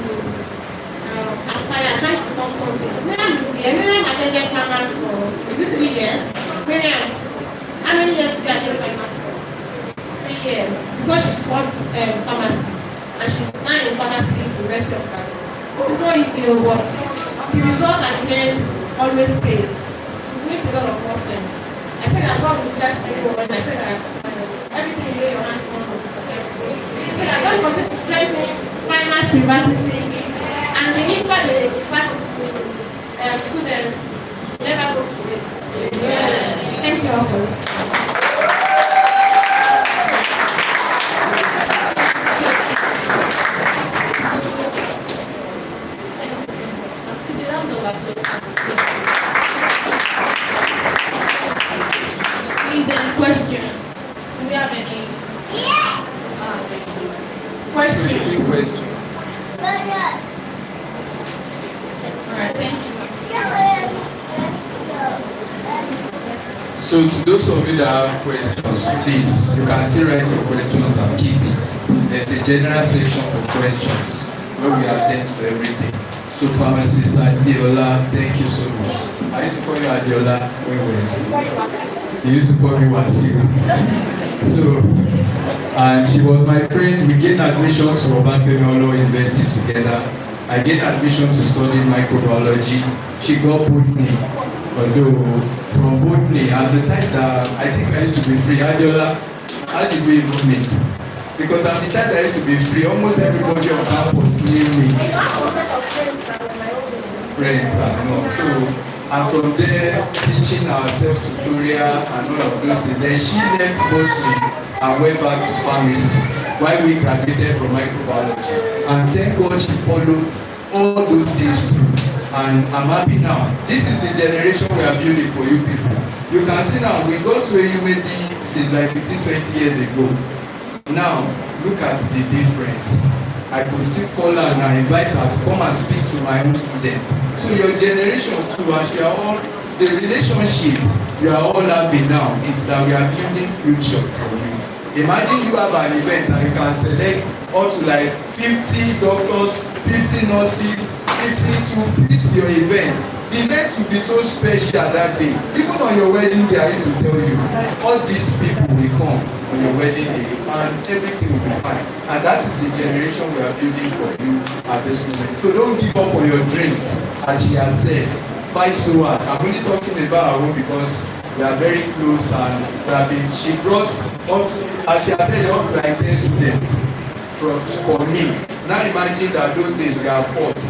aspire, trying to become something. Miriam is here. Miriam attended PRIMAX for 3 years. Miriam, how many years did you attend PRIMAX for? 3 years. Because she supports pharmacists. And she's now in pharmacy in the University of Ghana. It is not easy, but the result at the end always pays. It makes a lot of more sense. I pray that God will bless everyone. I pray that everything you lay your hands on will be successful. I pray that God will continue to strengthen finance, university, and the impact the university students never goes to waste. Thank you all for listening. Questions? Do we have any? Questions? Question. Alright, thank you. So to those of you that have questions, please, you can still write your questions and keep it. There's a general section for questions where we attend to everything. So pharmacist Adiola, thank you so much. I used to call you Adiola when we were in school. They used to call me Wasiu. So, and she was my friend. We gained admission to Obanfemiolo University together. I gained admission to study microbiology. She got Botany, although from Botany, at the time that I think I used to be free, Adiola, how did we even meet? Because at the time that I used to be free, almost everybody on campus knew me. Friends and all. So, and from there, teaching ourselves tutorial and all of those things. Then she left Boston and went back to pharmacy while we graduated from microbiology. And thank God she followed all those things through. And I'm happy now. This is the generation we are building for you people. You can see now, we got to UAB since like 15-20 years ago. Now, look at the difference. I could still call her and invite her to come and speak to my own students. So your generation too, as you are all, the relationship you are all having now, it's that we are building future for you. Imagine you have an event and you can select up to like 50 doctors, 50 nurses, will fit your event. The event will be so special that day. Even on your wedding day, I used to tell you, all these people will come on your wedding day and everything will be fine. And that is the generation we are building for you at this moment. So don't give up on your dreams, as she has said. Fight so hard. I'm only talking about her own because we are very close and she brought up to, as she has said, up to like 10 students for me. Now imagine that those days we are fought.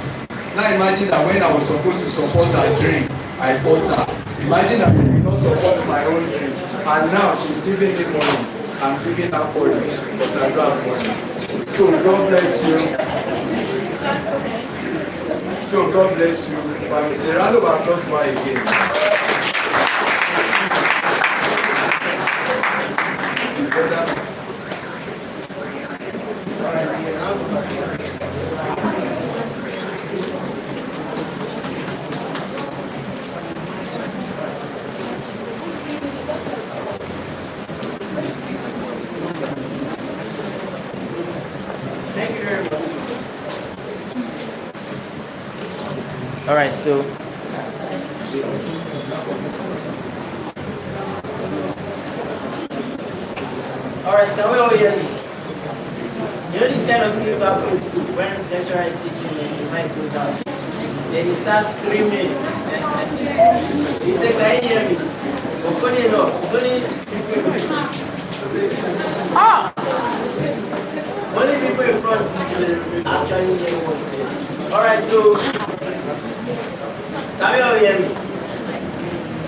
Now imagine that when I was supposed to support her dream, I fought her. Imagine that I did not support my own dream. And now she's giving me money. I'm giving her courage because I don't have money. So God bless you. So God bless you. If I may say, round of applause for her again. Is better? Thank you very much. All right, so can we all hear me? You know this kind of things happen in school when the lecturer is teaching and the mic goes out. Then he starts screaming. He said, can you hear me? But funny enough, it's only only people in front will actually hear what he said. Alright, so can you all hear me?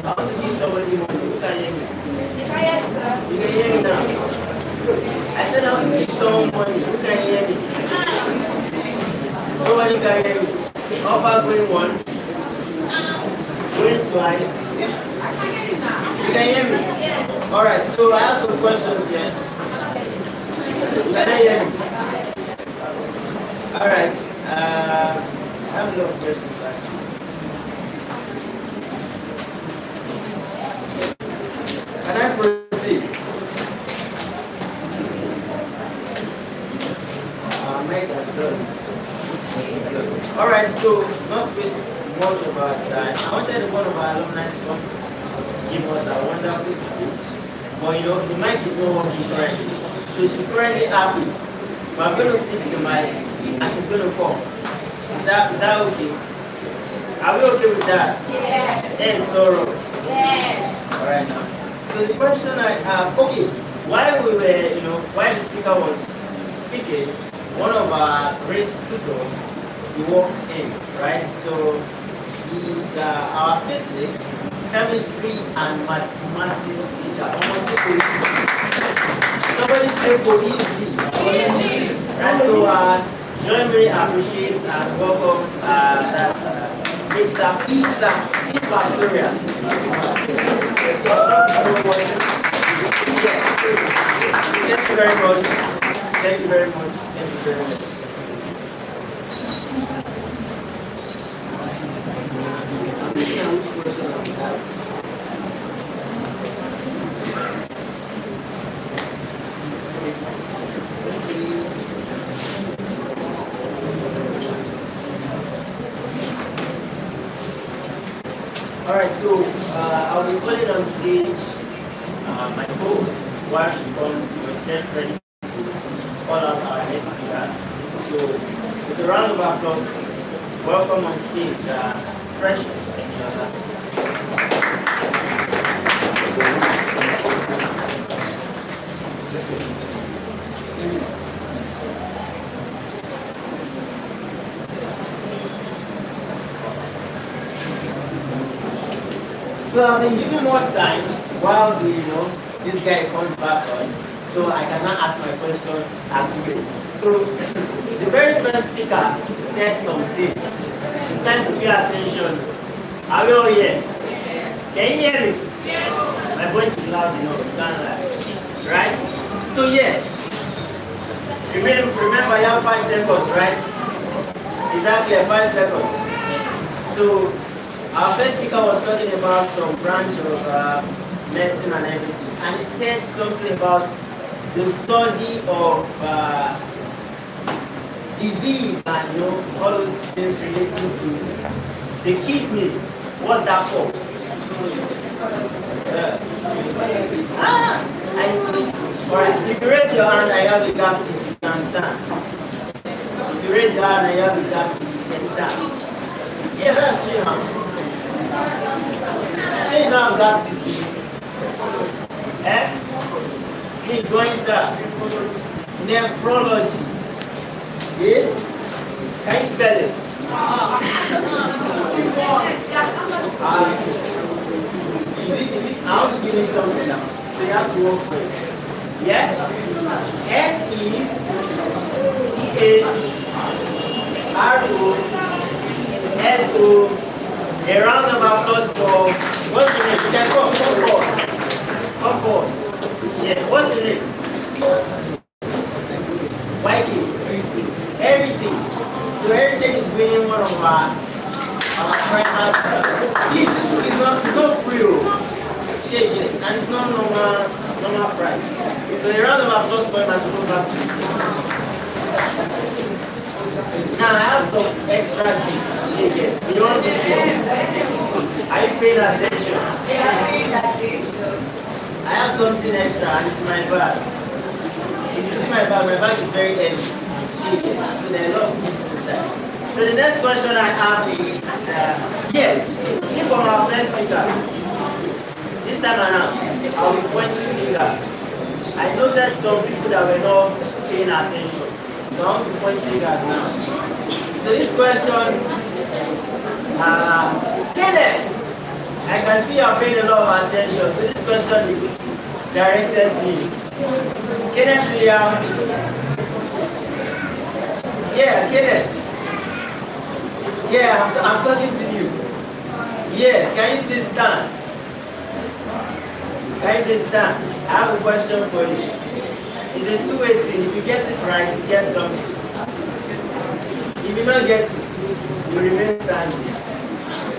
I want to give somebody money. Who can hear me? You can hear me now. I said I want to give someone money. Who can hear me? Nobody can hear me. Offer going once, going twice. You can hear me? Alright, so I have some questions here. Can I hear me? Alright, I have a lot of questions actually. Can I proceed? Alright, so not waste much of our time. I wanted one of our alumni to come give us a wonderful speech. But you know, the mic is not working currently. So she's currently happy. But I'm going to fix the mic and she's going to come. Is that okay? Are we okay with that? Yes. Yes, Sorrow? Yes. Alright now. So the question I have, okay, while we were, while the speaker was speaking, one of our great tutors, he walked in, right? So he's our physics, chemistry, and mathematics teacher. Almost say easy. Somebody say easy. Right? So John very appreciates and welcome that Mr. Pizza in Victoria. Thank you very much. Thank you very much. Thank you very much. Alright, so I'll be calling on stage my host while she comes to get ready to call out our next speaker. So, with a round of applause, welcome on stage Precious. So I've been given more time while this guy comes back on, so I cannot ask my question as well. So the very first speaker said something. It's time to pay attention. Are we all here? Can you hear me? Yes. My voice is loud enough. You can't lie. Right? So yeah. Remember you have 5 seconds, right? Exactly 5 seconds. So our first speaker was talking about some branch of medicine and everything, and he said something about the study of disease and all those things relating to the kidney. What's that for? I see. Alright, if you raise your hand and you have a gap teeth, you can stand. If you raise your hand and you have a gap teeth, you can stand. Yeah, that's true, man. Say now gap teeth. Please go inside. Nephrology. Yeah? Can you spell it? Is it? I want to give you something now. So you have to work for it. Yeah? Nephrolo. A round of applause for what's your name? You can come forward. Come forward. Yeah, what's your name? Mikey. Everything. So everything is winning one of our PRIMAX. It's not free. Shake it. And it's not normal price. So a round of applause for him as we go back to the seat. Now I have some extra gifts. Shake it. You want this one? Are you paying attention? I have something extra and it's my bag. If you see my bag is very heavy. Shake it. So there are a lot of gifts inside. So the next question I have is, yes, see from our first speaker. This time around, I'll be pointing fingers. I noted some people that were not paying attention. So I want to point fingers now. So this question, Kenneth, I can see you're paying a lot of attention. So this question is directed to you. Kenneth Williams. Yeah, Kenneth. Yeah, I'm talking to you. Yes, can you please stand? Can you please stand? I have a question for you. It's a two-way thing. If you get it right, you get something. If you don't get it, you remain standing.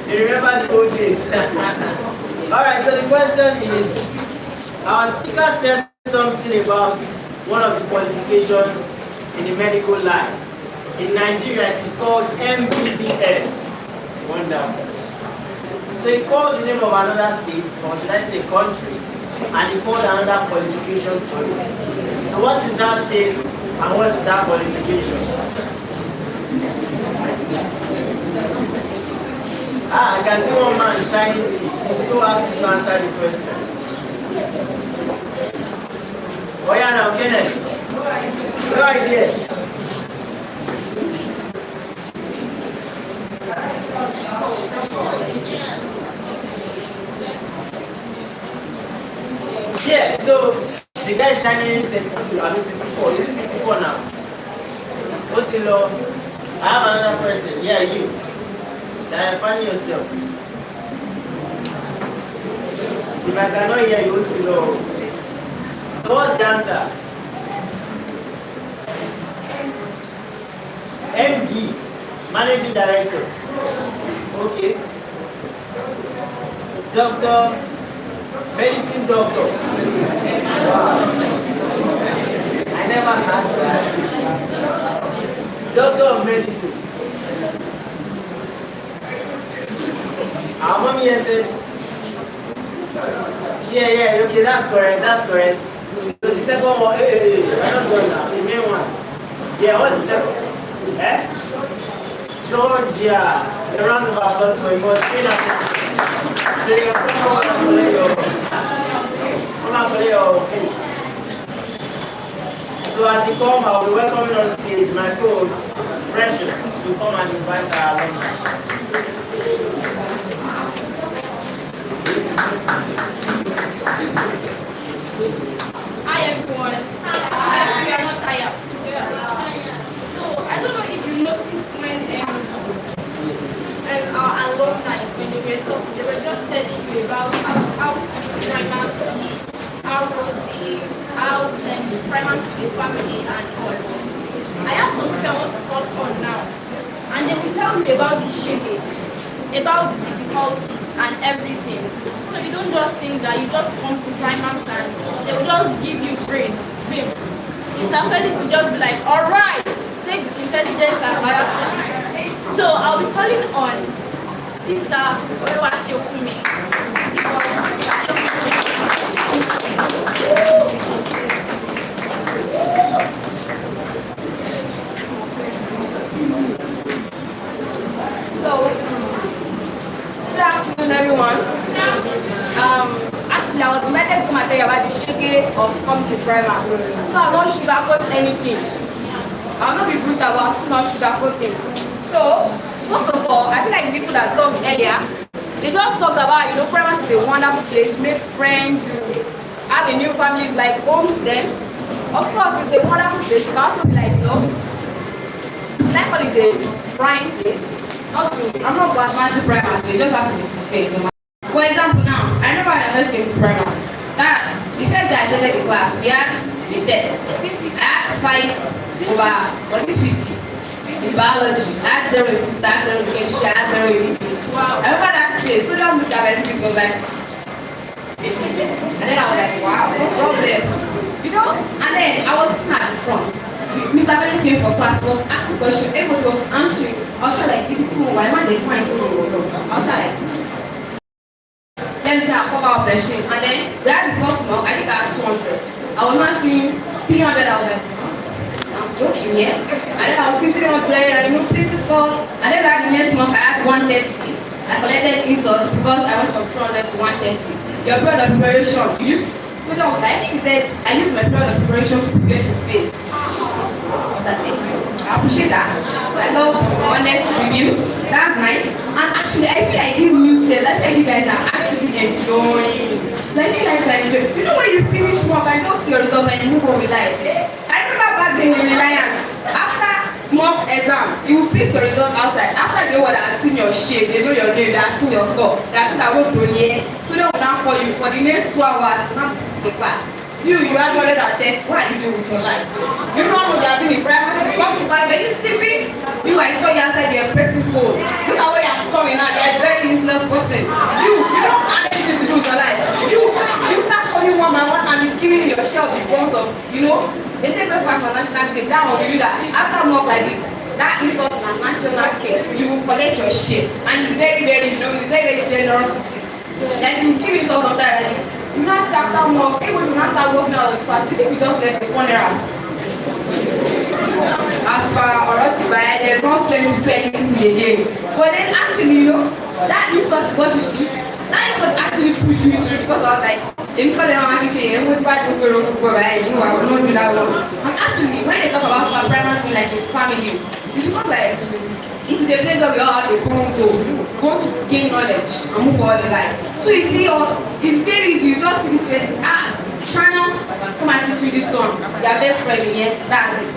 You remember the old days. Alright, so the question is, our speaker said something about one of the qualifications in the medical line. In Nigeria, it is called MBBS. Wonderful. So he called the name of another state, or should I say country, and he called another qualification for it. So what is that state, and what is that qualification? I can see one man shining teeth. He's so happy to answer the question. Oh yeah, now, Kenneth. Go idea. Yeah, so the guy is shining 32, I mean 64. Is it 64 now? What's the law? I have another person. Yeah, you. Find yourself. If I cannot hear you, what's the law? So what's the answer? MD, Managing Director. Okay. Doctor, Medicine Doctor. Wow. I never had that. Doctor of Medicine. Our mommy here said, yeah, okay, that's correct. So the second one, I don't know now, the main one. Yeah, what's the second? Georgia. A round of applause for him. So you can come on, play. So as he comes, I'll be welcoming on stage my co-host, Precious, to come and invite our alumni. Hi everyone. Hi. We are not tired. So I don't know if you noticed when our alumni, when they were talking, they were just telling you about how sweet PRIMAX is, how rosy, how PRIMAX is a family and all. I have some people I want to call on now, and they will tell me about the shades, about the difficulties and everything. So you don't just think that you just come to PRIMAX and they will just give you brain. Mr. Felix will just be like, alright, take the intelligence and character. So I'll be calling on Sister Oluwashofumi. So, good afternoon, everyone. Actually, I was invited to come and tell you about the shege of coming to PRIMAX. So I'll not sugarcoat anything. I'll not be brutal, but I'll not sugarcoat things. So, first of all, I feel like the people that talked earlier, they just talked about, PRIMAX is a wonderful place, make friends, you have a new family, it's like home to them. Of course, it's a wonderful place. It can also be like, it's like holiday, prime place. I'm not bad to PRIMAX, so you just have to be sincere. So, for example, now, I remember when I first came to PRIMAX. That the first day I attended the class, we had the test. I had 5 over 50 in biology. I had 0 in physics, I had 0 in chemistry, I had 0 in English. Wow. I remember that place. So don't look at my screen, was like, and then I was like, wow, no problem. And then I was sitting at the front. Mr. Bellis came for class, was asking questions, everybody was answering. I was like, if it's more, why am I the fine? I was like, then I cover up the shit. And then we had the first month, I think I had 200. I was not seeing 300, I was like, I'm joking, yeah? And then I was seeing 300, and pretty score. And then we had the next month, I had 130. I collected insults because I went from 200 to 130. Your period of preparation, you used. So I think he said, I used my period of preparation to prepare to fail. I appreciate that. So I love honest reviews. That's nice. And actually, I feel like these new sales, I think you guys are actually enjoying. Like you guys are enjoying. When you finish work, I don't see your result and you move on with life. I remember back then in Reliance, after mock exam, you will paste your result outside. After they would have seen your shape, they know your name, they have seen your score. They have seen that won't do here. So they will now call you for the next 2 hours, not to the class. You have 130, what are you doing with your life? You know what they are doing in PRIMAX, you come to class, are you sleeping? I saw you outside, you're pressing phone. Look at where you're scoring now, you're a very useless person. You don't have anything to do with your life. You start calling one by one and you're giving your share of the bones of, they say breakfast for national team, that will do that. After more like this, that insult on national care, you will collect your share. And it's very, very, it's very, very generous with it. Like you give it sometimes like this. You not start after work, even you not start working out of the class, you think we just left the funeral. As far as there's no strength to do anything again. But then actually, that insult is what you speak. That insult actually push you into it because I was like, if you them on actually, I will not do that one. And actually, when they talk about PRIMAX being like a family, it's because like, it is a place where we all have a common goal. Go to gain knowledge and move forward in life. So you see, it's very easy. You just see this person, China, come and teach me this song. Your best friend in here, that's it.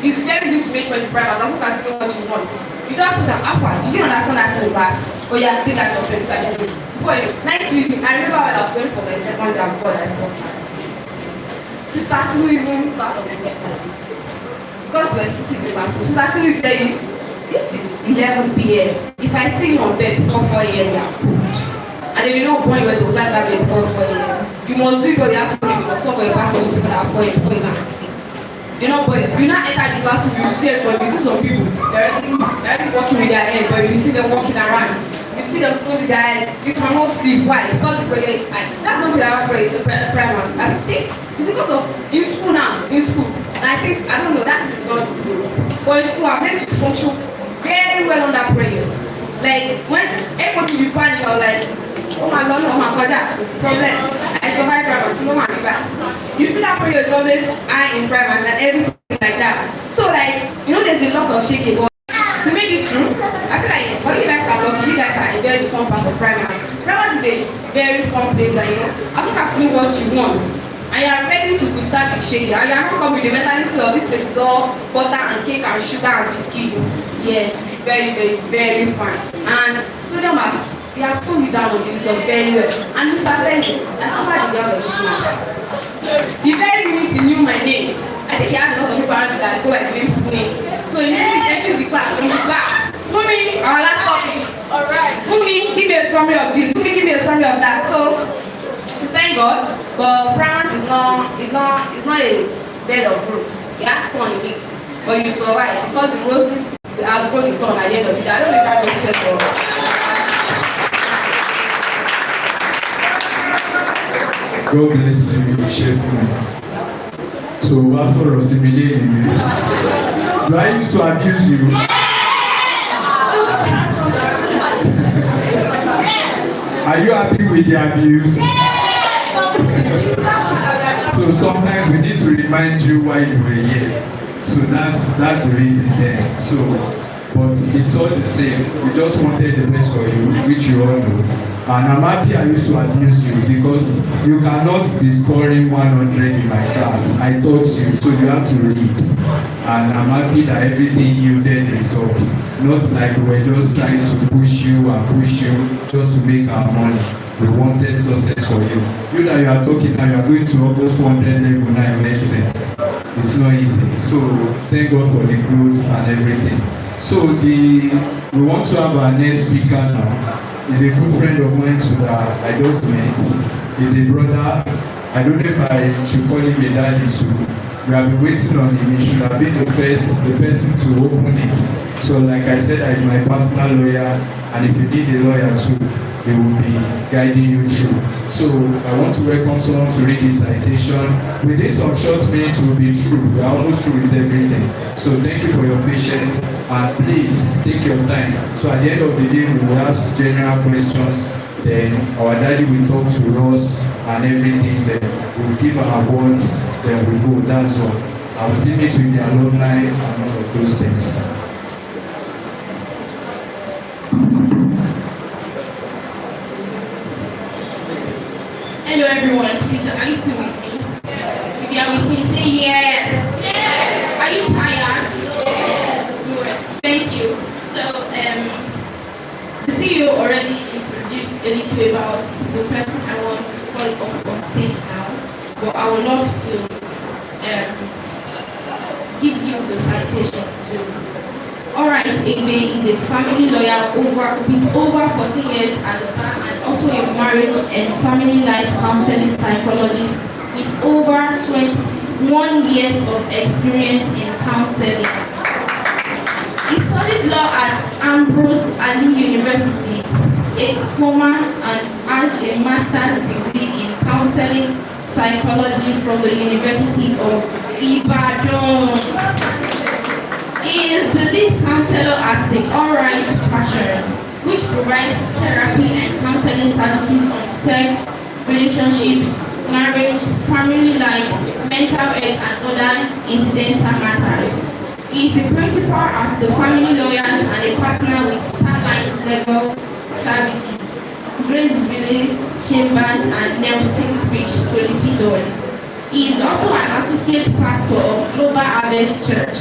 It's very easy to make friends private as long as you know what you want. You just see that upward. Did you understand that in class? Or you have to pick at your friend, look at your before you. Next week, I remember when I was going for my second job, God, I saw. Sister to even start on my head like this. Because we're sitting in the classroom. Sister to tell you, this is 11 p.m. If I see you on bed before 4 a.m., you are cooked. And then you don't go anywhere to plan that day before 4 a.m. You must do what you have to do. You must stop your back to people that are 4 a.m. before you can sleep. But you not enter the classroom, you see it, but you see some people, they're already walking with their head, but you see them walking around. You see them closing their head, you cannot sleep. Why? Because the prayer is high. That's not what I pray, the PRIMAX. I think it's because of, in school now, and I think, I don't know, that is not good. But in school, I'm able to function very well on that prayer. Like, when everybody will be panic, I was like, oh my God, that's a problem. I survived PRIMAX, no man, you see that prayer is always high in PRIMAX and everything like that. So like, there's a lot of shaking, but to make it true, I feel like what you guys are lucky, you guys are enjoying the fun part of PRIMAX. PRIMAX is a very fun place, and I think that's really what you want. And you are ready to start the shaking. And you are not coming with the mentality of this place is all butter and cake and sugar and biscuits. Yes, very, very, very fun. And so them we have toned it down on this very well. And Mr. Bellis, I suffered the job of this man. The very minute he knew my name, I think he had a lot of people around that go and name Fumi. So he entered the class from the back. Fumi, our last topic. Alright. Fumi, give me a summary of this. Fumi, give me a summary of that. So thank God, but PRIMAX is not a bed of roses. It has fun in it. but you survive because the roses have grown the thorn at the end of the day. I don't know if that makes sense or God bless you, Chef. So, what sort of simulating? Do I used to abuse you? Are you happy with the abuse? So sometimes we need to remind you why you were here. So that's the reason there. So, but it's all the same. We just wanted the best for you, which you all know. And I'm happy I used to abuse you because you cannot be scoring 100 in my class. I taught you, so you have to read. And I'm happy that everything yielded results. Not like we're just trying to push you just to make our money. We wanted success for you. You that you are talking now, you are going to almost 400 level now in medicine. It's not easy. So thank God for the growth and everything. So we want to have our next speaker now. He's a good friend of mine that I just met. He's a brother. I don't know if I should call him a daddy too. We have been waiting on him. He should have been the person to open it. So like I said, he's my personal lawyer, and if you need a lawyer too, they will be guiding you through. So I want to welcome someone to read this citation. Within some short minutes we'll be through. We are almost through with everything. So thank you for your patience, and please take your time. So at the end of the day, we will ask general questions. Then our daddy will talk to us and everything. Then we'll give our words. Then we'll go. That's all. I'll still meet with the alumni and all of those things. Hello everyone, please are you still with me? If you are with me, say yes. Yes. Are you tired? Yes. Good. Thank you. So the CEO already introduced a little about the person I want to call up on stage now, but I would love to give you the citation too. Alright, Igbe is a family lawyer with over 14 years at the bar and also a marriage and family life counseling psychologist with over 21 years of experience in counseling. He studied law at Ambrose Ali University, a diploma, and has a master's degree in counseling psychology from the University of Ibadan. He is the lead counselor at the Alright Passion, which provides therapy and counseling services on sex, relationships, marriage, family life, mental health, and other incidental matters. He is the principal at the Family Lawyers and a partner with Starlight Legal Services, Graceville Chambers, and Nelson Bridge Solicitors. He is also an associate pastor of Global Harvest Church,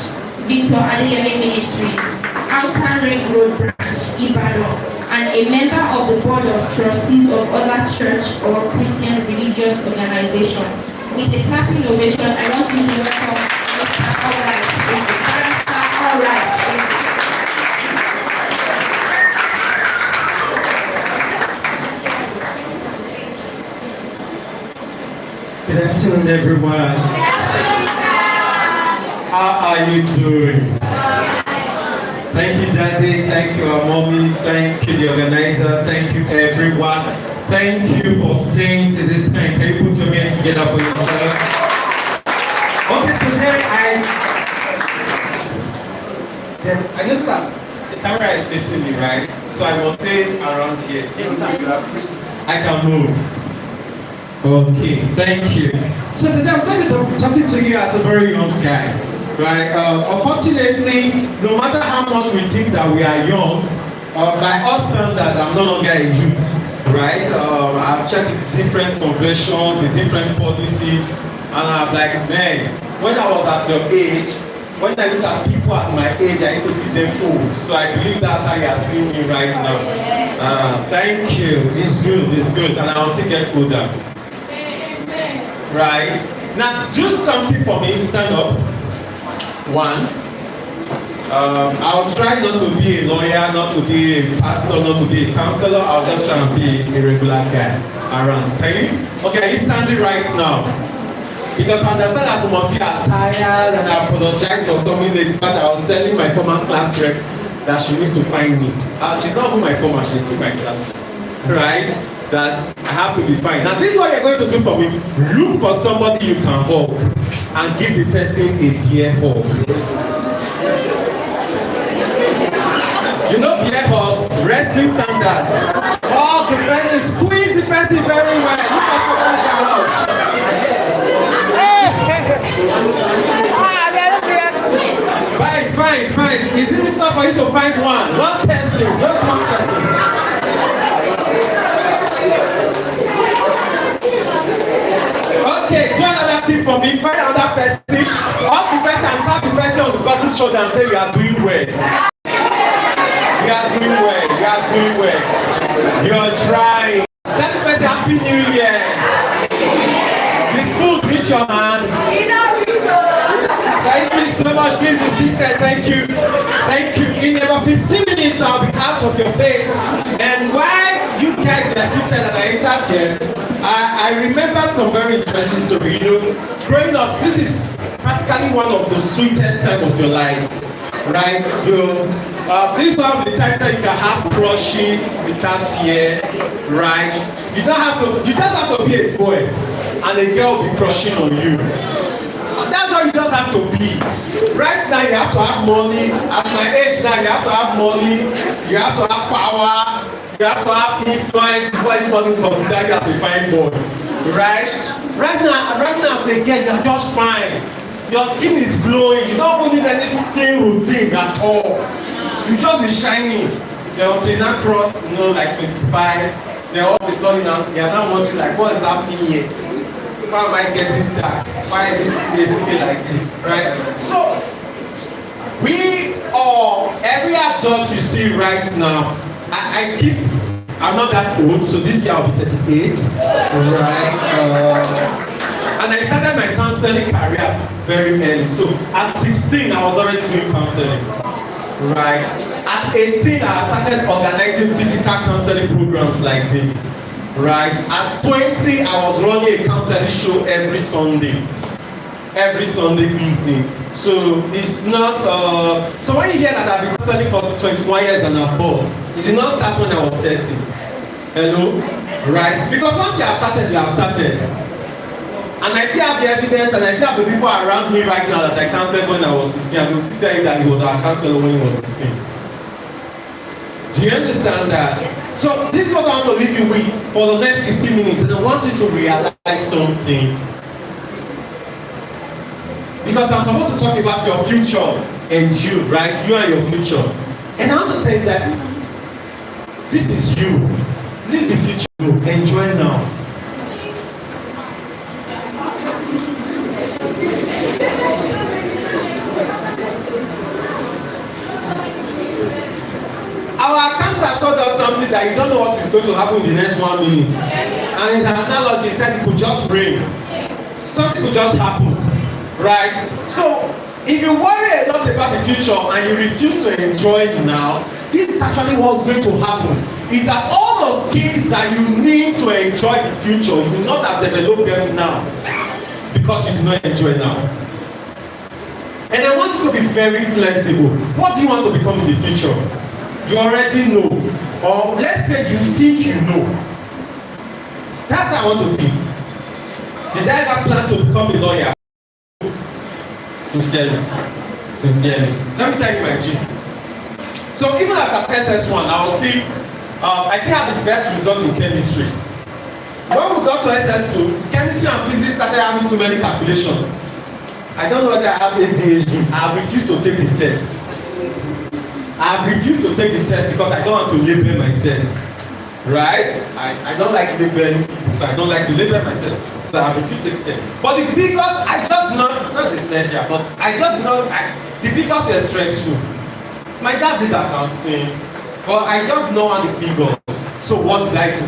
Victor Adeyemi Ministries, Outer Ring Road Branch, Ibadan, and a member of the Board of Trustees of other church or Christian religious organization. With a clapping ovation, I want you to welcome Mr. Alright, Mr. Alright. Good afternoon, everyone. How are you doing? Thank you, Daddy. Thank you, our mommies. Thank you, the organizers. Thank you, everyone. Thank you for staying to this time. Can you put your hands together for yourself? Okay, today I know that the camera is facing me, right? So I must stay around here. Yes, sir. You are free. I can move. Okay, thank you. So today I'm going to be talking to you as a very young guy, right? Unfortunately, no matter how much we think that we are young, by us standards, I'm no longer a youth, right? I've checked the different conventions, the different policies, and I'm like, man, when I was at your age, when I look at people at my age, I used to see them old. So I believe that's how you are seeing me right now. Thank you. It's good, and I'll still get older. Right? Now, do something for me. Stand up. One. I'll try not to be a lawyer, not to be a pastor, not to be a counselor. I'll just try and be a regular guy around. Can you? Okay, are you standing right now? Because I understand that some of you are tired and I apologize for coming late, but I was telling my former class rep that she needs to find me. She's not even my former, she's still my class rep. Right? That I have to be fine. Now this is what you're going to do for me. Look for somebody you can hug and give the person a beer hug. You know beer hug, wrestling standard. Hug the person, squeeze the person very well. Look for somebody you can hug. Fine. Is it difficult for you to find one? One person, just one person. Okay, do another thing for me. Find another person. Hug the person and tap the person on the person's shoulder and say, "We are doing well. We are doing well. We are doing well. You're trying." Tell the person Happy New Year. Did food reach your hands? Thank you so much. Please be seated. Thank you. Thank you. In about 15 minutes, I'll be out of your place. And while you guys are seated and I entered here, I remember some very interesting story. You know, growing up, this is practically one of the sweetest time of your life, right? This is one of the times that you can have crushes without fear, right? You just have to be a boy, and a girl will be crushing on you. That's how you just have to be. Right now, you have to have money. At my age now, you have to have money. You have to have power. You have to have influence before anybody will consider you as a fine boy. Right? Right now, as a girl, you're just fine. Your skin is glowing. You don't need anything routine at all. You just be shining. Until you now cross, like 25. Then all of a sudden, you're now wondering, like, what is happening here? Why am I getting that? Why is this place looking like this? Right? So, we all, every adult you see right now, I skipped, I'm not that old, so this year I'll be 38. Right? And I started my counseling career very early. So, at 16, I was already doing counseling. Right? At 18, I started organizing physical counseling programs like this. Right? At 20, I was running a counseling show every Sunday evening. So it's not, so when you hear that I've been counseling for 21 years and above, it did not start when I was 30. Hello? Right? Because once you have started. And I still have the evidence and I still have the people around me right now that I counseled when I was 16. I will still tell you that he was our counselor when he was 16. Do you understand that? So this is what I want to leave you with for the next 15 minutes, and I want you to realize something. Because I'm supposed to talk about your future and you, right? You and your future. And I want to tell you that this is you. Leave the future go. Enjoy now. Our accountant told us something that you don't know what is going to happen in the next 1 minute. And in an analogy, he said it could just rain. Something could just happen. Right? So, if you worry a lot about the future and you refuse to enjoy it now, this is actually what's going to happen. Is that all the skills that you need to enjoy the future, you will not have developed them now. Because you do not enjoy now. And I want you to be very flexible. What do you want to become in the future? You already know, or let's say you think you know. That's how I want to see it. Did I ever plan to become a lawyer? Sincerely. Let me tell you my gist. So even as at SS1, I still have the best results in chemistry. When we got to SS2, chemistry and physics started having too many calculations. I don't know whether I have ADHD. I refuse to take the test. I refuse to take the test because I don't want to label myself. Right? I don't like labeling people, so I don't like to label myself. So I refuse to take the test. But the figures, I just know, it's not essential, but I just know the figures were stressful. My dad did accounting, but I just know how the figures. So what did I do?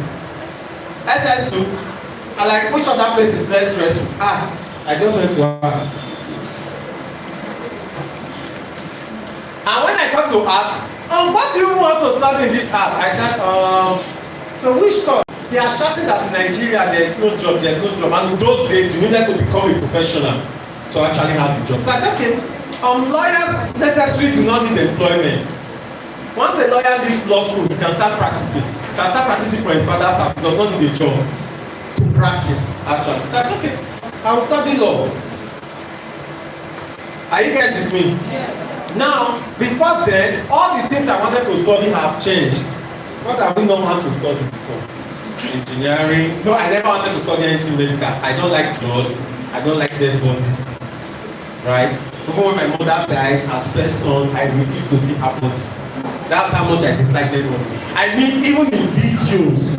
SS2, I like which other place is less stressful? Arts. I just went to arts. And when I got to art, what do you want to study in this art? I said, so which course? They are shouting that in Nigeria there is no job, and in those days you needed to become a professional to actually have a job. So I said, okay, lawyers necessarily do not need employment. Once a lawyer leaves law school, he can start practicing. He can start practicing for his father's house. He does not need a job to practice, actually. So I said, okay, I will study law. Are you guys with me? Yes. Now, before then, all the things I wanted to study have changed. What have we not wanted to study before? Engineering. No, I never wanted to study anything medical. I don't like blood. I don't like dead bodies. Right? Even when my mother died as first son, I refused to see her body. That's how much I dislike dead bodies. I mean, even in videos.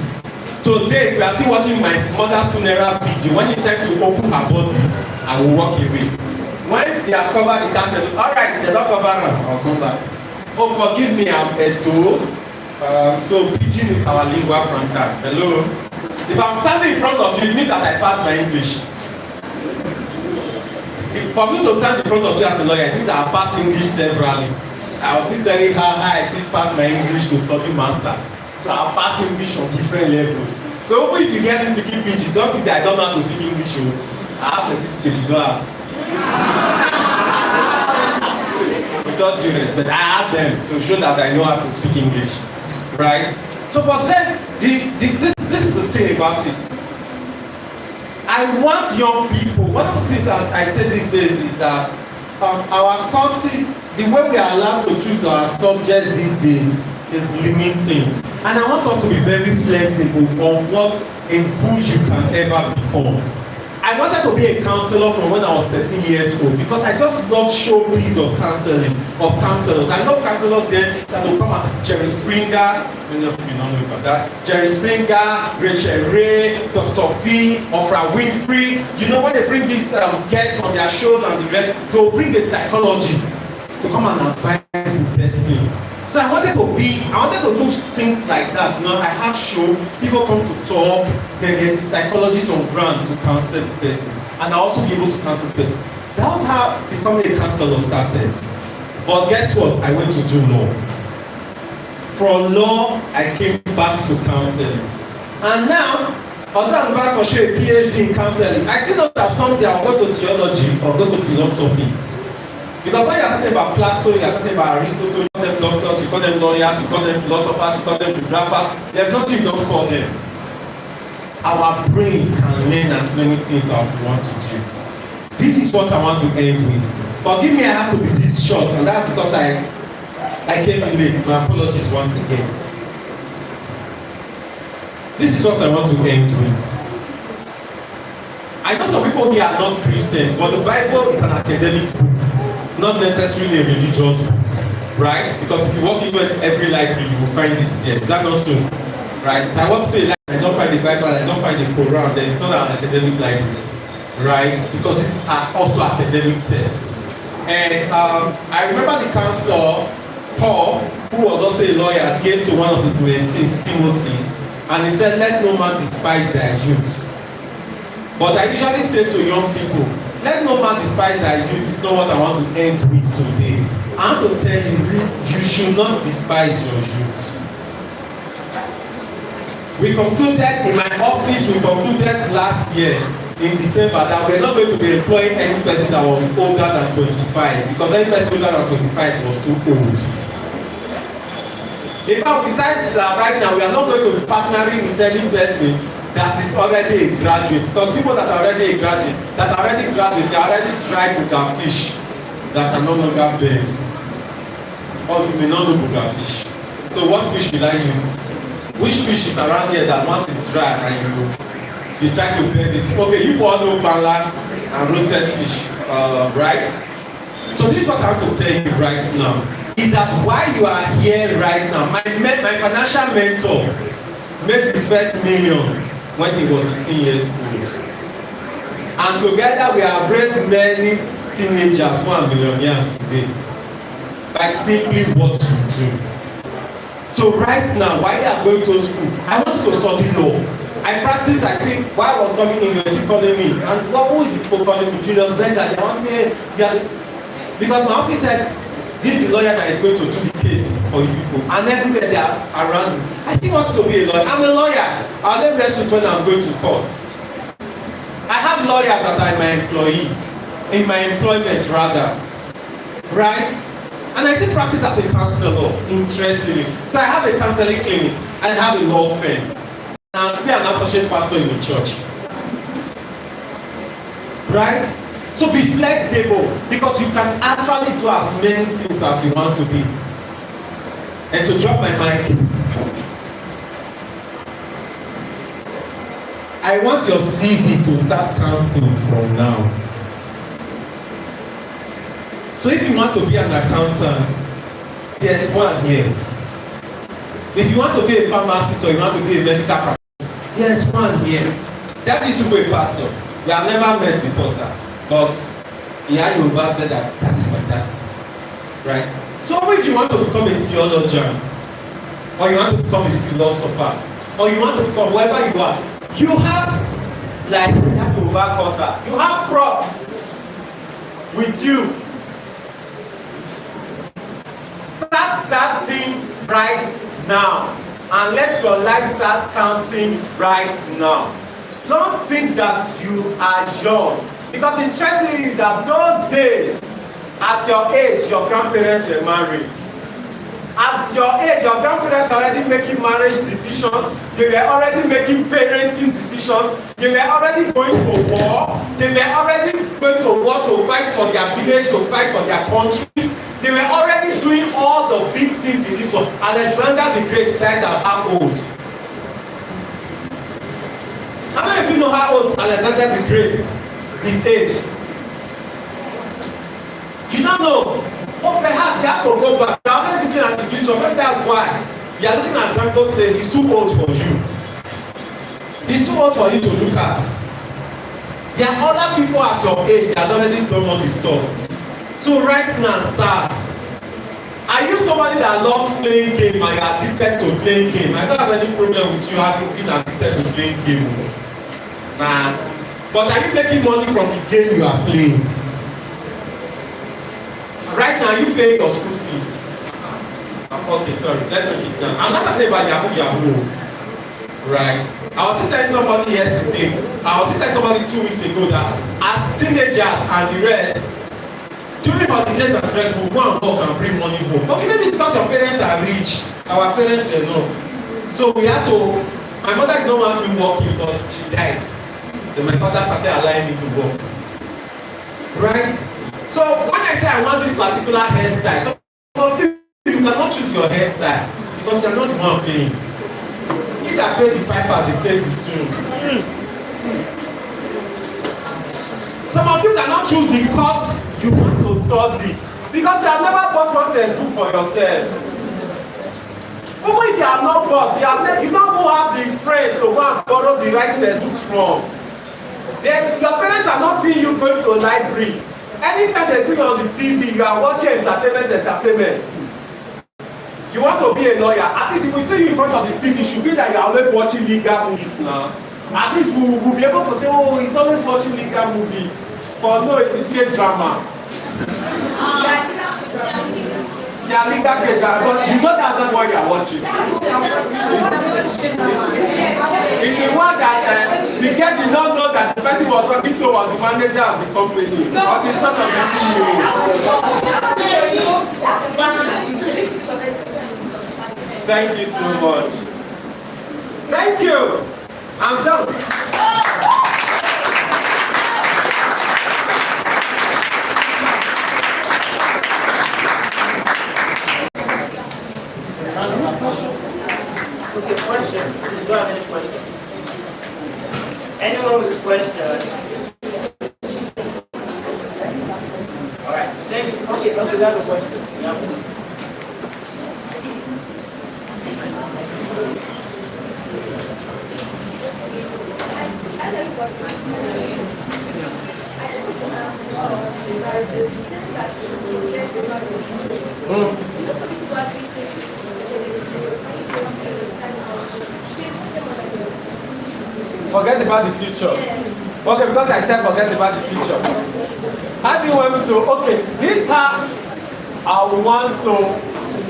Today, we are still watching my mother's funeral video. When it's time to open her body, I will walk away. When they are covered, they can't tell you, all right, they're not covered, I'll come back. Oh, forgive me, I'm Edo. So pidgin is our lingua franca. Hello. If I'm standing in front of you, it means that I passed my English. If for me to stand in front of you as a lawyer, it means that I passed English severally. I was still telling her how I still pass my English to study masters. So I pass English on different levels. So if you hear me speaking pidgin, don't think that I don't know how to speak English. I have certificate, you don't have. With all due respect, I have them to show that I know how to speak English, right? So, but then this is the thing about it. I want young people. One of the things that I say these days is that our courses, the way we are allowed to choose our subjects these days is limiting, and I want us to be very flexible on what and who you can ever become. I wanted to be a counselor from when I was 13 years old because I just love showpiece of counseling, of counselors. I love counselors then that will come at Jerry Springer, many of you don't know about that, Jerry Springer, Rachel Ray, Dr. V, Oprah Winfrey. You know when they bring these guests on their shows and the rest, they'll bring a psychologist to come and advise the person. So I wanted to do things like that. You know, I have show, people come to talk, then there's a psychologist on ground to counsel the person. And I'll also be able to counsel the person. That was how becoming a counselor started. But guess what? I went to do law. From law, I came back to counseling. And now, although I'm back for sure a PhD in counseling, I still know that someday I'll go to theology or go to philosophy. Because when you're talking about Plato, you're talking about Aristotle, you call them doctors, you call them lawyers, you call them philosophers, you call them geographers, there's nothing you don't call them. Our brain can learn as many things as we want to do. This is what I want to end with. Forgive me, I have to be this short, and that's because I came in late. My apologies once again. This is what I want to end with. I know some people here are not Christians, but the Bible is an academic book. Not necessarily a religious book, right? Because if you walk into every library, you will find it there. Is that not so? Right? If I walk to a library, I don't find the Bible, I don't find the Quran, then it's not an academic library, right? Because these are also academic tests. And I remember the counsel, Paul, who was also a lawyer, gave to one of his mentees, Timothy, and he said, let no man despise their youth. But I usually say to young people, let no man despise thy youth is not what I want to end with today. I want to tell you, you should not despise your youth. We concluded in my office, we concluded last year in December that we're not going to be employing any person that was older than 25 because any person older than 25 was too old. In fact, we decided that right now we are not going to be partnering with any person that is already a graduate, because people that are already a graduate, they are already tried buga fish that are no longer burned. Or you may not know buga fish. So what fish will I use? Which fish is around here that once it's dry and you try to blend it? Okay, you all know bala and roasted fish, right? So this is what I have to tell you right now, is that while you are here right now, my financial mentor made his first million when he was 18 years old. And together we have raised many teenagers who are millionaires today by simply what you do. So right now, while you are going to school, I want you to study law. I practice, I think, while I was coming in, you were calling me. And who is the people calling me? Julius Berger. They want me, because my office said, this is the lawyer that is going to do the case for you people. And everywhere they are around me. I still want to be a lawyer. I'm a lawyer. I'll never wear suit when I'm going to court. I have lawyers that are my employee, in my employment rather, right? And I still practice as a counselor, interestingly. So I have a counseling clinic, I have a law firm, and I'm still an associate pastor in the church. Right? So be flexible, because you can actually do as many things as you want to be. And to drop my mic, I want your CV to start counting from now. So if you want to be an accountant, there's one here. If you want to be a pharmacist or you want to be a medical practitioner, there's one here. That is who a pastor. We have never met before, sir. But Yoruba said that is my dad. Right? So if you want to become a theologian, or you want to become a philosopher, or you want to become whoever you are, you have, like that Yoruba course, you have prof with you. Start starting right now, and let your life start counting right now. Don't think that you are young, because interesting is that those days, at your age, your grandparents were married. At your age, your grandparents were already making marriage decisions. They were already making parenting decisions. They were already going to war. They were already going to war to fight for their village, to fight for their country. They were already doing all the big things in this world. Alexander the Great died at how old? How many of you know how old Alexander the Great, his age? You don't know. Oh, perhaps you have to go back. You are always looking at the future. Maybe that's why you are looking at Dangote. He's too old for you. He's too old for you to look at. There are other people at your age that already done all the stuff. So right now, start. Are you somebody that loves playing game and you are addicted to playing game? I don't have any problem with you having been addicted to playing game. Nah. But are you making money from the game you are playing? Right now, you pay your school fees. Okay, sorry, let's break it down. I'm not talking about Yahoo. Right? I was telling somebody yesterday, I was telling somebody 2 weeks ago that as teenagers and the rest, during holidays and rest, we'll go and work and bring money home. Okay, maybe it's because your parents are rich, our parents were not. So we had to, my mother did not want me working because she died. Then my father started allowing me to work. Right? So when I say I want this particular hairstyle, so you cannot choose your hairstyle because you are not the one paying. If I pay the piper, they pay the tune. Some of you cannot choose the course you want to study because you have never bought one textbook for yourself. Even if you have not bought, you don't go have the friends to go and borrow the right textbooks from. Then your parents are not seeing you going to a library. Anytime they see you on the TV, you are watching entertainment. You want to be a lawyer. At least if we see you in front of the TV, it should be that you are always watching legal movies now. At least we'll be able to say, oh, he's always watching legal movies. But no, it is K-drama. They are legal K-drama. But you know that's not what you are watching. It's the one that the girl did not know that the person was talking to was the manager of the company. Or the son of the CEO. Thank you so much. Thank you. I'm done. Okay, question. Please go ahead, any question. Anyone with a question? Alright, so thank you. Okay, we have a question. Forget about the future. Okay, because I said forget about the future. How do you want me to? Okay, this is how I want to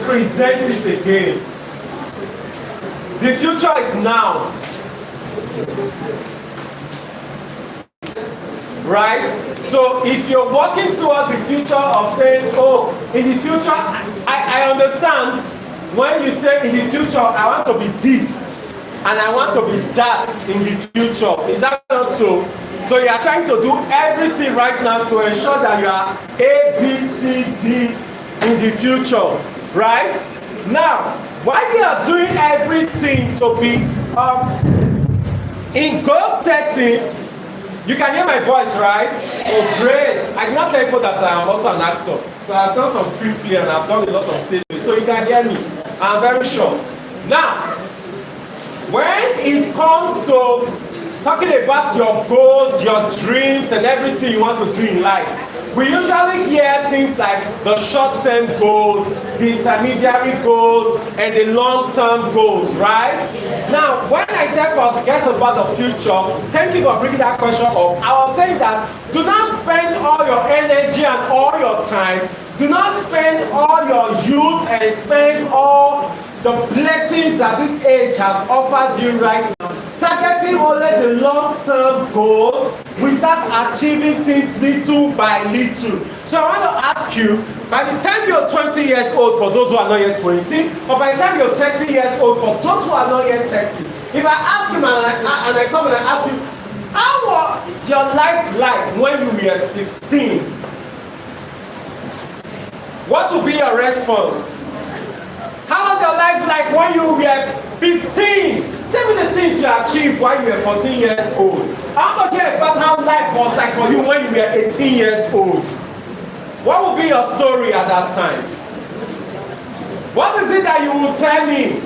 present it again. The future is now. Right? So if you're working towards the future of saying, oh, in the future, I understand when you say in the future, I want to be this and I want to be that in the future. Is that not so? So you are trying to do everything right now to ensure that you are A, B, C, D in the future. Right? Now, while you are doing everything to be in goal setting, you can hear my voice, right? Oh, great. I did not tell you that I am also an actor. So I've done some screenplay and I've done a lot of stages. So you can hear me. I'm very sure. Now, when it comes to talking about your goals, your dreams, and everything you want to do in life, we usually hear things like the short-term goals, the intermediary goals, and the long-term goals, right? Now, when I said forget about the future, thank you for bringing that question up. I was saying that do not spend all your energy and all your time, do not spend all your youth and spend all the blessings that this age has offered you right now, targeting only the long-term goals without achieving things little by little. So I want to ask you, by the time you're 20 years old, for those who are not yet 20, or by the time you're 30 years old, for those who are not yet 30, if I ask you and I come and I ask you, how was your life like when you were 16? What would be your response? How was your life like when you were 15? Tell me the things you achieved while you were 14 years old. I want to hear about how life was like for you when you were 18 years old. What would be your story at that time? What is it that you will tell me?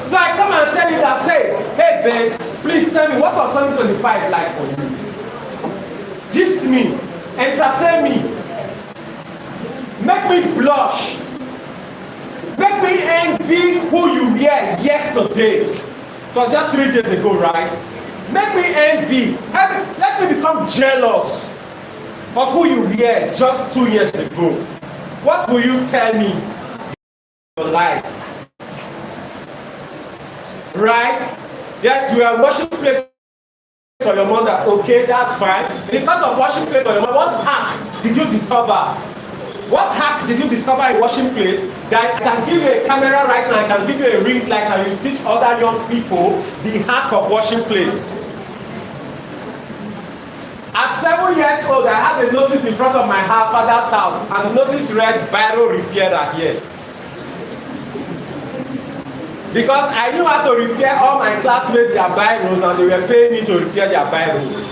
So I come and tell you that, say, hey babe, please tell me what was 2025 like for you? Gist me, entertain me, make me blush. Make me envy who you were yesterday. It was just 3 days ago, right? Make me envy. Let me become jealous of who you were just 2 years ago. What will you tell me in your life? Right? Yes, you are washing plates for your mother. Okay, that's fine. Because of washing plates for your mother, what hack did you discover? What hack did you discover in washing plates that I can give you a camera right now, I can give you a ring light and you teach other young people the hack of washing plates? At 7 years old, I had a notice in front of my father's house and the notice read Biro Repairer here. Because I knew how to repair all my classmates their biros and they were paying me to repair their biros.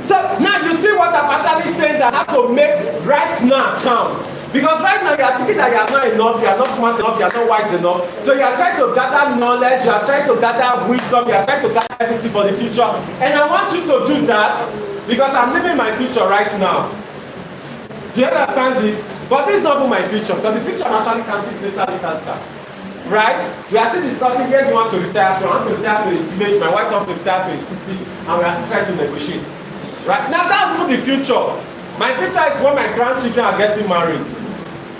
So now you see what I'm actually saying, that I have to make right now count. Because right now you are thinking that you are not enough, you are not smart enough, you are not wise enough. So you are trying to gather knowledge, you are trying to gather wisdom, you are trying to gather everything for the future. And I want you to do that because I'm living my future right now. Do you understand it? But this is not my future, because the future I'm actually counting later. Right? We are still discussing where we want to retire to. I want to retire to a village, my wife wants to retire to a city, and we are still trying to negotiate. Right? Now that's not the future. My future is when my grandchildren are getting married.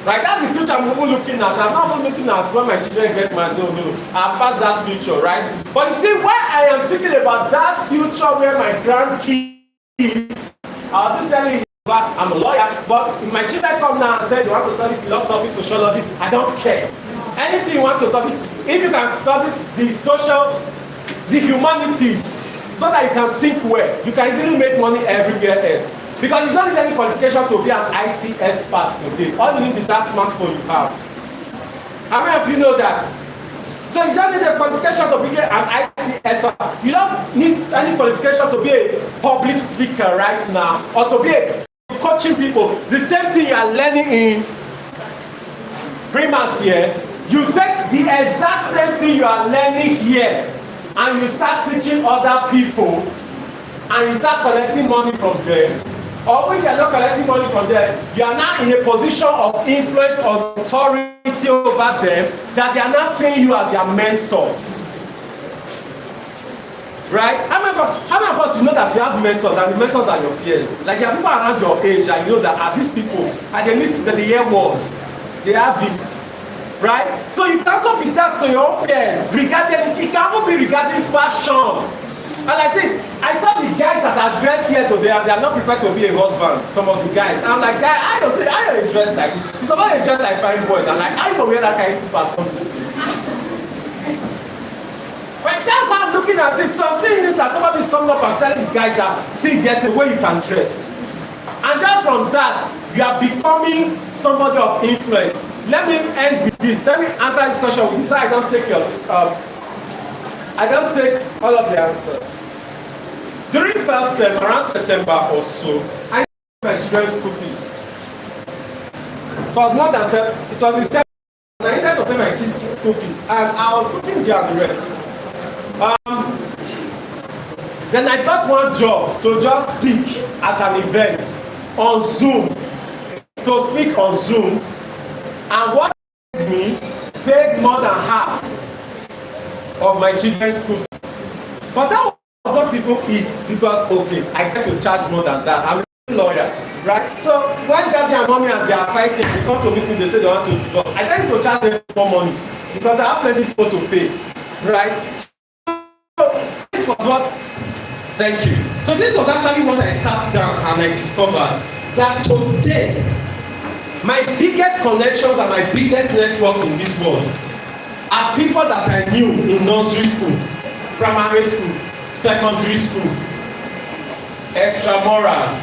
Right? That's the future I'm even looking at. I'm not even looking at when my children get married. No. I'll pass that future, right? But you see, why I am thinking about that future where my grandkids, I was still telling you, I'm a lawyer, but if my children come now and say they want to study philosophy, sociology, I don't care. Anything you want to study, if you can study the social, the humanities, so that you can think well, you can easily make money everywhere else. Because you don't need any qualification to be an IT expert today. All you need is that smartphone you have. How many of you know that? So you don't need a qualification to be an IT expert. You don't need any qualification to be a public speaker right now, or to be a coaching people. The same thing you are learning in PRIMAX here, you take the exact same thing you are learning here and you start teaching other people and you start collecting money from them. Or if you are not collecting money from them, you are now in a position of influence or authority over them, that they are not seeing you as their mentor. Right? How many of us you know that you have mentors and the mentors are your peers? Like there are people around your age that you know that are these people and they listen to the year word. they have it, right? So you can also be that to your own peers regarding it. It can also be regarding fashion. And I say, I saw the guys that are dressed here today and they are not prepared to be a husband. Some of the guys, I'm like, guy, I don't say, I don't dress like. Somebody dressed like fine boy. I'm like, I don't wear that kind of slippers from this place. Right, that's how I'm looking at it. So I'm saying it that somebody is coming up and telling the guys that, see, there's a way you can dress. And just from that, you are becoming somebody of influence. Let me end with this. Let me answer this question with this so I don't take your I don't take all of the answers. During first term, around September or so, I paid my children's school fees. It was more than it was in September. I needed to pay my kids' school fees, and I was putting there and the rest. Then I got one job to just speak at an event on Zoom. To speak on Zoom, and what me paid more than half of my children's school fees. But that was not even it, because okay, I get to charge more than that. I'm a lawyer, right? So when daddy and mommy and they are fighting, they come to me and they say they want to divorce. I tend to charge them more money because I have plenty of people to pay, right? So this was what. Thank you. So this was actually what I sat down and I discovered that today my biggest connections and my biggest networks in this world are people that I knew in nursery school, primary school, secondary school, extramurals,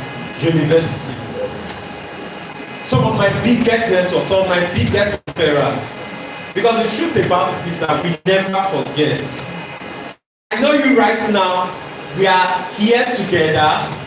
university. Some of my biggest networks, some of my biggest referrals. Because the truth about it is that we never forget. I know you right now, we are here together